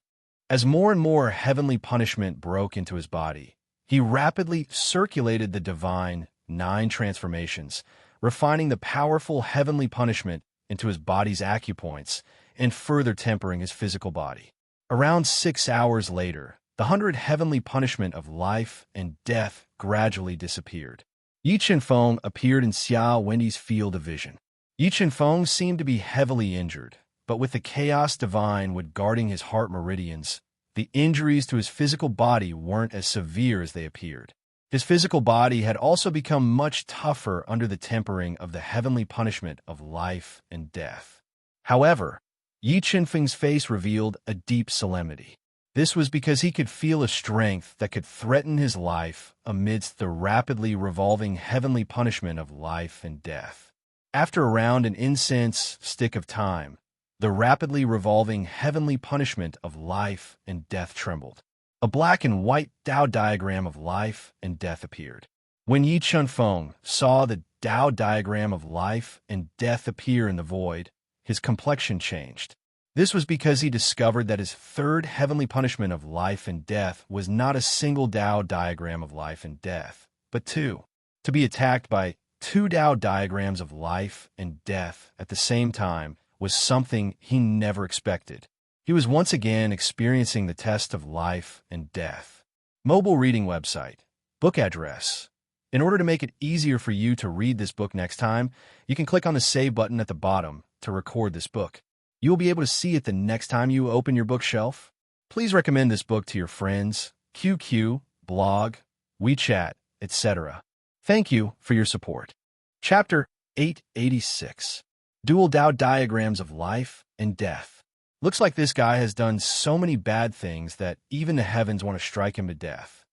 As more and more heavenly punishment broke into his body, he rapidly circulated the divine 9 transformations, refining the powerful heavenly punishment into his body's acupoints and further tempering his physical body. Around 6 hours later, the 100 heavenly punishment of life and death gradually disappeared. Yi Chen-feng appeared in Xia Wendy's field of vision. Yi Chen-feng seemed to be heavily injured, but with the chaos divine wood guarding his heart meridians, the injuries to his physical body weren't as severe as they appeared. His physical body had also become much tougher under the tempering of the heavenly punishment of life and death. However, Yi Chen-feng's face revealed a deep solemnity. This was because he could feel a strength that could threaten his life amidst the rapidly revolving heavenly punishment of life and death. After around an incense stick of time, the rapidly revolving heavenly punishment of life and death trembled. A black and white Tao diagram of life and death appeared. When Yi Chen-feng saw the Tao diagram of life and death appear in the void, his complexion changed. This was because he discovered that his third heavenly punishment of life and death was not a single Tao diagram of life and death, but two. To be attacked by two Tao diagrams of life and death at the same time was something he never expected. He was once again experiencing the test of life and death. Mobile reading website. Book address. In order to make it easier for you to read this book next time, you can click on the Save button at the bottom to record this book. You will be able to see it the next time you open your bookshelf. Please recommend this book to your friends, QQ, blog, WeChat, etc. Thank you for your support. Chapter 886. Dual Tao Diagrams of Life and Death. Looks like this guy has done so many bad things that even the heavens want to strike him to death.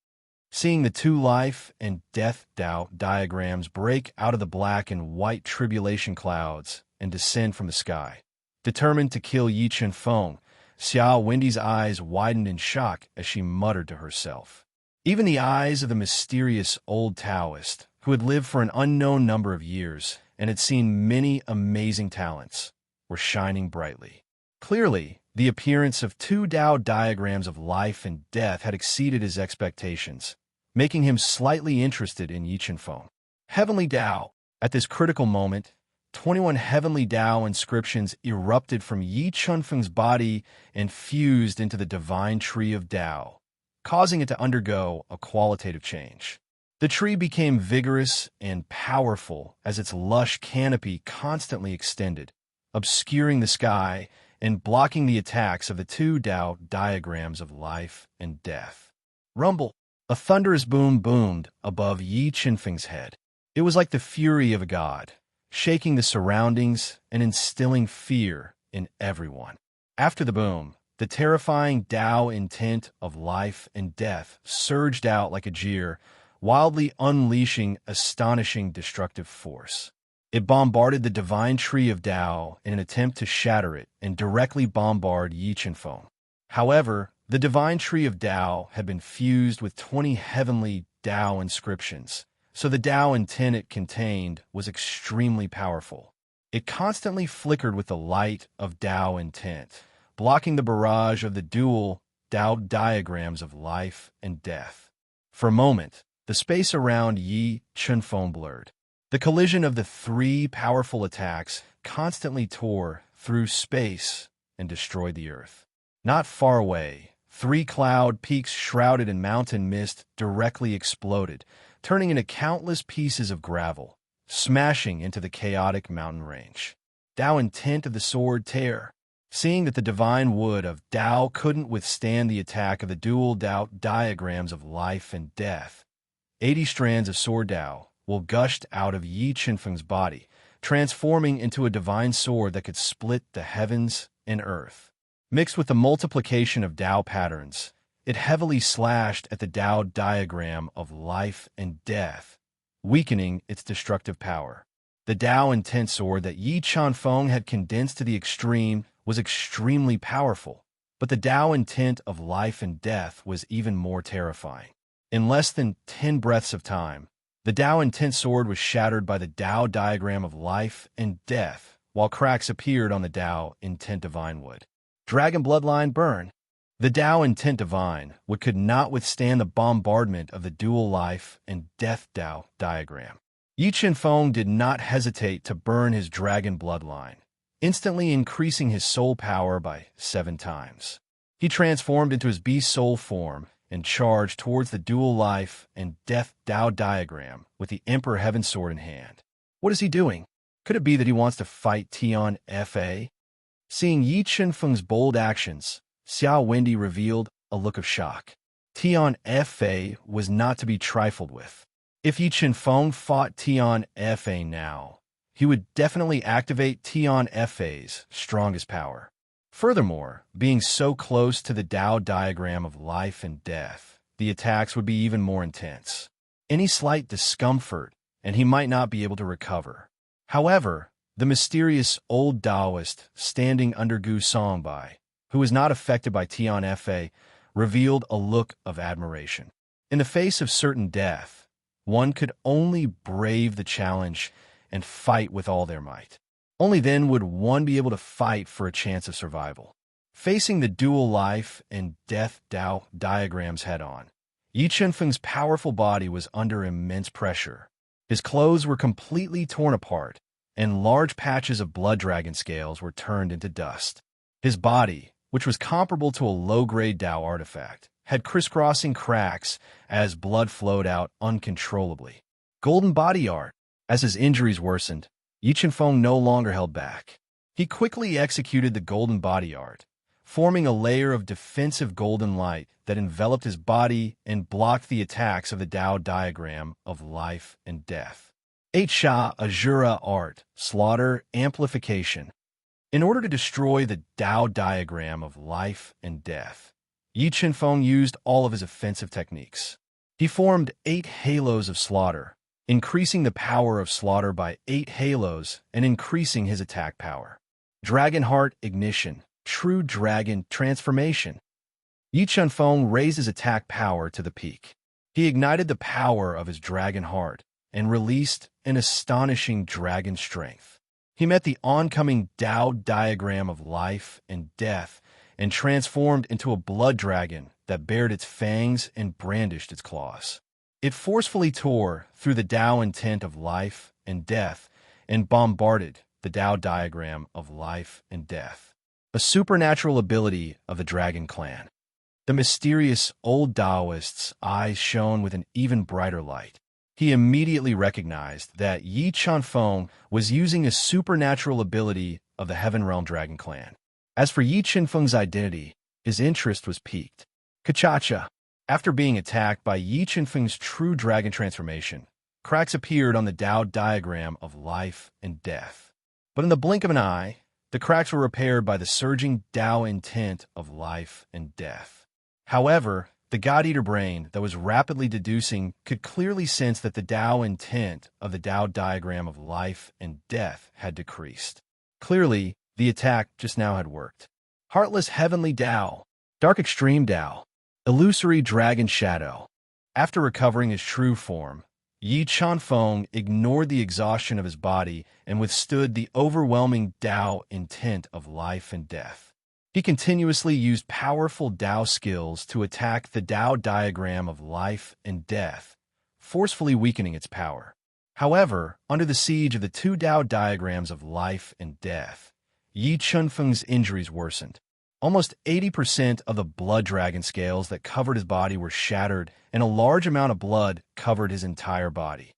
Seeing the two life and death Tao diagrams break out of the black and white tribulation clouds and descend from the sky. Determined to kill Yi Chen-feng, Xia Wendy's eyes widened in shock as she muttered to herself. Even the eyes of the mysterious old Taoist, who had lived for an unknown number of years and had seen many amazing talents, were shining brightly. Clearly, the appearance of two Tao diagrams of life and death had exceeded his expectations, making him slightly interested in Yi Chen-feng. Heavenly Tao. At this critical moment, 21 heavenly Tao inscriptions erupted from Yi Chen-feng's body and fused into the divine tree of Tao, causing it to undergo a qualitative change. The tree became vigorous and powerful as its lush canopy constantly extended, obscuring the sky and blocking the attacks of the two Tao diagrams of life and death. Rumble. A thunderous boom boomed above Yi Chen-feng's head. It was like the fury of a god, shaking the surroundings and instilling fear in everyone. After the boom, the terrifying Tao intent of life and death surged out like a jeer, wildly unleashing astonishing destructive force. It bombarded the divine tree of Tao in an attempt to shatter it and directly bombard Yi Chen-feng. However, the divine tree of Tao had been fused with 20 heavenly Tao inscriptions, so the Tao intent it contained was extremely powerful. It constantly flickered with the light of Tao intent, blocking the barrage of the dual Tao diagrams of life and death. For a moment, the space around Yi Chen-feng blurred. The collision of the three powerful attacks constantly tore through space and destroyed the earth. Not far away, three cloud peaks shrouded in mountain mist directly exploded, turning into countless pieces of gravel, smashing into the chaotic mountain range. Tao intent of the sword tear. Seeing that the divine wood of Tao couldn't withstand the attack of the dual Tao diagrams of life and death, 80 strands of sword Tao will gushed out of Yi Chen-feng's body, transforming into a divine sword that could split the heavens and earth. Mixed with the multiplication of Tao patterns, it heavily slashed at the Tao diagram of life and death, weakening its destructive power. The Tao intent sword that Yi Chen-feng had condensed to the extreme was extremely powerful, but the Tao intent of life and death was even more terrifying. In less than 10 breaths of time, the Tao intent sword was shattered by the Tao diagram of life and death, while cracks appeared on the Tao intent divine wood. Dragon bloodline burn. The Tao intent divine wood could not withstand the bombardment of the dual life and death Tao diagram. Yi Qinfeng did not hesitate to burn his dragon bloodline, instantly increasing his soul power by 7 times. He transformed into his beast soul form and charged towards the dual life and death Tao diagram with the Emperor Heaven Sword in hand. What is he doing? Could it be that he wants to fight Tian Fa? Seeing Yi Qinfeng's bold actions, Xiao Wendy revealed a look of shock. Tian Fa was not to be trifled with. If Yi Qinfeng fought Tian Fa now, he would definitely activate Tian Fa's strongest power. Furthermore, being so close to the Tao diagram of life and death, the attacks would be even more intense. Any slight discomfort, and he might not be able to recover. However, the mysterious old Taoist standing under Gu Songbai, who was not affected by Tian Fa, revealed a look of admiration. In the face of certain death, one could only brave the challenge and fight with all their might. Only then would one be able to fight for a chance of survival. Facing the dual life and death Tao diagrams head-on, Yi Qinfeng's powerful body was under immense pressure. His clothes were completely torn apart, and large patches of blood dragon scales were turned into dust. His body, which was comparable to a low-grade Tao artifact, had crisscrossing cracks as blood flowed out uncontrollably. Golden body art. As his injuries worsened, Yi Qinfeng no longer held back. He quickly executed the golden body art, forming a layer of defensive golden light that enveloped his body and blocked the attacks of the Tao diagram of life and death. 8 Sha Azura art, slaughter, amplification. In order to destroy the Tao diagram of life and death, Yi Qinfeng used all of his offensive techniques. He formed 8 halos of slaughter, increasing the power of slaughter by 8 halos and increasing his attack power. Dragon Heart Ignition, True Dragon Transformation. Yi Qinfeng raised his attack power to the peak. He ignited the power of his dragon heart and released an astonishing dragon strength. He met the oncoming Tao diagram of life and death and transformed into a blood dragon that bared its fangs and brandished its claws. It forcefully tore through the Tao intent of life and death and bombarded the Tao diagram of life and death. A supernatural ability of the Dragon Clan. The mysterious old Taoist's eyes shone with an even brighter light. He immediately recognized that Yi Qinfeng was using a supernatural ability of the Heaven Realm Dragon Clan. As for Yi Qinfeng's identity, his interest was piqued. Kachacha. After being attacked by Yi Qinfeng's true dragon transformation, cracks appeared on the Tao diagram of life and death. But in the blink of an eye, the cracks were repaired by the surging Tao intent of life and death. However, the God-Eater brain that was rapidly deducing could clearly sense that the Tao intent of the Tao diagram of life and death had decreased. Clearly, the attack just now had worked. Heartless Heavenly Tao, Dark Extreme Tao, Illusory Dragon Shadow. After recovering his true form, Yi Qinfeng ignored the exhaustion of his body and withstood the overwhelming Tao intent of life and death. He continuously used powerful Tao skills to attack the Tao diagram of life and death, forcefully weakening its power. However, under the siege of the 2 Tao diagrams of life and death, Yi Qinfeng's injuries worsened. Almost 80% of the blood dragon scales that covered his body were shattered, and a large amount of blood covered his entire body.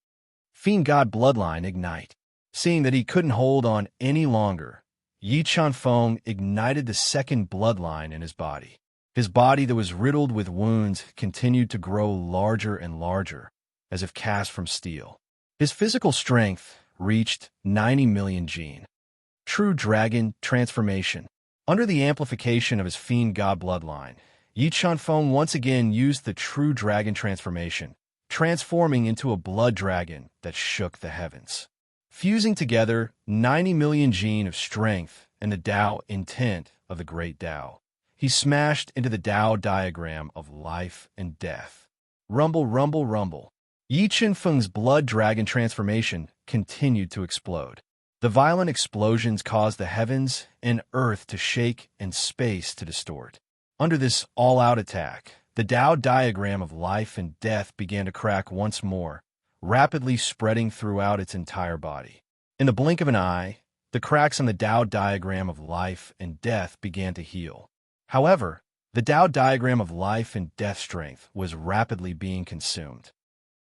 Fiend God Bloodline Ignite. Seeing that he couldn't hold on any longer, Yi Qinfeng ignited the second bloodline in his body. His body that was riddled with wounds continued to grow larger and larger, as if cast from steel. His physical strength reached 90 million gene. True Dragon Transformation. Under the amplification of his Fiend God bloodline, Yi Qinfeng once again used the True Dragon Transformation, transforming into a blood dragon that shook the heavens. Fusing together 90 million gene of strength and the Tao intent of the Great Tao, he smashed into the Tao diagram of life and death. Rumble, rumble, rumble. Yi Qinfeng's blood dragon transformation continued to explode. The violent explosions caused the heavens and earth to shake and space to distort. Under this all-out attack, the Tao diagram of life and death began to crack once more, rapidly spreading throughout its entire body. In the blink of an eye, the cracks on the Tao diagram of life and death began to heal. However, the Tao diagram of life and death strength was rapidly being consumed.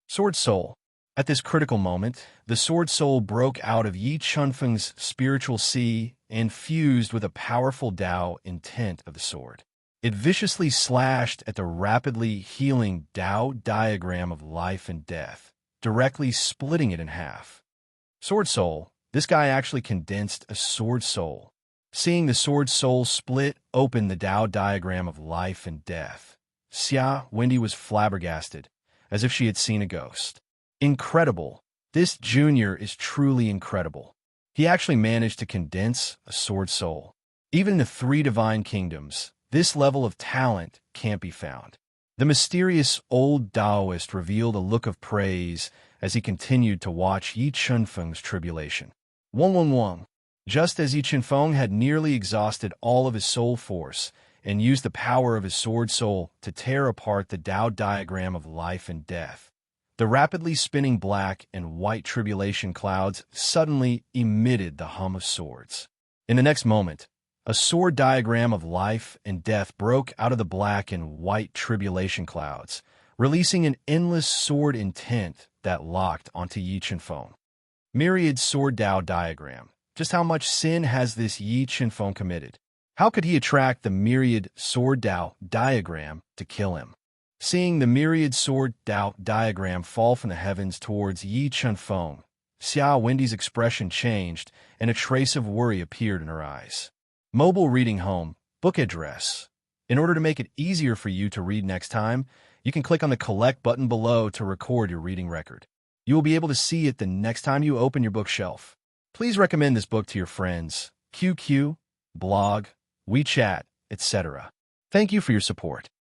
Sword Soul. At this critical moment, the Sword Soul broke out of Yi Chunfeng's spiritual sea and fused with a powerful Tao intent of the sword. It viciously slashed at the rapidly healing Tao diagram of life and death, directly splitting it in half. Sword Soul. This guy actually condensed a Sword Soul. Seeing the Sword Soul split open the Tao diagram of life and death, Xia Wendy was flabbergasted, as if she had seen a ghost. Incredible. This junior is truly incredible. He actually managed to condense a Sword Soul. Even in the 3 divine kingdoms, this level of talent can't be found. The mysterious old Taoist revealed a look of praise as he continued to watch Yi Chunfeng's tribulation. Wong. Just as Yi Chunfeng had nearly exhausted all of his soul force and used the power of his Sword Soul to tear apart the Tao diagram of life and death, the rapidly spinning black and white tribulation clouds suddenly emitted the hum of swords. In the next moment, a sword diagram of life and death broke out of the black and white tribulation clouds, releasing an endless sword intent that locked onto Yi Chunfeng. Myriad sword Tao diagram. Just how much sin has this Yi Chunfeng committed? How could he attract the myriad sword Tao diagram to kill him? Seeing the myriad sword Tao diagram fall from the heavens towards Yi Chunfeng, Xia Wendy's expression changed and a trace of worry appeared in her eyes. Mobile reading home, book address. In order to make it easier for you to read next time, you can click on the collect button below to record your reading record. You will be able to see it the next time you open your bookshelf. Please recommend this book to your friends, QQ, blog, WeChat, etc. Thank you for your support.